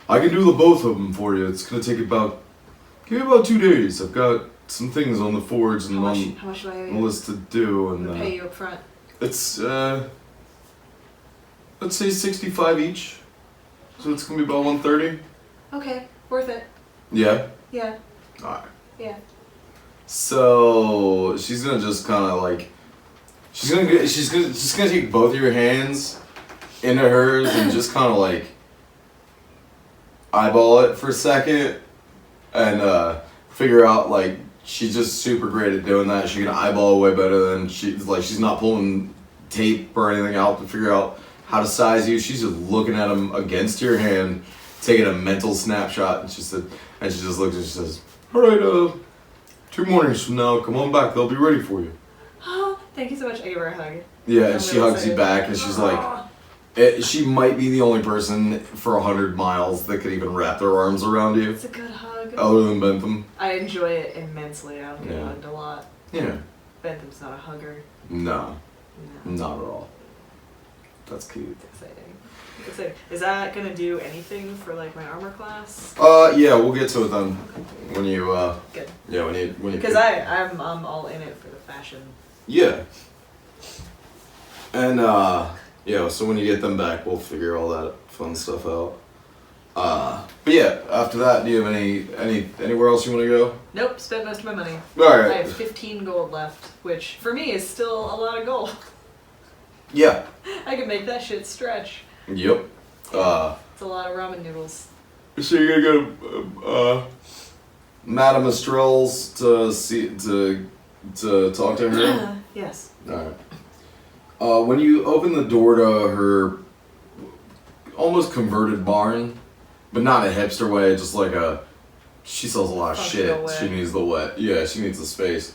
I can do the both of them for you. It's gonna take give me about 2 days. I've got some things on the forge and How on much do I owe the you? list to do, I'm gonna and pay you up front. it's let's say 65 each. So it's gonna be about 130. Okay, worth it. Yeah. Yeah, All right. yeah. So she's gonna just kind of like, she's just gonna take both of your hands into hers and just kind of like eyeball it for a second, and figure out like she's just super great at doing that. She can eyeball way better than she's not pulling tape or anything out to figure out how to size you. She's just looking at them against your hand, taking a mental snapshot, and she just looks and she says, "All right, 2 mornings from now, come on back. They'll be ready for you." Oh, thank you so much. I give her a hug. Yeah, I'm and she really hugs you excited. back, and she's like, she might be the only person for 100 miles that could even wrap their arms around you, It's a good hug. other than Bentham. I enjoy it immensely. I don't get Yeah. hugged a lot. Yeah. Bentham's not a hugger. No, No. not at all. That's cute. It's exciting. It's exciting. Is that gonna do anything for like my armor class? Yeah, we'll get to it then. When you, Good. yeah, when you. Because I'm all in it for the fashion. Yeah. And, yeah, so when you get them back, we'll figure all that fun stuff out. But yeah, after that, do you have anywhere else you want to go? Nope, spent most of my money. All I right. have 15 gold left, which for me is still a lot of gold. Yeah. I can make that shit stretch. Yep. It's a lot of ramen noodles. So you're gonna go to Madame Estrelle's to talk to her? Yes. Alright. When you open the door to her almost converted barn, but not in a hipster way, just like she sells a lot of Functional shit. way. She needs the wet. Yeah, she needs the space.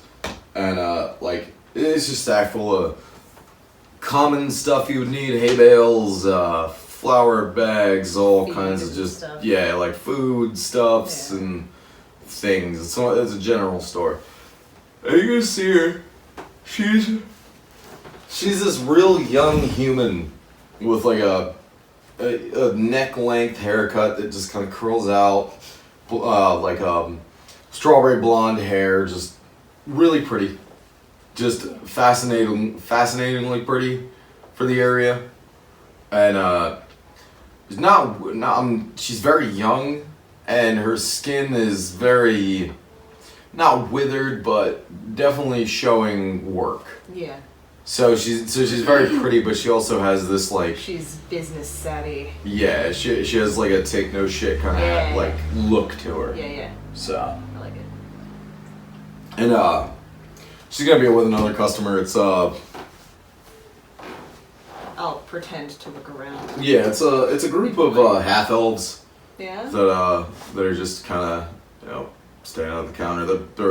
And like it's just stacked full of common stuff you would need, hay bales, flour bags, all Feed kinds of and just stuff. yeah, like food stuffs Yeah. and things. It's a general store. And you can see her. She's this real young human with like a neck length haircut that just kind of curls out, like strawberry blonde hair, just really pretty, just fascinatingly pretty for the area, and she's very young, and her skin is very not withered, but definitely showing work. Yeah. So she's very pretty, but she also has this like She's business savvy. yeah, she has like a take no shit kind of Yeah. like look to her. Yeah, yeah. So I like it. and she's gonna be with another customer. It's I'll pretend to look around. yeah, it's a group of half elves Yeah? that are just kind of standing at the counter.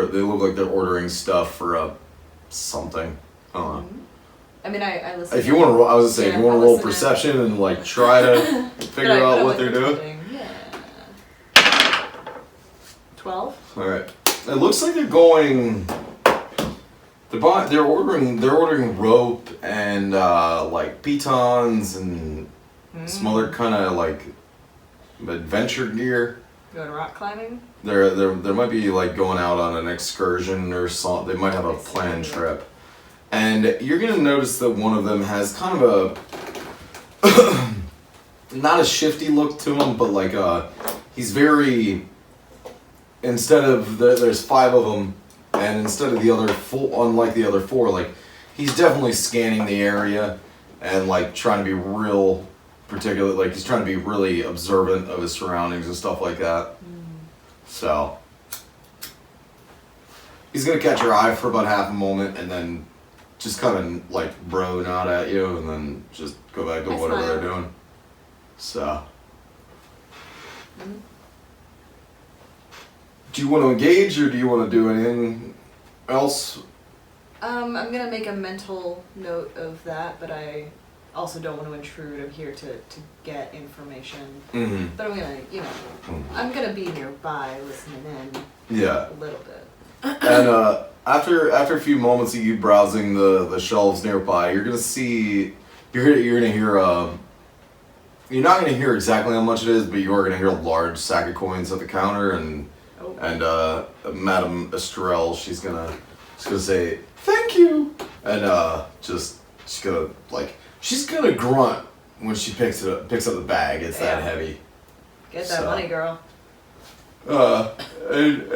They look like they're ordering stuff for something. I don't know. I mean, I listen. If you want to, I was gonna say, if Yeah, you want I'll to roll listen in. perception and like try to figure out what they're doing. Yeah. 12? All right. It looks like they're going. They're ordering rope and like pitons and some other kind of like adventure gear. Going rock climbing? There might be like going out on an excursion or something. They might have a planned trip. And you're gonna notice that one of them has kind of a not a shifty look to him, but like he's very. Instead of there's 5 of them, and instead of the other 4, unlike the other 4, like he's definitely scanning the area and like trying to be real particular. Like he's trying to be really observant of his surroundings and stuff like that. So he's gonna catch your eye for about half a moment, and then just kind of like bro nod at you, and then just go back to I whatever smile. they're doing. So, do you want to engage, or do you want to do anything else? I'm gonna make a mental note of that, but I also don't want to intrude. I'm here to get information. Mm-hmm. But I'm gonna, I'm gonna be nearby listening in Yeah. a little bit. And after a few moments of you browsing the shelves nearby, you're gonna see you're gonna hear you're not gonna hear exactly how much it is, but you are gonna hear a large sack of coins at the counter, and Madame Estrelle, she's gonna say thank you, and she's gonna grunt when she picks up the bag. It's that heavy. Get that money, girl. And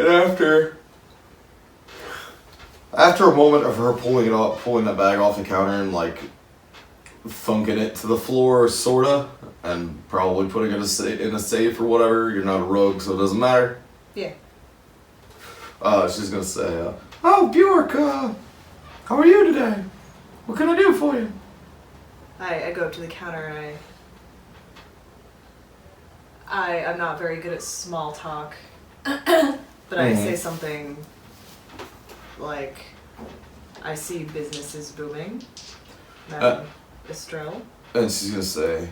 after a moment of her pulling that bag off the counter and like thunking it to the floor, sorta, and probably putting it in a safe or whatever. You're not a rogue, so it doesn't matter. Yeah. She's gonna say, "Oh, Bjork, how are you today? What can I do for you?" I go up to the counter and I'm not very good at small talk, but I say something like, "I see business is booming, Madame Estrelle." And she's gonna say,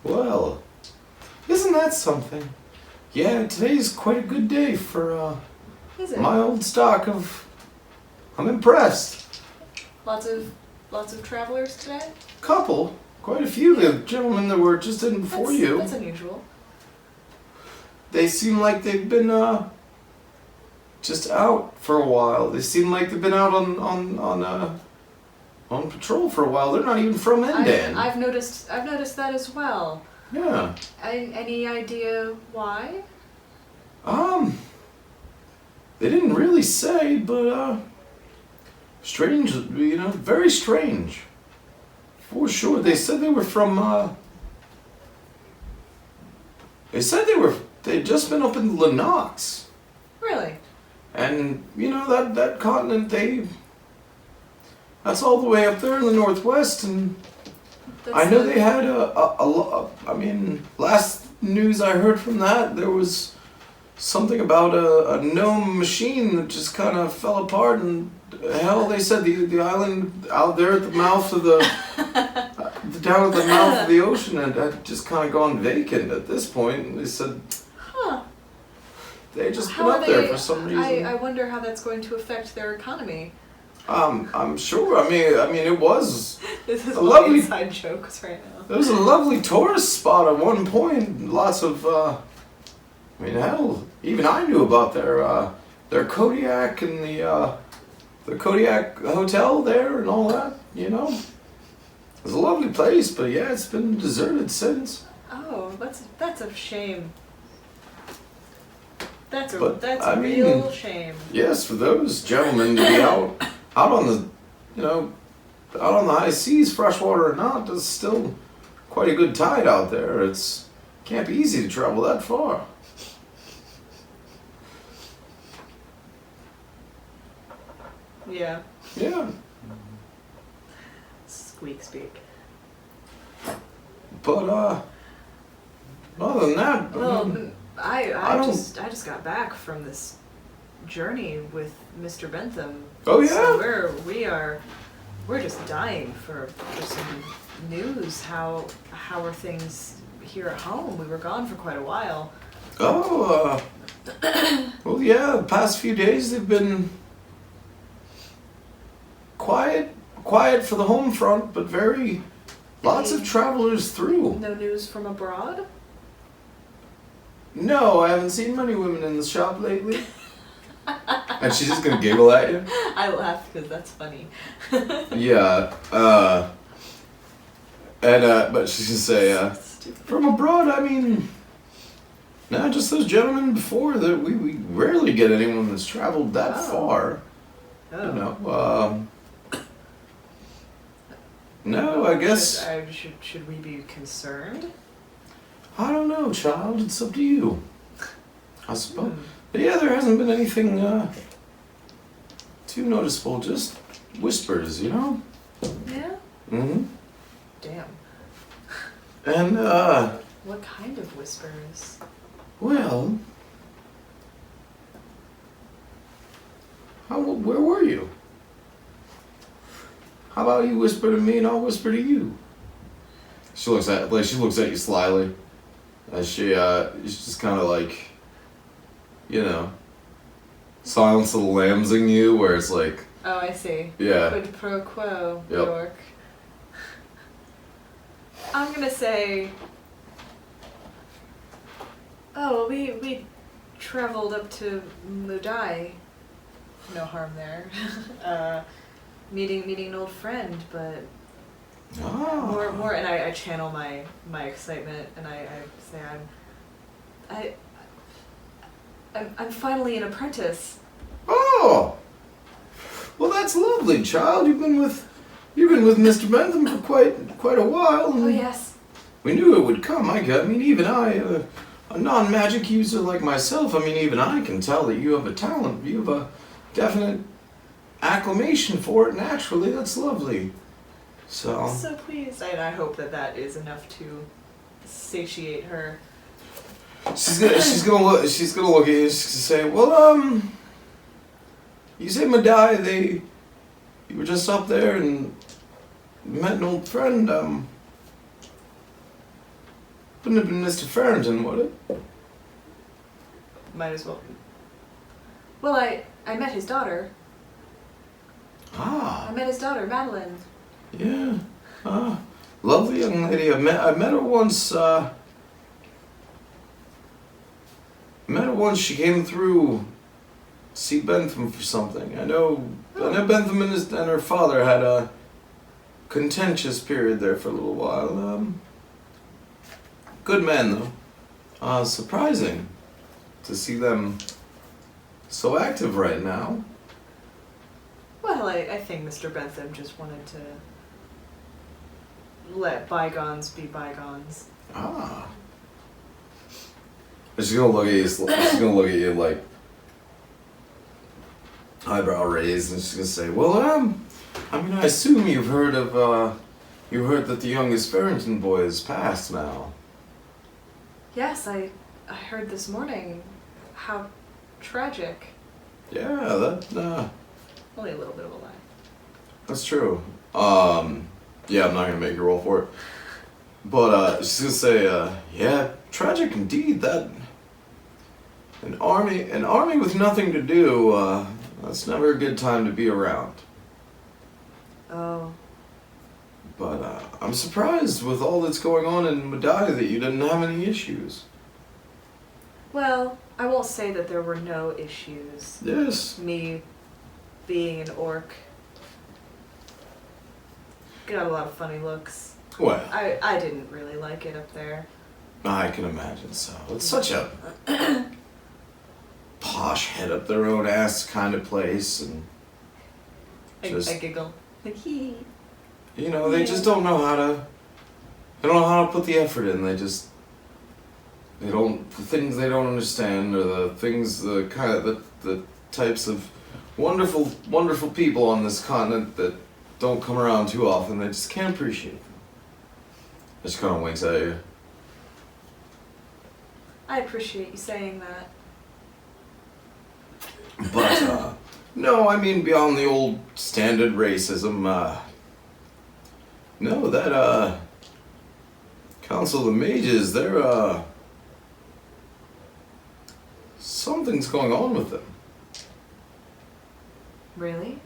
"Well, isn't that something? Yeah, today's quite a good day for Is it? my old stock of. I'm impressed. Lots of travelers today? Quite a few. The gentlemen that were just in before you. That's unusual. They seem like they've been just out for a while. They seem like they've been out on patrol for a while. They're not even from Endan. I've noticed that as well. Yeah. Any idea why? They didn't really say, but strange, very strange. For sure. They said they were from they'd just been up in Lennox. Really? And that continent, that's all the way up there in the northwest, and I know they had last news I heard from that, there was something about a gnome machine that just kind of fell apart, and hell, they said the island out there at the mouth of down at the mouth of the ocean had just kind of gone vacant at this point, and they said they just been up there for some reason. I wonder how that's going to affect their economy. I'm sure. I mean, it was This is a all lovely inside jokes right now. It was a lovely tourist spot at one point. Lots of, hell, even I knew about their Kodiak and the Kodiak Hotel there and all that. It was a lovely place, but yeah, it's been deserted since. Oh, that's a shame. That's a mean, real shame. Yes, for those gentlemen to be out on the, out on the high seas, freshwater or not, there's still quite a good tide out there. Can't be easy to travel that far. Yeah. Yeah. Squeak speak. But other than that, Well, I don't- just got back from this journey with Mr. Bentham. Oh, yeah? So we're just dying for some news. How are things here at home? We were gone for quite a while. well, yeah, the past few days they've been quiet for the home front, but lots of travelers through. No news from abroad? No, I haven't seen many women in the shop lately. And she's just gonna giggle at you. I laughed because that's funny. Yeah, but she's gonna say, from abroad, just those gentlemen before that we rarely get anyone that's traveled that far. Oh. No, I guess. Should we be concerned? I don't know, child. It's up to you. I suppose. But yeah, there hasn't been anything too noticeable. Just whispers, Yeah. Mm-hmm. Damn. And What kind of whispers? well, where were you? How about you whisper to me and I'll whisper to you? She looks at you slyly, as she's just kind of like, Silence of the Lambsing you, where it's like, Oh, I see. yeah, Quid pro quo, Yep. York. I'm gonna say. Oh, we traveled up to Mudai. No harm there. Meeting an old friend, but more. And I channel my excitement, and I say I'm finally an apprentice. Oh, well, that's lovely, child. You've been with Mr. Bentham for quite a while. Oh yes. We knew it would come. I mean, even I, a non-magic user like myself, I mean, even I can tell that you have a talent. You have a definite acclamation for it naturally. That's lovely. So. I'm so pleased. I hope that is enough to satiate her. She's gonna look at you. She's gonna say, "Well, you say Madai. You were just up there and met an old friend. Wouldn't have been Mr. Farrington, would it?" Might as well. Well, I met his daughter. Ah. I met his daughter, Madeline. Yeah. Ah. Lovely young lady. I met her once. Met her once. She came through. See Bentham for something. I know Bentham and her father had a contentious period there for a little while. Good man though. Surprising to see them so active right now. Well, I think Mr. Bentham just wanted to let bygones be bygones. Ah. She's gonna look at you. She's gonna look at you like eyebrow raised, and she's gonna say, "Well, I mean, I assume you've heard that the youngest Farrington boy has passed now." Yes, I heard this morning. How tragic. Yeah, that Only a little bit of a lie. that's true. Yeah, I'm not gonna make you roll for it. But she's gonna say, yeah, tragic indeed. That an army with nothing to do. That's never a good time to be around. Oh. But I'm surprised with all that's going on in Madai that you didn't have any issues. Well, I won't say that there were no issues. Yes. Me being an orc got a lot of funny looks. Well, I didn't really like it up there. I can imagine so. It's such a posh, head up their own ass kind of place, and just I giggle. Like, hee. you know, they just don't know how to. They don't know how to put the effort in. They don't. The things they don't understand, or the things, the kind of the types of wonderful people on this continent that don't come around too often. They just can't appreciate them. Just kind of winks at you. I appreciate you saying that. But no, I mean beyond the old standard racism. No, that Council of the Mages, they're something's going on with them. Really?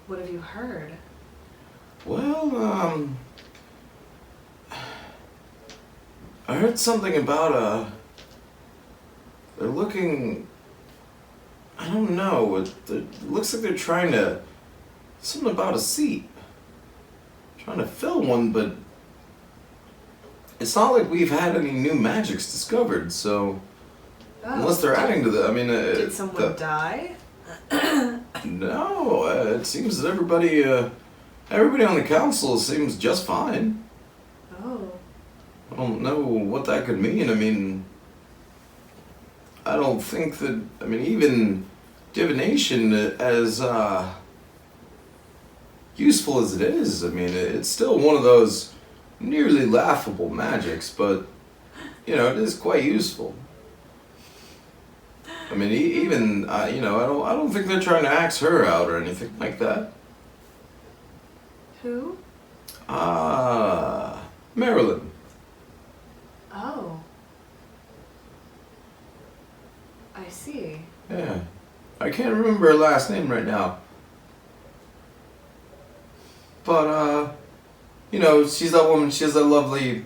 What have you heard? Well, I heard something about they're looking. I don't know. It looks like they're trying to. Something about a seat. Trying to fill one, but it's not like we've had any new magics discovered. So unless they're adding to the, I mean, Did someone die? No, it seems that everybody on the council seems just fine. Oh. I don't know what that could mean. I mean, I don't think that, I mean, even divination, as useful as it is, I mean, it's still one of those nearly laughable magics, but, you know, it is quite useful. I mean, even, you know, I don't think they're trying to axe her out or anything like that. Who? Marilyn. Oh. I see. Yeah. I can't remember her last name right now. But, You know, she's that woman. She has that lovely,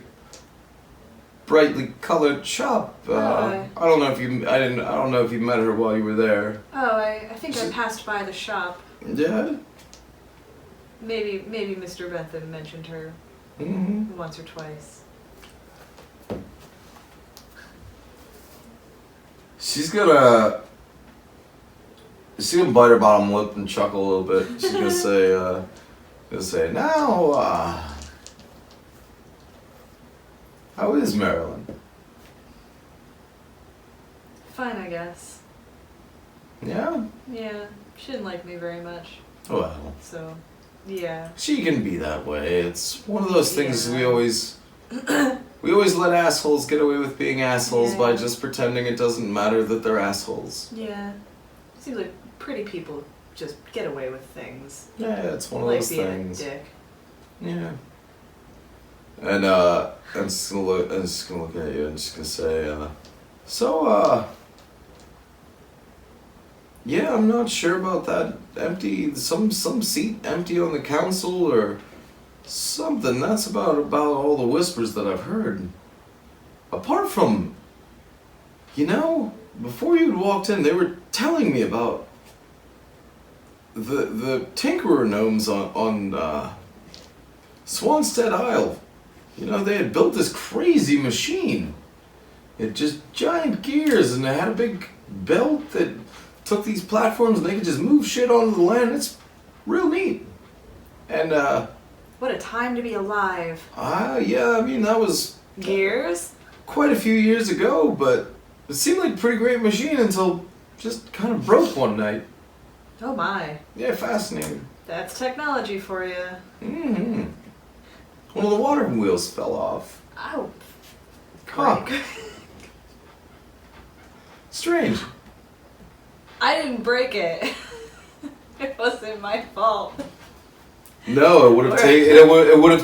brightly colored shop. Oh, I don't know if you. I don't know if you met her while you were there. Oh, I think I passed by the shop. Yeah. Maybe Mr. Bentham mentioned her Mm-hmm. once or twice. She's gonna bite her bottom lip and chuckle a little bit. She's gonna say, now, how is Marilyn? Fine, I guess. Yeah? Yeah, she didn't like me very much, Well, so yeah. she can be that way. It's one of those things Yeah. we always let assholes get away with being assholes by Yeah. just pretending it doesn't matter that they're assholes. Yeah. Seems like pretty people just get away with things. Yeah, it's one of Like those being things. a dick. Yeah. And I'm just gonna look at you and just gonna say, yeah, I'm not sure about that empty some seat empty on the council or something. That's about all the whispers that I've heard. Apart from, before you'd walked in, they were telling me about the Tinkerer gnomes on Swanstead Isle. They had built this crazy machine. It just giant gears, and it had a big belt that took these platforms, and they could just move shit onto the land. It's real neat. And What a time to be alive. yeah, I mean that was Gears? quite a few years ago, but it seemed like a pretty great machine until just kind of broke one night. Oh my. Yeah, fascinating. That's technology for you. Mm-hmm. One of the water wheels fell off. Oh. Huh. Strange. I didn't break it. It wasn't my fault. No, it would have taken it would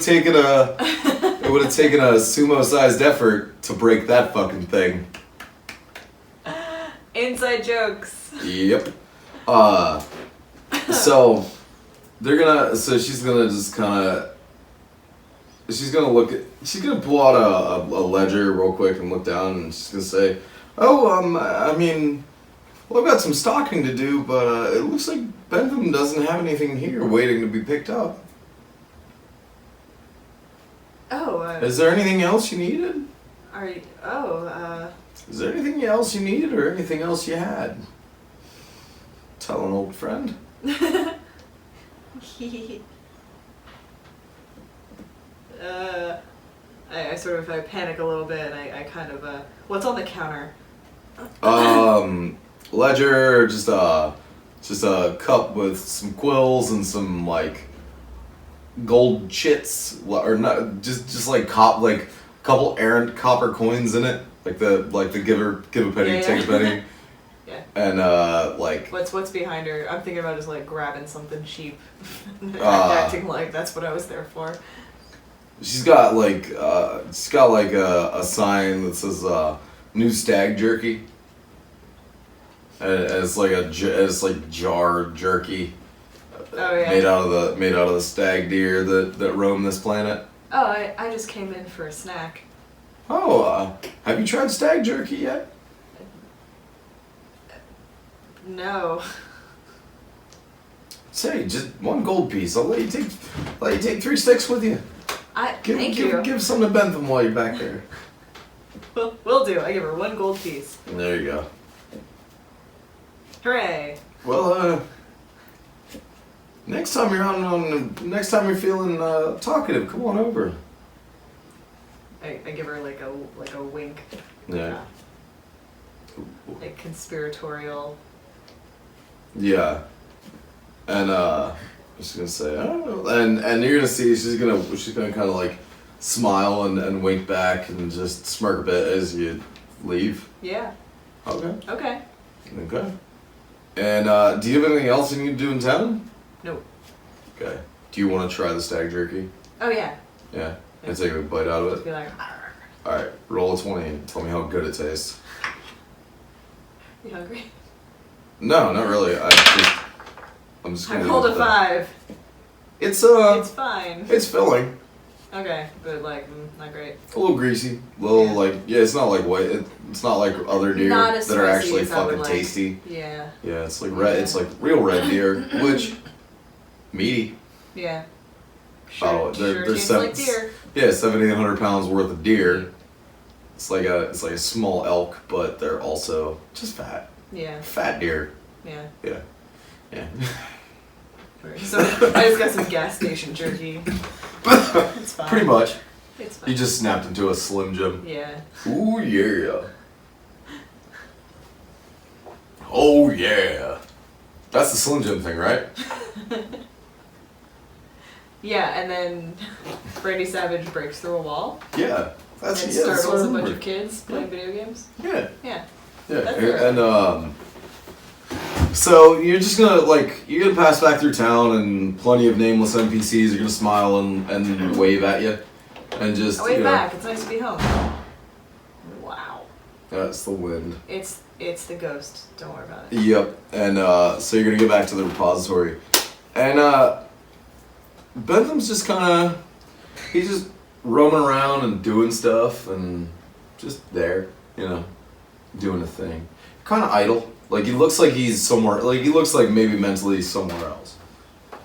have taken a sumo-sized effort to break that fucking thing. Inside jokes. Yep. So she's gonna just kind of. She's gonna pull out a ledger real quick and look down, and she's gonna say, I mean, well, I've got some stocking to do, but it looks like Bentham doesn't have anything here waiting to be picked up. Oh, Is there anything else you needed? are you, Is there anything else you needed or anything else you had? Tell an old friend. I panic a little bit, and I kind of, what's on the counter? Ledger, just a cup with some quills and some like gold chits, or not, just like a couple errant copper coins in it, like the give a penny, Yeah, take a penny. Yeah. And like What's behind her? I'm thinking about just like grabbing something cheap, acting like that's what I was there for. she's got like a sign that says new stag jerky. And it's like jar jerky. Oh, yeah. Made out of the stag deer that roam this planet. Oh, I just came in for a snack. Oh, have you tried stag jerky yet? No. Say, just one gold piece. I'll let you take 3 sticks with you. Thank you. Give some to Bentham while you're back there. Will do. I give her 1 gold piece. And there you go. Hooray! Well, next time you're feeling talkative, come on over. I give her like a wink. Yeah. Like conspiratorial. Yeah. And she's gonna say, I don't know, and you're gonna see she's gonna kind of like smile and wink back and just smirk a bit as you leave. Yeah. Okay. Okay. Okay. And do you have anything else you need to do in town? No. Okay. Do you want to try the stag jerky? Oh yeah. Yeah. And take a bite out of Just it. be like, All right. Roll a 20 and tell me how good it tastes. you hungry? No, not really. I'm just I gonna. rolled a 5. It's It's fine. It's filling. Okay, but like, not great. A little greasy, a little Yeah. like it's not like white. It's not like other deer Not as that are spicy actually as I would fucking like. tasty. Yeah, Yeah, it's like red. Yeah. It's like real red deer, which meaty. yeah. Oh, Sure, they're tastes seven- like deer. Yeah, 700-800 pounds worth of deer. It's like a small elk, but they're also just fat. Yeah, Fat deer. yeah. Yeah. Yeah. So I just got some gas station jerky. It's fine. Pretty much. It's fine. You just snapped into a Slim Jim. Yeah. Ooh yeah. Oh yeah. That's the Slim Jim thing, right? Yeah, and then Brandy Savage breaks through a wall Yeah. That's and yeah, that's what I startles a bunch remember. of kids playing video games. Yeah. Yeah. Yeah. That's fair. And so you're just gonna you're gonna pass back through town and plenty of nameless NPCs are gonna smile and wave at you. And just I wave you know, back. It's nice to be home. Wow. that's the wind. It's the ghost. Don't worry about it. Yep. And so you're gonna get back to the repository. And Bentham's just kinda he's just roaming around and doing stuff and just there, you know, doing a thing. Kinda idle. Like he looks like he's somewhere he looks like maybe mentally somewhere else.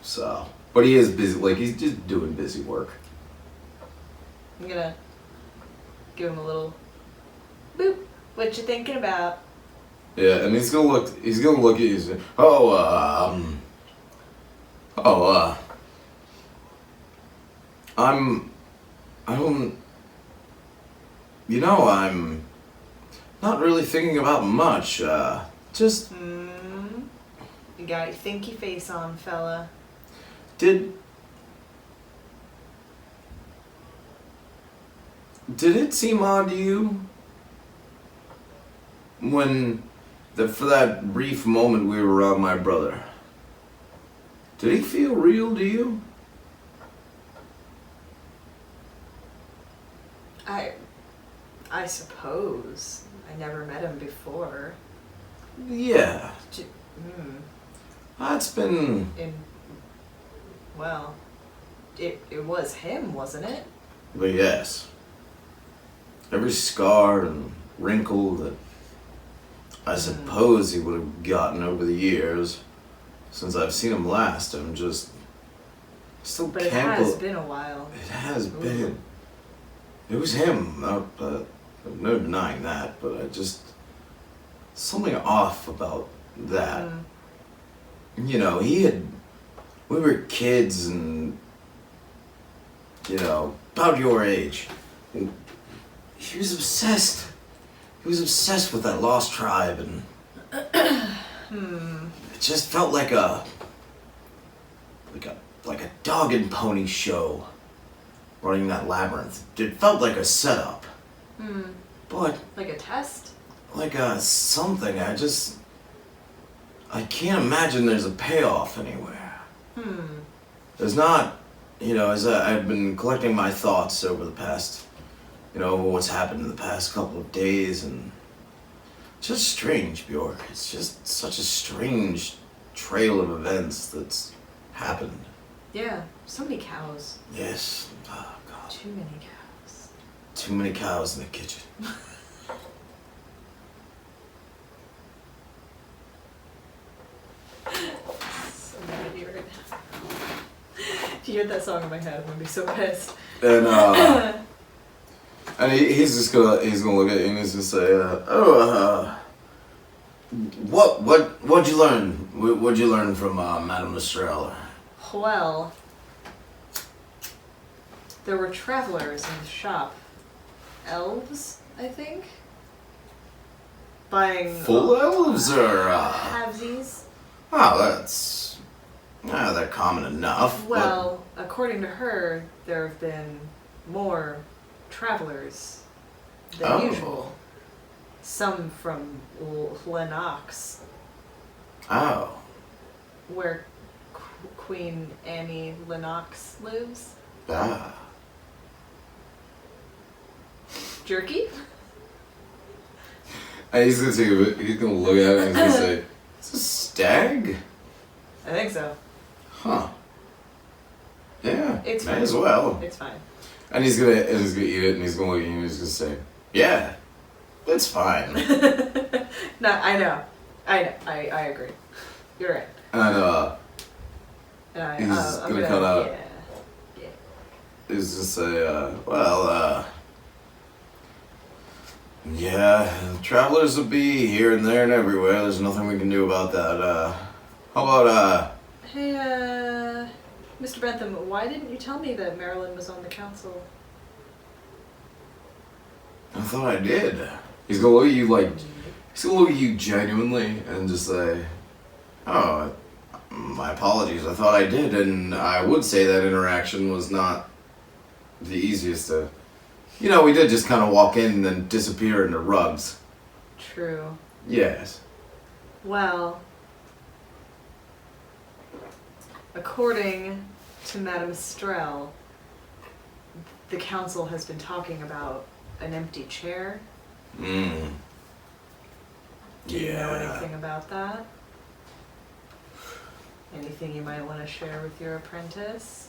So but he is busy he's just doing busy work. I'm gonna give him a little boop. What you thinking about? Yeah, and he's gonna look at you and say, I'm not really thinking about much, just, You got your thinky face on, fella. did it seem odd to you when, for that brief moment we were around my brother? Did he feel real to you? I suppose. I never met him before. Yeah, Hmm. that's been. Well, it was him, wasn't it? But yes, every scar and wrinkle that I suppose he would have gotten over the years since I've seen him last, I'm just still But it can't. has been a while. It has been. It was him. No denying that. But I just something off about that. You know, we were kids and, you know, about your age. And he was obsessed. He was obsessed with that lost tribe and it just felt like a dog and pony show running that labyrinth. It felt like a setup. But Like a test? like a something, I can't imagine there's a payoff anywhere. There's not, you know, as I've been collecting my thoughts over the past, you know, what's happened in the past couple of days, and just strange, Bjork. It's just such a strange trail of events that's happened. Yeah. So many cows. Yes. Oh, God. Too many cows. Too many cows in the kitchen. So mad at you right now. If you heard that song in my head, I'm gonna be so pissed. And and he's gonna look at you and he's gonna say, what'd you learn? What'd you learn from Madame Estrella? Well, there were travelers in the shop. Elves, I think? Buying Full elves or halvesies. oh, they're common enough. but- Well, according to her, there have been more travelers than Oh. usual. Some from Lennox, Oh, where Queen Annie Lennox lives. ah. Jerky? And he's gonna take a bit, he's gonna look at it and he's gonna say, "It's a stag? I think so. Huh? Yeah, It's may fine. as well." It's fine. And he's gonna eat it, and he's gonna look at you, and he's gonna say, "Yeah, it's fine." No, I know. I agree. You're right. And And He's I'm gonna cut out. Yeah. he's gonna say, "Well, yeah, travelers will be here and there and everywhere. There's nothing we can do about that. How about Hey, Mr. Bentham, why didn't you tell me that Marilyn was on the council? I thought I did." He's gonna look at you like, he's gonna look at you genuinely and just say, "Oh, my apologies. I thought I did, and I would say that interaction was not the easiest to. You know, we did just kind of walk in and then disappear into rugs." True. Yes. Well, according to Madame Estrelle, the council has been talking about an empty chair. Mm. Do you know Yeah. anything about that? Anything you might want to share with your apprentice?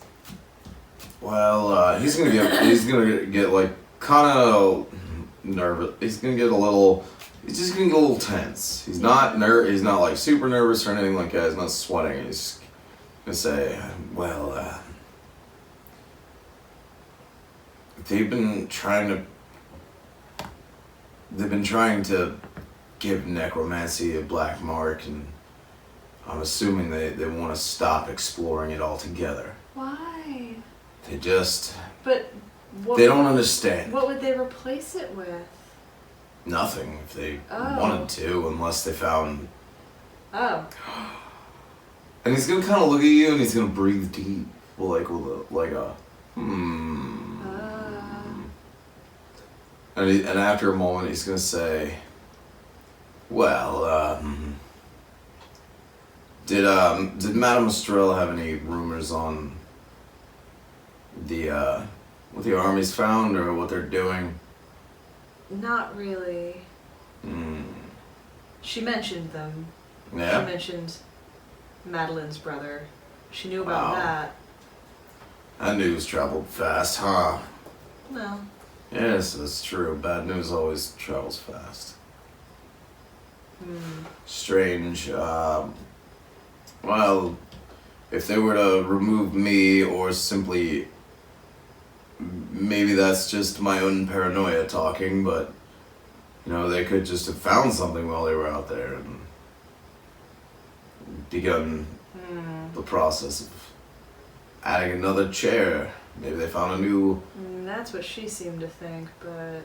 Well, he's gonna get like kind of nervous. He's just gonna get a little tense. He's not he's not like super nervous or anything like that. He's not sweating. He's gonna say, "Well, they've been trying to give necromancy a black mark, and I'm assuming they want to stop exploring it altogether. Why? They just But what, they don't understand. what would they replace it with? Nothing if they Oh. wanted to, unless they found." Oh. And he's gonna kind of look at you, and he's gonna breathe deep, like a And after a moment, he's gonna say, "Well, did Madame Estrelle have any rumors on what the army's found or what they're doing?" Not really. Hmm. She mentioned them. She Yeah. mentioned Madeline's brother. She knew about Wow. that. That news traveled fast, huh? No. Yes, that's true. Bad news always travels fast. Hmm. Strange. Well, if they were to remove me, or simply, maybe that's just my own paranoia talking, but, you know, they could just have found something while they were out there and begun the process of adding another chair. Maybe they found a new. That's what she seemed to think, but.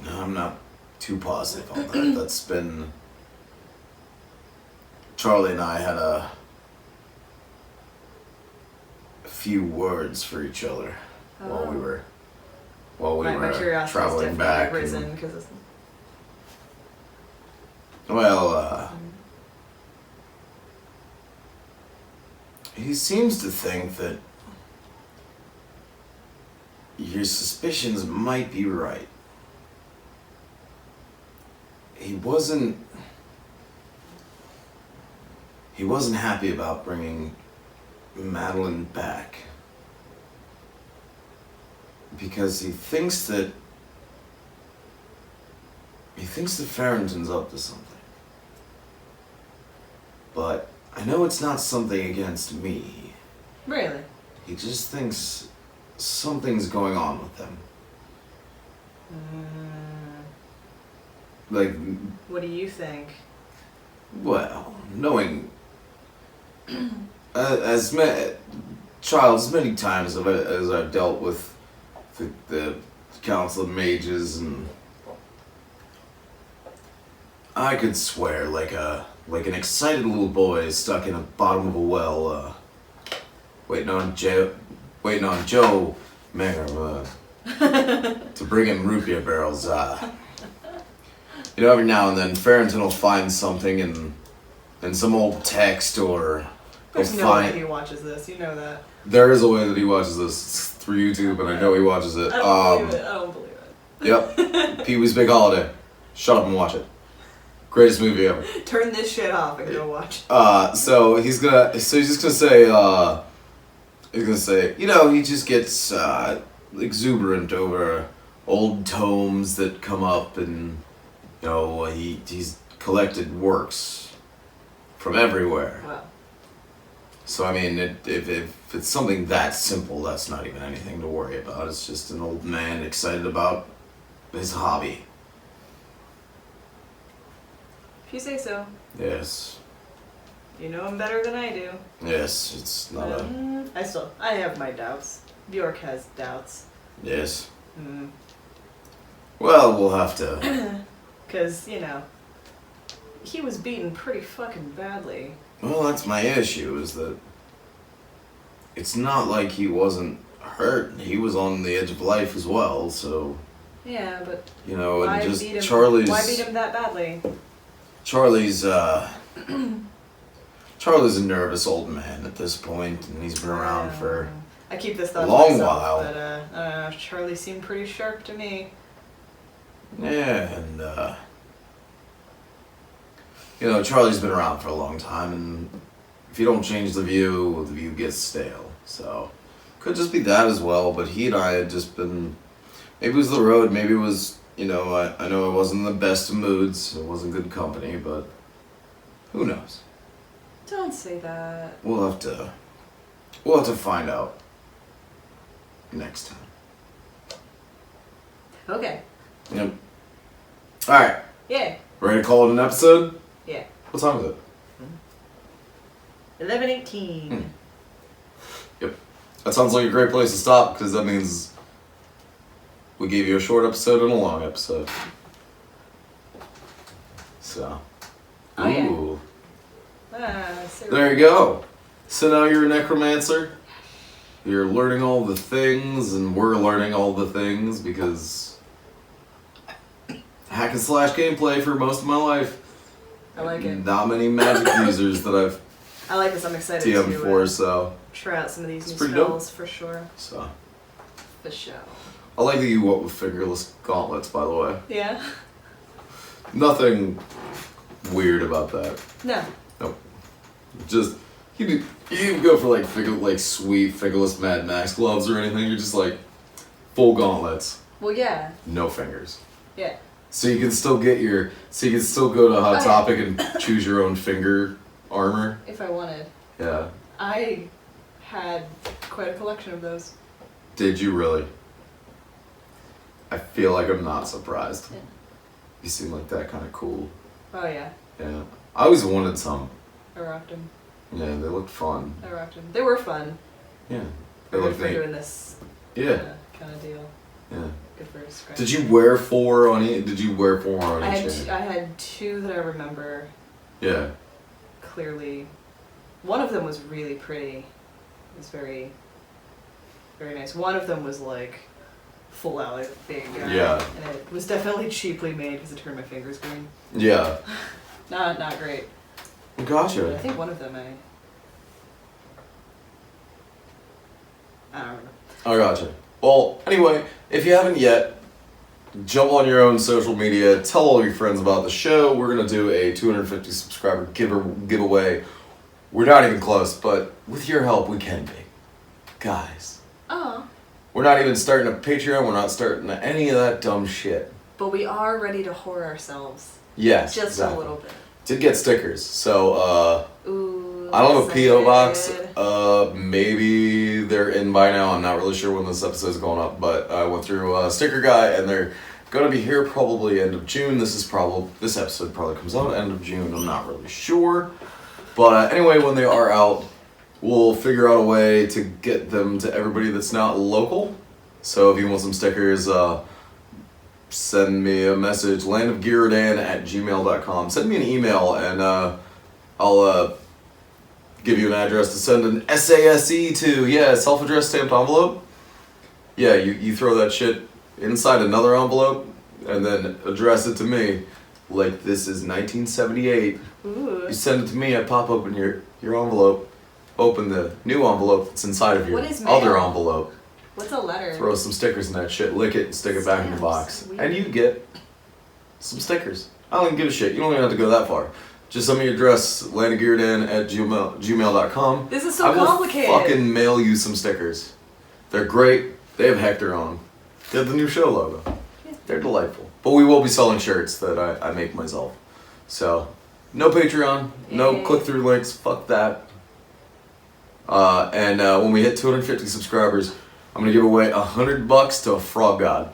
No, I'm not too positive on that. That's been. Charlie and I had a few words for each other while we were My curiosity's traveling definitely back. risen and- because it's. well, he seems to think that your suspicions might be right. He wasn't happy about bringing Madeline back because he thinks that Farrington's up to something. But I know it's not something against me. Really? He just thinks something's going on with them. Like, What do you think? well, knowing as many times as I've dealt with the Council of Mages, and I could swear like an excited little boy stuck in the bottom of a well, waiting on Joe Manger to bring in root beer barrels. You know, every now and then Farrington will find something in some old text, or he'll There's no way find. he watches this. You know that. There is a way that he watches this through YouTube, and I know he watches it. I don't believe it. I don't believe it. Yep. Pee Wee's Big Holiday. Shut up and watch it. Greatest movie ever. Turn this shit off and go watch. So he's just gonna say, you know, he just gets exuberant over old tomes that come up, and you know, he's collected works from everywhere. Well, So I mean, if it's something that simple, that's not even anything to worry about. It's just an old man excited about his hobby. if you say so. Yes, You know him better than I do. yes, it's not a I have my doubts. Bjork has doubts. yes. Mm. Well, we'll have to. Cause, you know, he was beaten pretty fucking badly. Well, that's my issue, is that it's not like he wasn't hurt. He was on the edge of life as well, so, Yeah, but you know, why and just beat him? Charlie's Why beat him that badly? Charlie's Charlie's a nervous old man at this point, and he's been around for I keep this thought a to long myself, while. But I don't know, Charlie seemed pretty sharp to me. yeah, and you know, Charlie's been around for a long time, and if you don't change the view gets stale. So could just be that as well. But he and I had just been. Maybe it was the road. Maybe it was, you know, I know I wasn't in the best of moods. It wasn't good company, but who knows? Don't say that. We'll have to find out next time. Okay. Yep. All right. Yeah. Ready to call it an episode? Yeah. What time is it? 11:18. Yep. That sounds like a great place to stop, because that means we gave you a short episode and a long episode. So. Oh, yeah. Ooh. So There you go. So now you're a necromancer. You're learning all the things, and we're learning all the things, because hack and slash gameplay for most of my life. I like it. Not many magic users that I've I like this. I'm excited TM'd to for, so. try out some of these It's new pretty spells for sure. So. For sure. I like that you went with fingerless gauntlets, by the way. Yeah. Nothing weird about that. No. Just you didn't go for like sweet fingerless Mad Max gloves or anything. You're just like full gauntlets, Well, yeah. no fingers. Yeah. So you can still get so you can still go to Hot Oh, yeah. Topic and choose your own finger armor. If I wanted. Yeah. I had quite a collection of those. Did you really? I feel like I'm not surprised. Yeah. You seem like that kind of cool. Oh yeah. Yeah. I always wanted some. I rocked them. Yeah, they looked fun. I rocked them. They were fun. Yeah. They Good looked for neat. doing this Yeah. kind of deal. Yeah. Good for scratch. Did you wear 4 on each? Did you wear 4 on I each? had hand? I had two that I remember Yeah. clearly. One of them was really pretty. It was very, very nice. One of them was like full out like big guy. Yeah. And it was definitely cheaply made because it turned my fingers green. Yeah. Not great. But I Gotcha. think one of them I don't remember. I gotcha. Well, anyway, if you haven't yet, jump on your own social media, tell all your friends about the show. We're gonna do a 250 subscriber giveaway. We're not even close, but with your help, we can be. Guys, Oh. we're not even starting a Patreon. We're not starting any of that dumb shit. But we are ready to whore ourselves. Yes, Just exactly. a little bit. Did get stickers, so Ooh. I don't have a P.O. box. excited. Maybe they're in by now. I'm not really sure when this episode's going up, but I went through Sticker Guy, and they're gonna be here probably end of June. This episode probably comes out end of June. I'm not really sure, but anyway, when they are out, we'll figure out a way to get them to everybody that's not local. So if you want some stickers, send me a message, landofgeardan@gmail.com. Send me an email, and I'll give you an address to send an SASE to. Yeah, self-addressed stamped envelope. Yeah, you throw that shit inside another envelope and then address it to me. Like this is 1978. Ooh. You send it to me, I pop open your envelope, open the new envelope that's inside of your What is other mail? What's a letter? throw some stickers in that shit, lick it, and stick it back in the box. Stamps, And you get some stickers. I don't even give a shit. You don't even have to go that far. Just send me your address, landongearden@gmail.com. This is so I will complicated. fucking mail you some stickers. They're great. They have Hector on them. They have the new show logo. They're delightful. But we will be selling shirts that I make myself. So, no Patreon, no Yay. click-through links, fuck that. And when we hit 250 subscribers, I'm gonna give away $100 to a frog god.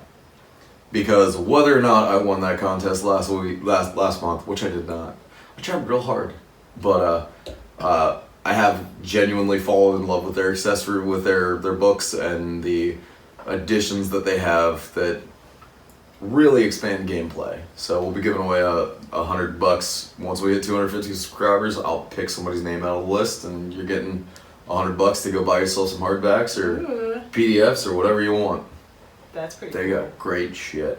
Because whether or not I won that contest last month, which I did not, I tried real hard, but I have genuinely fallen in love with their accessory, with their books and the additions that they have that really expand gameplay. So we'll be giving away $100 once we hit 250 subscribers. I'll pick somebody's name out of the list, and you're getting $100 to go buy yourself some hardbacks or Ooh, PDFs or whatever you want. that's pretty They cool. got great shit.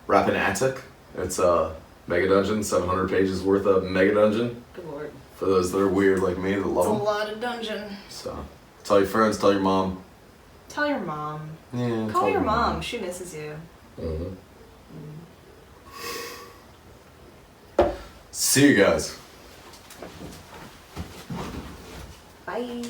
Rappin' Attic. It's a mega dungeon, 700 pages worth of mega dungeon. Good lord. For those that are weird like me that love It's a them. lot of dungeon. So, tell your friends, tell your mom. Tell your mom. Yeah, Call your mom. She misses you. See you guys. Bye.